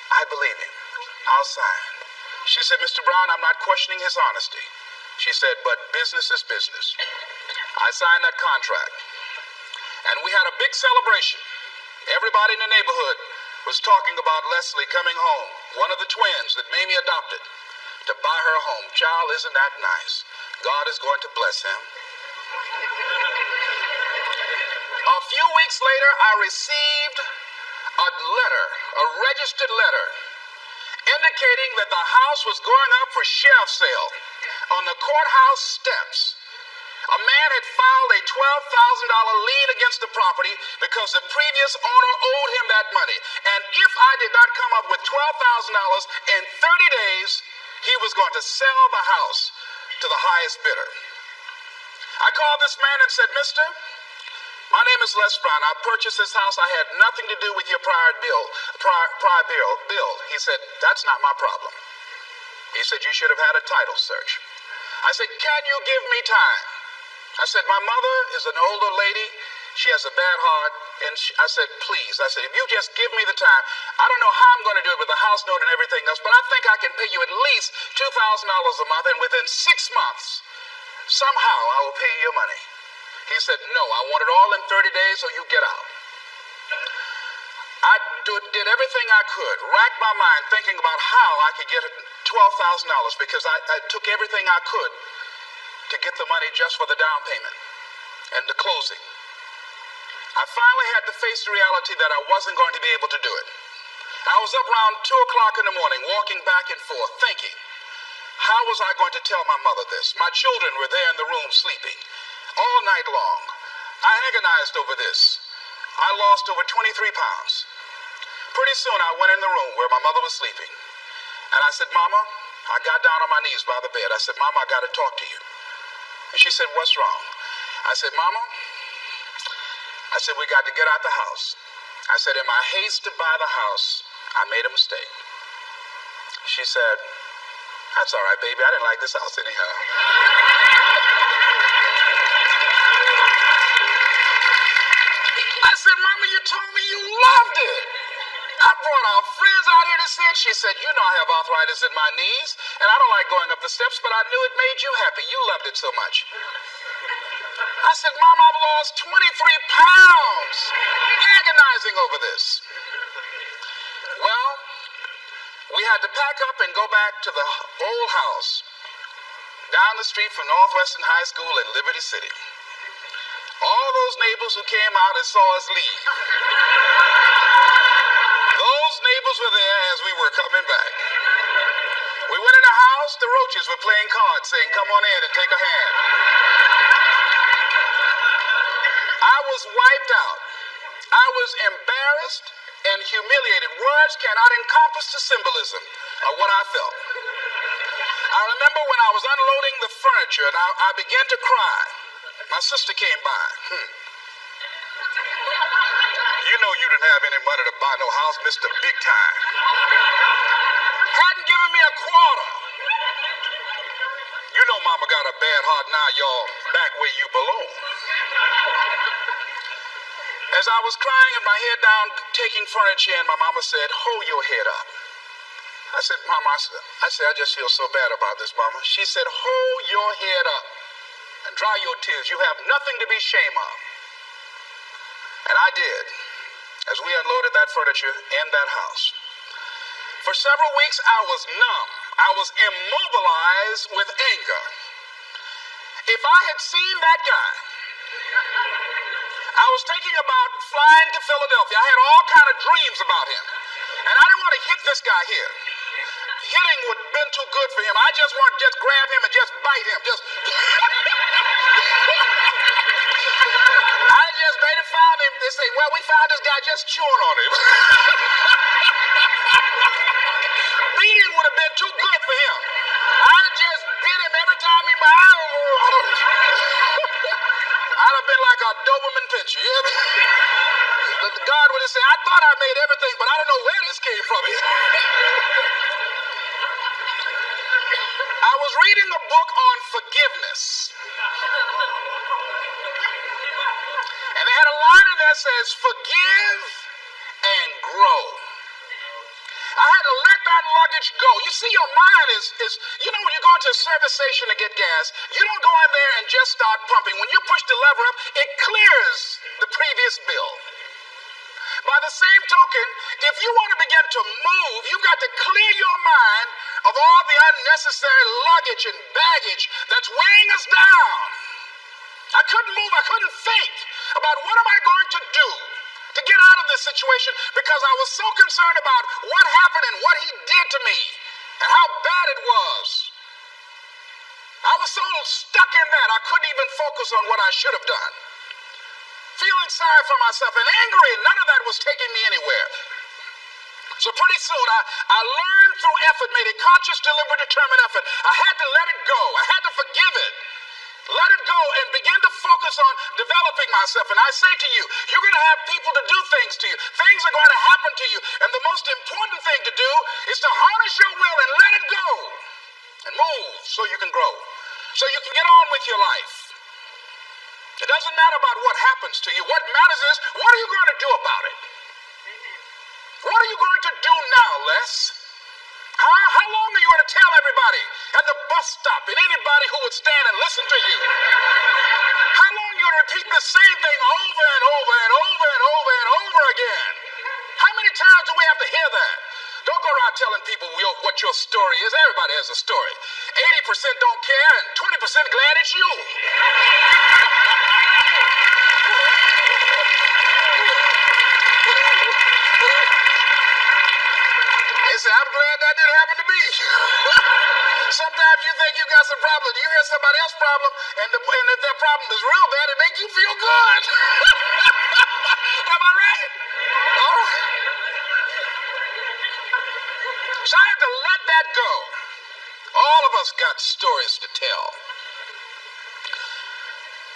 I believe him. I'll sign. She said, Mr. Brown, I'm not questioning his honesty. She said, but business is business. I signed that contract. And we had a big celebration. Everybody in the neighborhood was talking about Leslie coming home, one of the twins that Mamie adopted, to buy her a home. Child, isn't that nice? God is going to bless him. A few weeks later, I received a letter, a registered letter, indicating that the house was going up for sheriff sale on the courthouse steps. A man had filed a $12,000 lien against the property because the previous owner owed him that money. And if I did not come up with $12,000 in 30 days, he was going to sell the house to the highest bidder. I called this man and said, Mister, my name is Les Brown. I purchased this house. I had nothing to do with your prior bill. He said, that's not my problem. He said, you should have had a title search. I said, can you give me time? I said, my mother is an older lady. She has a bad heart. And I said, please. I said, if you just give me the time, I don't know how I'm going to do it with the house note and everything else, but I think I can pay you at least $2,000 a month, and within 6 months, somehow I will pay you your money. He said, no, I want it all in 30 days or you get out. I did everything I could, racked my mind thinking about how I could get $12,000 because I took everything I could to get the money just for the down payment and the closing. I finally had to face the reality that I wasn't going to be able to do it. I was up around 2 o'clock in the morning, walking back and forth, thinking, how was I going to tell my mother this? My children were there in the room sleeping all night long. I agonized over this. I lost over 23 pounds. Pretty soon I went in the room where my mother was sleeping. And I said, Mama, I got down on my knees by the bed. I said, Mama, I got to talk to you. And she said, what's wrong? I said, Mama, I said, we got to get out the house. I said, in my haste to buy the house, I made a mistake. She said, that's all right, baby. I didn't like this house anyhow. I said, Mama, you told me you loved it. I brought our friends out here to see it. She said, you know I have arthritis in my knees, and I don't like going up the steps, but I knew it made you happy. You loved it so much. I said, Mom, I've lost 23 pounds agonizing over this. Well, we had to pack up and go back to the old house down the street from Northwestern High School in Liberty City. All those neighbors who came out and saw us leave, those neighbors were there as we were coming back. We went in the house, the roaches were playing cards, saying, come on in and take a hand. I was wiped out. I was embarrassed and humiliated. Words cannot encompass the symbolism of what I felt. I remember when I was unloading the furniture and I began to cry. My sister came by. You know you didn't have any money to buy no house, Mr. Big Time. Hadn't given me a quarter. You know Mama got a bad heart now, y'all. Back where you belong. As I was crying and my head down, taking furniture in, my mama said, hold your head up. I said, Mama, I just feel so bad about this, Mama. She said, hold your head up and dry your tears. You have nothing to be ashamed of. And I did, as we unloaded that furniture in that house. For several weeks, I was numb. I was immobilized with anger. If I had seen that guy, I was thinking about flying to Philadelphia. I had all kind of dreams about him. And I didn't want to hit this guy here. Hitting would have been too good for him. I just wanted to just grab him and just bite him. I just maybe found him. They say, well, we found this guy just chewing on him. Beating would have been too good for him. I'd have just bit him every time he I'd have been like a Doberman pincher. You hear me? God would have said, I thought I made everything, but I don't know where this came from. I was reading a book on forgiveness. And they had a line in there that says, forgive and grow. I had to let that luggage go. You see, your mind is when you go into a service station to get gas, you don't go in there and just start pumping. When you push the lever up, it clears the previous bill. By the same token, if you want to begin to move, you've got to clear your mind of all the unnecessary luggage and baggage that's weighing us down. I couldn't move. I couldn't think about what am I going to do to get out of this situation because I was so concerned about what happened and what he did to me and how bad it was. I was so stuck in that I couldn't even focus on what I should have done. Feeling sorry for myself and angry, none of that was taking me anywhere. So pretty soon I learned through effort, made a conscious, deliberate, determined effort. I had to let it go. I had to forgive it. Let it go and begin to focus on developing myself. And I say to you, you're going to have people to do things to you. Things are going to happen to you. And the most important thing to do is to harness your will and let it go. And move so you can grow. So you can get on with your life. It doesn't matter about what happens to you. What matters is, what are you going to do about it? What are you going to do now, Les? How long are you going to tell everybody at the bus stop and anybody who would stand and listen to you? How long are you going to repeat the same thing over and over and over and over and over again? How many times do we have to hear that? Don't go around telling people what your story is. Everybody has a story. 80% don't care and 20% glad it's you. They say, I'm glad that didn't happen to me. Sometimes you think you got some problem. You hear somebody else's problem, and if that problem is real bad, it makes you feel good. Am I right? All right. decided to let that go. All of us got stories to tell.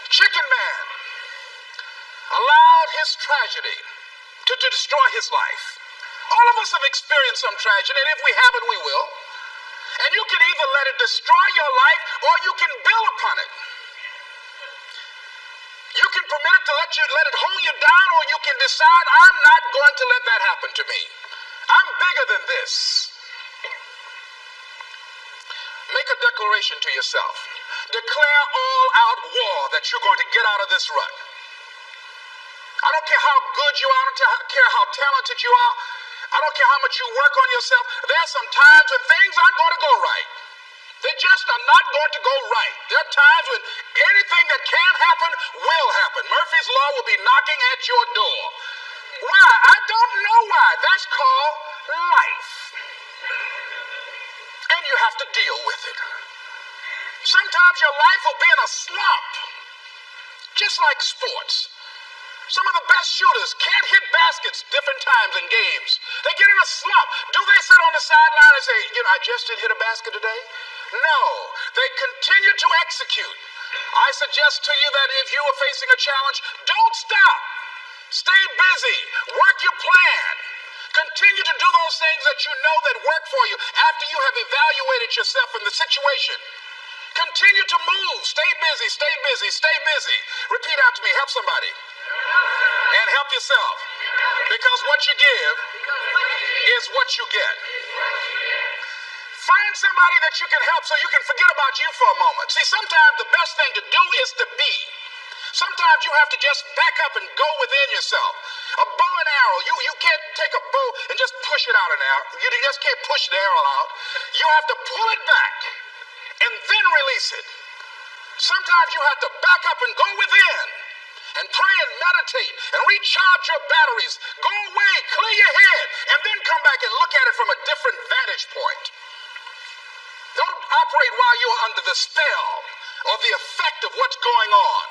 Chicken Man allowed his tragedy to destroy his life. All of us have experienced some tragedy, and if we haven't, we will. And you can either let it destroy your life or you can build upon it. You can permit it to let it hold you down, or you can decide, I'm not going to let that happen to me. I'm bigger than this. Make a declaration to yourself. Declare all out war that you're going to get out of this rut. I don't care how good you are, I don't care how talented you are, I don't care how much you work on yourself. There are some times when things aren't going to go right. They just are not going to go right. There are times when anything that can happen will happen. Murphy's Law will be knocking at your door. Why? I don't know why. That's called life. And you have to deal with it. Sometimes your life will be in a slump, just like sports. Some of the best shooters can't hit baskets different times in games. They get in a slump. Do they sit on the sideline and say, I just didn't hit a basket today? No, they continue to execute. I suggest to you that if you are facing a challenge, don't stop. Stay busy. Work your plan. Continue to do those things that you know that work for you after you have evaluated yourself in the situation. Continue to move. Stay busy, stay busy, stay busy. Repeat after me. Help somebody. And help yourself. Because what you give is what you get. Find somebody that you can help so you can forget about you for a moment. See, sometimes the best thing to do is to be. Sometimes you have to just back up and go within yourself. A bow and arrow, you can't take a bow and just push it out an arrow. You just can't push the arrow out. You have to pull it back and then release it. Sometimes you have to back up and go within and pray and meditate and recharge your batteries. Go away, clear your head, and then come back and look at it from a different vantage point. Don't operate while you're under the spell or the effect of what's going on.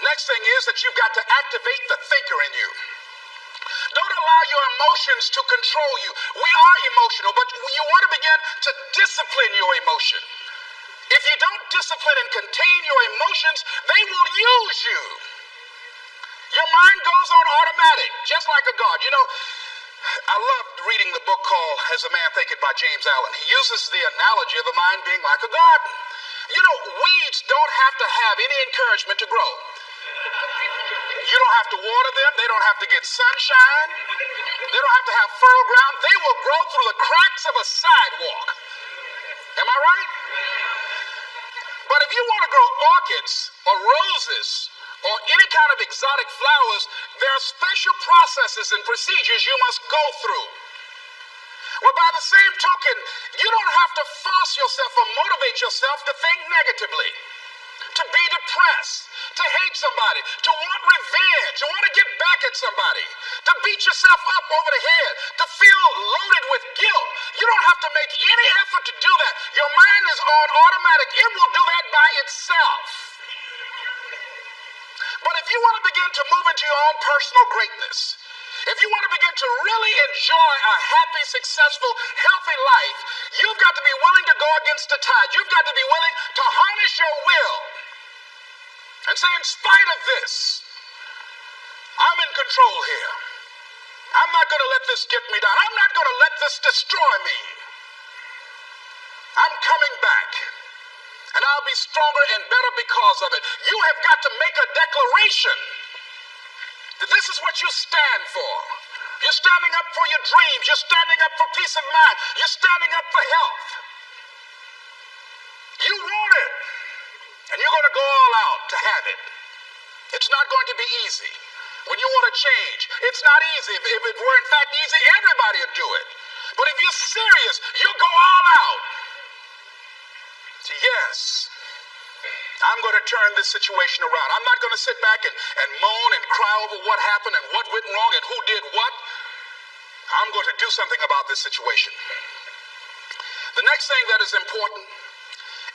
Next thing is that you've got to activate the thinker in you. Don't allow your emotions to control you. We are emotional, but you want to begin to discipline your emotion. If you don't discipline and contain your emotions, they will use you. Your mind goes on automatic, just like a guard. I loved reading the book called As a Man Thinketh by James Allen. He uses the analogy of the mind being like a garden. Weeds don't have to have any encouragement to grow. You don't have to water them. They don't have to get sunshine. They don't have to have fertile ground. They will grow through the cracks of a sidewalk. Am I right? But if you want to grow orchids or roses or any kind of exotic flowers, there are special processes and procedures you must go through. Well, by the same token, you don't have to force yourself or motivate yourself to think negatively, to be depressed, to hate somebody, to want revenge, to want to get back at somebody, to beat yourself up over the head, to feel loaded with guilt. You don't have to make any effort to do that. Your mind is on automatic. It will do that by itself. But if you want to begin to move into your own personal greatness, if you want to begin to really enjoy a happy, successful, healthy life, you've got to be willing to go against the tide. You've got to be willing to harness your will and say, in spite of this, I'm in control here. I'm not going to let this get me down. I'm not going to let this destroy me. I'm coming back, and I'll be stronger and better because of it. You have got to make a declaration that this is what you stand for. You're standing up for your dreams. You're standing up for peace of mind. You're standing up for health. You want it, and you're going to go all out to have it. It's not going to be easy. When you want to change, it's not easy. If it were in fact easy, everybody would do it. But if you're serious, you'll go all out. So yes, I'm going to turn this situation around. I'm not going to sit back and moan and cry over what happened and what went wrong and who did what. I'm going to do something about this situation. The next thing that is important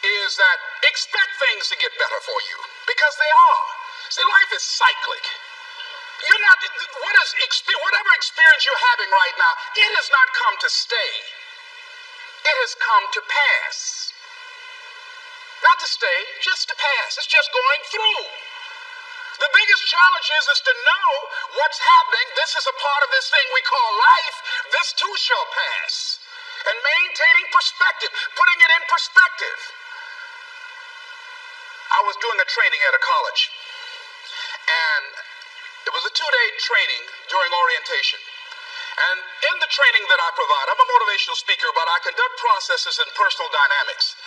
is that expect things to get better for you, because they are. See, life is cyclic. You're not, whatever experience you're having right now, it has not come to stay. It has come to pass. Not to stay, just to pass. It's just going through. The biggest challenge is to know what's happening. This is a part of this thing we call life. This too shall pass. And maintaining perspective, putting it in perspective. I was doing a training at a college, and it was a 2-day training during orientation. And in the training that I provide, I'm a motivational speaker, but I conduct processes in personal dynamics,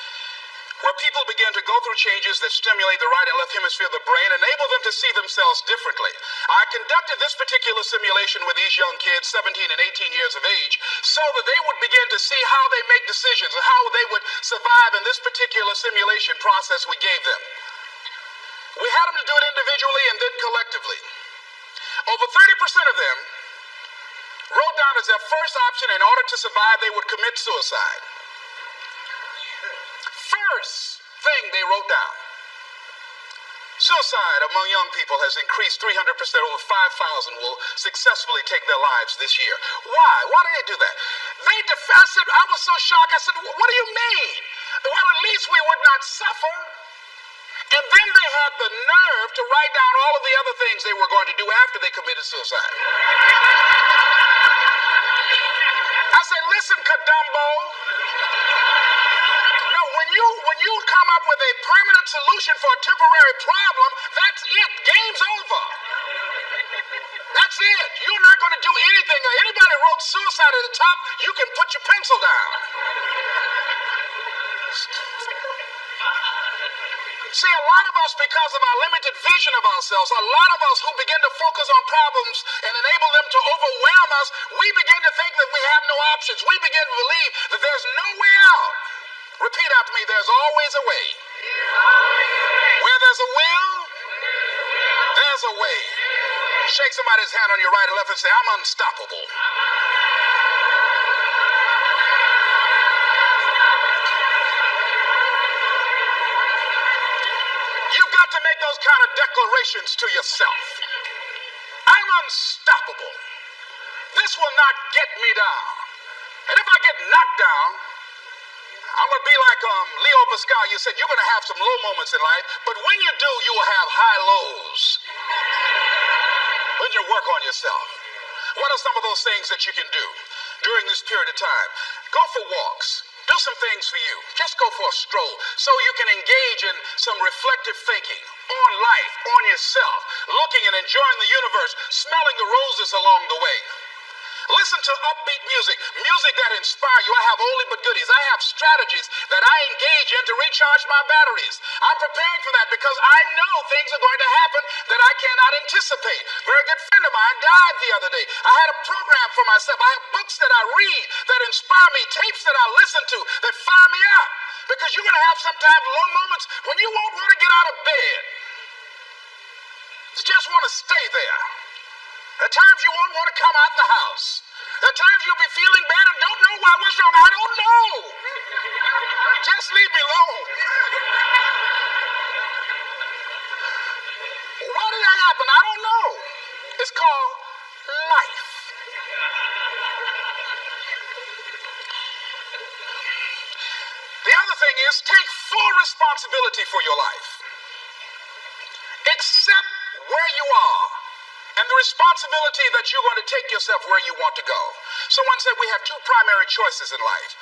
where people begin to go through changes that stimulate the right and left hemisphere of the brain, enable them to see themselves differently. I conducted this particular simulation with these young kids, 17 and 18 years of age, so that they would begin to see how they make decisions and how they would survive in this particular simulation process we gave them. We had them to do it individually and then collectively. Over 30% of them wrote down as their first option, in order to survive, they would commit suicide. First thing they wrote down. Suicide among young people has increased 300%. Over 5,000 will successfully take their lives this year. Why? Why did they do that? I was so shocked. I said, what do you mean? Well, at least we would not suffer. And then they had the nerve to write down all of the other things they were going to do after they committed suicide. I said, listen, Kadumbo. When you come up with a permanent solution for a temporary problem, that's it. Game's over. That's it. You're not going to do anything. Anybody wrote suicide at the top, you can put your pencil down. See, a lot of us, because of our limited vision of ourselves, a lot of us who begin to focus on problems and enable them to overwhelm us, we begin to think that we have no options. We begin to believe that there's no way out. Repeat after me, there's always a way. Where there's a will, there's a way. Shake somebody's hand on your right and left and say, I'm unstoppable. You've got to make those kind of declarations to yourself. I'm unstoppable. This will not get me down. And if I get knocked down, I'm going to be like Leo Pascal. You said you're going to have some low moments in life, but when you do, you will have high lows. When you work on yourself. What are some of those things that you can do during this period of time? Go for walks. Do some things for you. Just go for a stroll so you can engage in some reflective thinking on life, on yourself, looking and enjoying the universe, smelling the roses along the way. Listen to upbeat music, music that inspires you. I have oldie but goodies. I have strategies that I engage in to recharge my batteries. I'm preparing for that because I know things are going to happen that I cannot anticipate. A very good friend of mine died the other day. I had a program for myself. I have books that I read that inspire me, tapes that I listen to that fire me up. Because you're going to have sometimes low moments when you won't want to get out of bed. You just want to stay there. There are times you won't want to come out the house. There are times you'll be feeling bad and don't know why. What's wrong? I don't know. Just leave me alone. Why did that happen? I don't know. It's called life. The other thing is take full responsibility for your life. Accept where you are and the responsibility that you're going to take yourself where you want to go. Someone said we have two primary choices in life.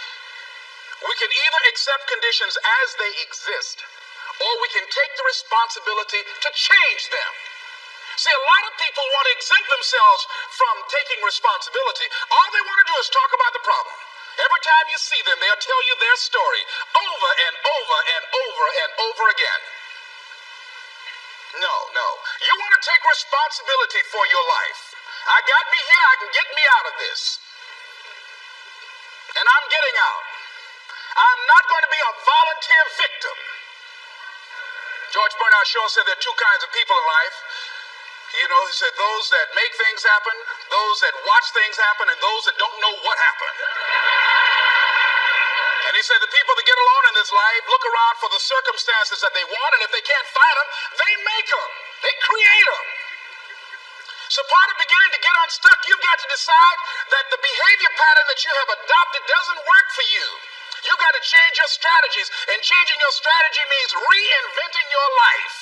We can either accept conditions as they exist, or we can take the responsibility to change them. See, a lot of people want to exempt themselves from taking responsibility. All they want to do is talk about the problem. Every time you see them, they'll tell you their story over and over and over and over again. No. You want to take responsibility for your life. I got me here, I can get me out of this. And I'm getting out. I'm not going to be a volunteer victim. George Bernard Shaw said there are two kinds of people in life. You know, he said those that make things happen, those that watch things happen, and those that don't know what happened. And he said the people that get along in this life look around for the circumstances that they want, and if they can't find them, they make them. They create them. So part of beginning to get unstuck, you've got to decide that the behavior pattern that you have adopted doesn't work for you. You've got to change your strategies, and changing your strategy means reinventing your life,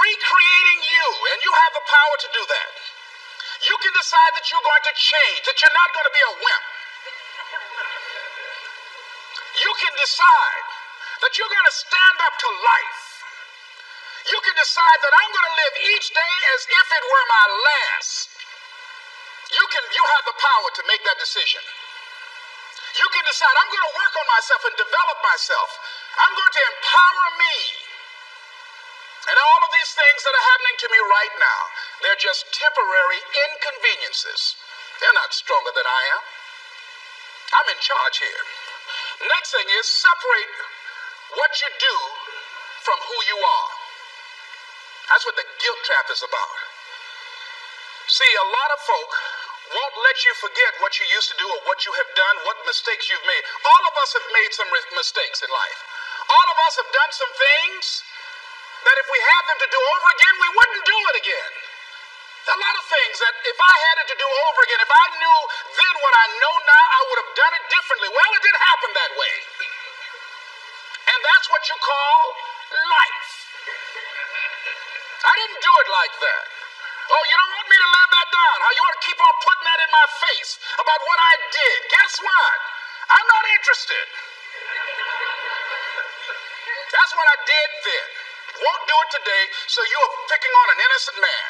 recreating you, and you have the power to do that. You can decide that you're going to change, that you're not going to be a wimp. You can decide that you're going to stand up to life. You can decide that I'm going to live each day as if it were my last. You have the power to make that decision. You can decide I'm going to work on myself and develop myself. I'm going to empower me. And all of these things that are happening to me right now, they're just temporary inconveniences. They're not stronger than I am. I'm in charge here. Next thing is separate what you do from who you are. That's what the guilt trap is about. See, a lot of folk won't let you forget what you used to do or what you have done, what mistakes you've made. All of us have made some mistakes in life. All of us have done some things that if we had them to do over again, we wouldn't do it again. A lot of things that if I had it to do over again, if I knew then what I know now, I would have done it differently. Well, it didn't happen that way. And that's what you call life. I didn't do it like that. Oh, you don't want me to live that down? How you want to keep on putting that in my face about what I did? Guess what? I'm not interested. That's what I did then. Won't do it today, so you're picking on an innocent man.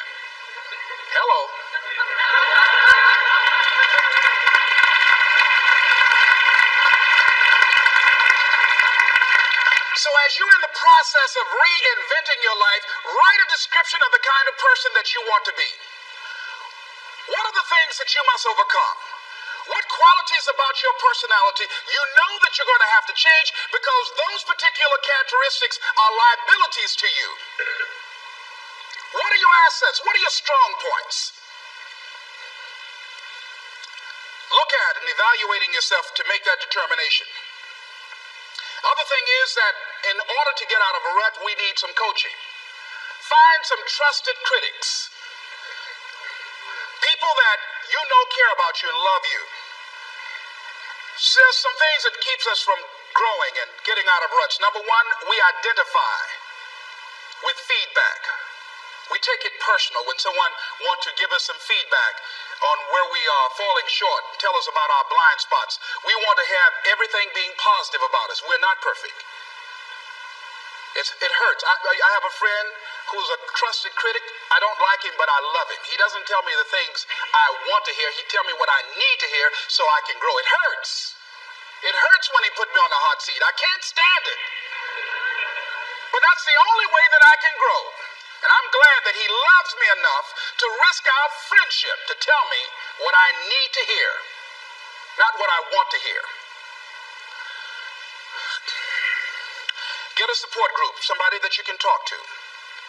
Hello. So as you're in the process of reinventing your life, write a description of the kind of person that you want to be. What are the things that you must overcome? What qualities about your personality you know that you're going to have to change because those particular characteristics are liabilities to you? What are your assets? What are your strong points? Look at and evaluating yourself to make that determination. Other thing is that in order to get out of a rut, we need some coaching. Find some trusted critics. People that you know care about you and love you. There's some things that keeps us from growing and getting out of ruts. Number one, we identify with feedback. We take it personal when someone wants to give us some feedback on where we are falling short, tell us about our blind spots. We want to have everything being positive about us. We're not perfect. It hurts. I have a friend who's a trusted critic. I don't like him, but I love him. He doesn't tell me the things I want to hear. He tells me what I need to hear so I can grow. It hurts. It hurts when he put me on the hot seat. I can't stand it. But that's the only way that I can grow. And I'm glad that he loves me enough to risk our friendship to tell me what I need to hear, not what I want to hear. Get a support group, somebody that you can talk to.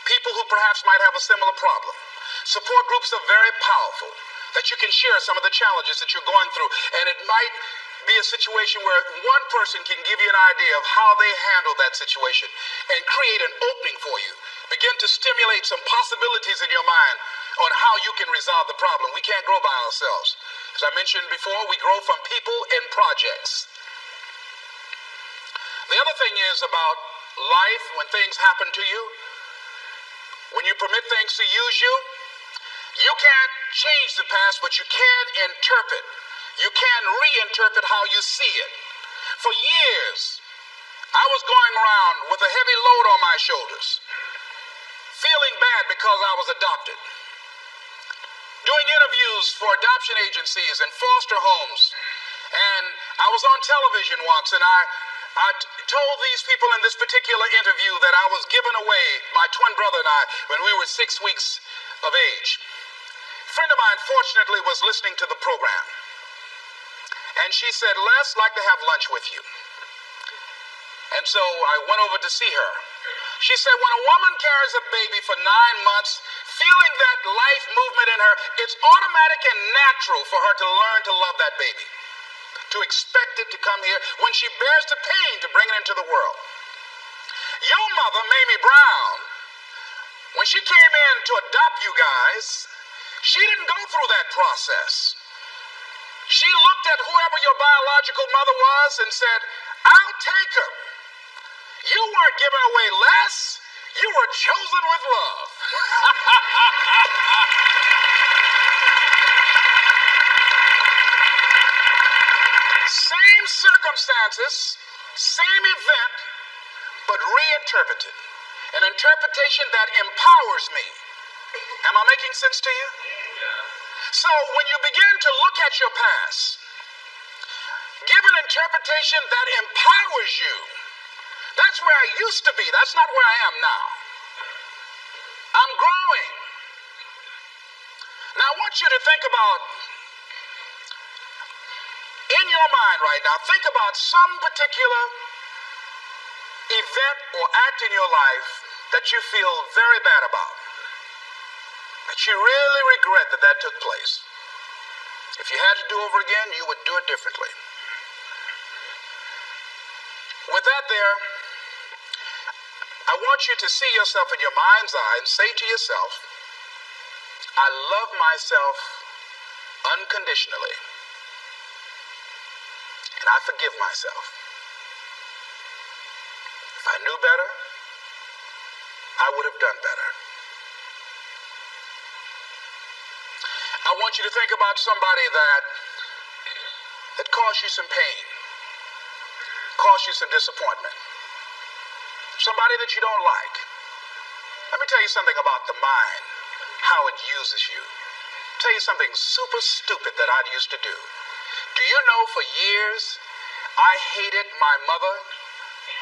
People who perhaps might have a similar problem. Support groups are very powerful, that you can share some of the challenges that you're going through. And it might be a situation where one person can give you an idea of how they handle that situation and create an opening for you. Begin to stimulate some possibilities in your mind on how you can resolve the problem. We can't grow by ourselves. As I mentioned before, we grow from people and projects. The other thing is about life, when things happen to you, when you permit things to use you, you can't change the past, but you can interpret. You can reinterpret how you see it. For years, I was going around with a heavy load on my shoulders, feeling bad because I was adopted, doing interviews for adoption agencies and foster homes. And I was on television once, and I told these people in this particular interview that I was given away, my twin brother and I, when we were 6 weeks of age. A friend of mine, fortunately, was listening to the program. And she said, Les, I'd like to have lunch with you. And so I went over to see her. She said, when a woman carries a baby for 9 months, feeling that life movement in her, it's automatic and natural for her to learn to love that baby, to expect it to come here when she bears the pain to bring it into the world. Your mother, Mamie Brown, When she came in to adopt you guys, she didn't go through that process. She looked at whoever your biological mother was and said, I'll take her. You weren't giving away less. You were chosen with love. Same circumstances, same event, but reinterpreted. An interpretation that empowers me. Am I making sense to you? So when you begin to look at your past, give an interpretation that empowers you. That's where I used to be. That's not where I am now. I'm growing. Now I want you to think about, in your mind right now, think about some particular event or act in your life that you feel very bad about, that you really regret that took place. If you had to do over again, you would do it differently. With that there, I want you to see yourself in your mind's eye and say to yourself, I love myself unconditionally, and I forgive myself. If I knew better, I would have done better. I want you to think about somebody that caused you some pain, caused you some disappointment, somebody that you don't like. Let me tell you something about the mind, how it uses you. Tell you something super stupid that I used to do. Do you know for years I hated my mother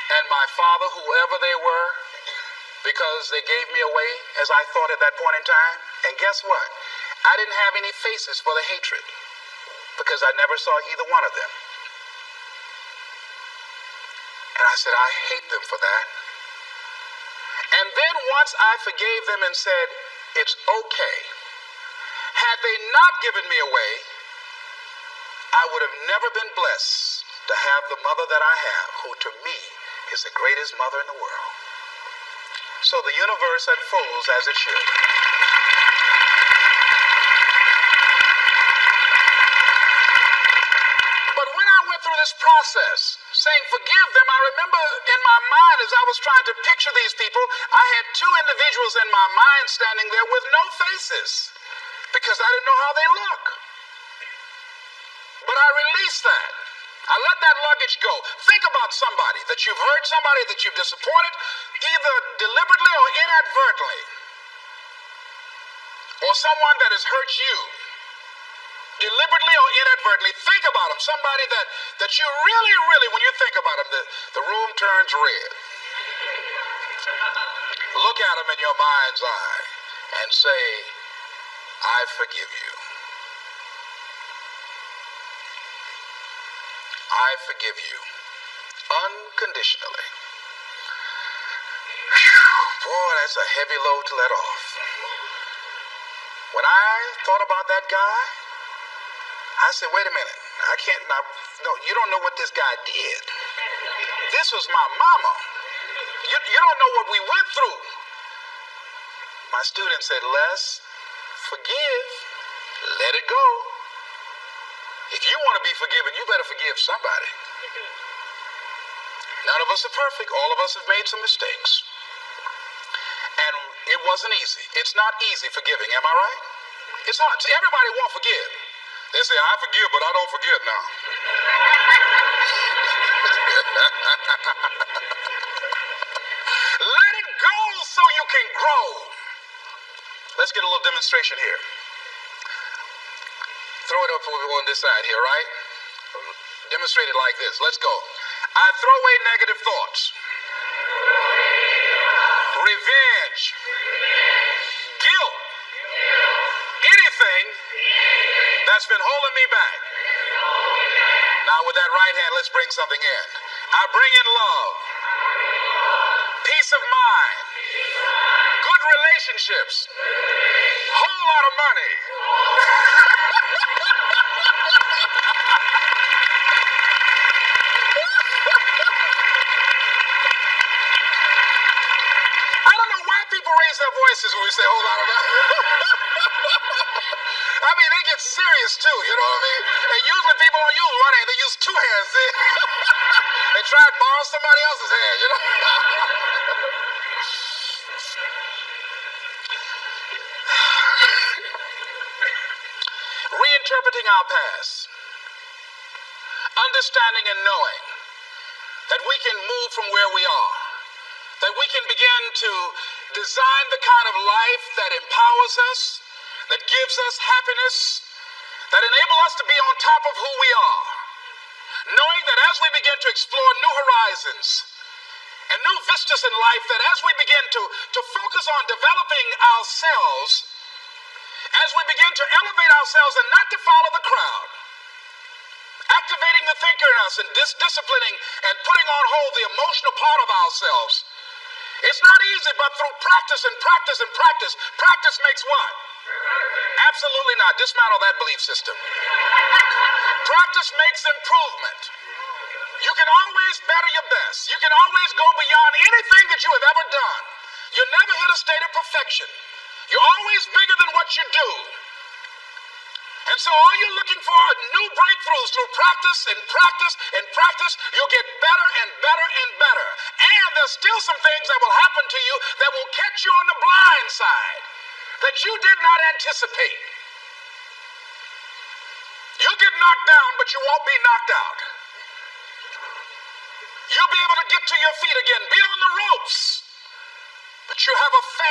and my father, whoever they were, because they gave me away as I thought at that point in time? And guess what? I didn't have any faces for the hatred because I never saw either one of them. And I said, I hate them for that. And then once I forgave them and said, it's okay, had they not given me away, I would have never been blessed to have the mother that I have, who to me is the greatest mother in the world. So the universe unfolds as it should. But when I went through this process, saying forgive them, I remember in my mind as I was trying to picture these people, I had two individuals in my mind standing there with no faces because I didn't know how they look. But I released that. I let that luggage go. Think about somebody that you've hurt, somebody that you've disappointed, either deliberately or inadvertently, or someone that has hurt you, deliberately or inadvertently. Think about them, somebody that you really, when you think about them, the room turns red. Look at them in your mind's eye and say, I forgive you. I forgive you unconditionally. Whew, boy, that's a heavy load to let off. When I thought about that guy, I said, wait a minute, I can't, no, you don't know what this guy did. This was my mama. You don't know what we went through. My student said, Les, forgive, let it go. If you want to be forgiven, you better forgive somebody. None of us are perfect. All of us have made some mistakes. And it wasn't easy. It's not easy forgiving, am I right? It's hard. See, everybody won't forgive. They say, I forgive, but I don't forget now. Let it go so you can grow. Let's get a little demonstration here. Throw it up on this side here, right? Demonstrate it like this. Let's go. I throw away negative thoughts. Revenge. Guilt. Anything that's been holding me back. Now with that right hand, let's bring something in. I bring in love. Peace of mind. Good relationships. Whole lot of money. I don't know why people raise their voices hands too, you know what I mean? And usually people don't use one hand, they use two hands, see? They try to borrow somebody else's hand, you know? Reinterpreting our past, understanding and knowing that we can move from where we are, that we can begin to design the kind of life that empowers us, that gives us happiness, that enable us to be on top of who we are, knowing that as we begin to explore new horizons and new vistas in life, that as we begin to focus on developing ourselves, as we begin to elevate ourselves and not to follow the crowd, activating the thinker in us and disciplining and putting on hold the emotional part of ourselves. It's not easy, but through practice and practice and practice, practice makes what? Absolutely not. Dismantle that belief system. Practice makes improvement. You can always better your best. You can always go beyond anything that you have ever done. You never hit a state of perfection. You're always bigger than what you do. And so all you're looking for are new breakthroughs through practice and practice and practice. You'll get better and better and better. And there's still some things that will happen to you that will catch you on the blind side that you did not anticipate. You'll get knocked down, but you won't be knocked out. You'll be able to get to your feet again, be on the ropes, but you have a fast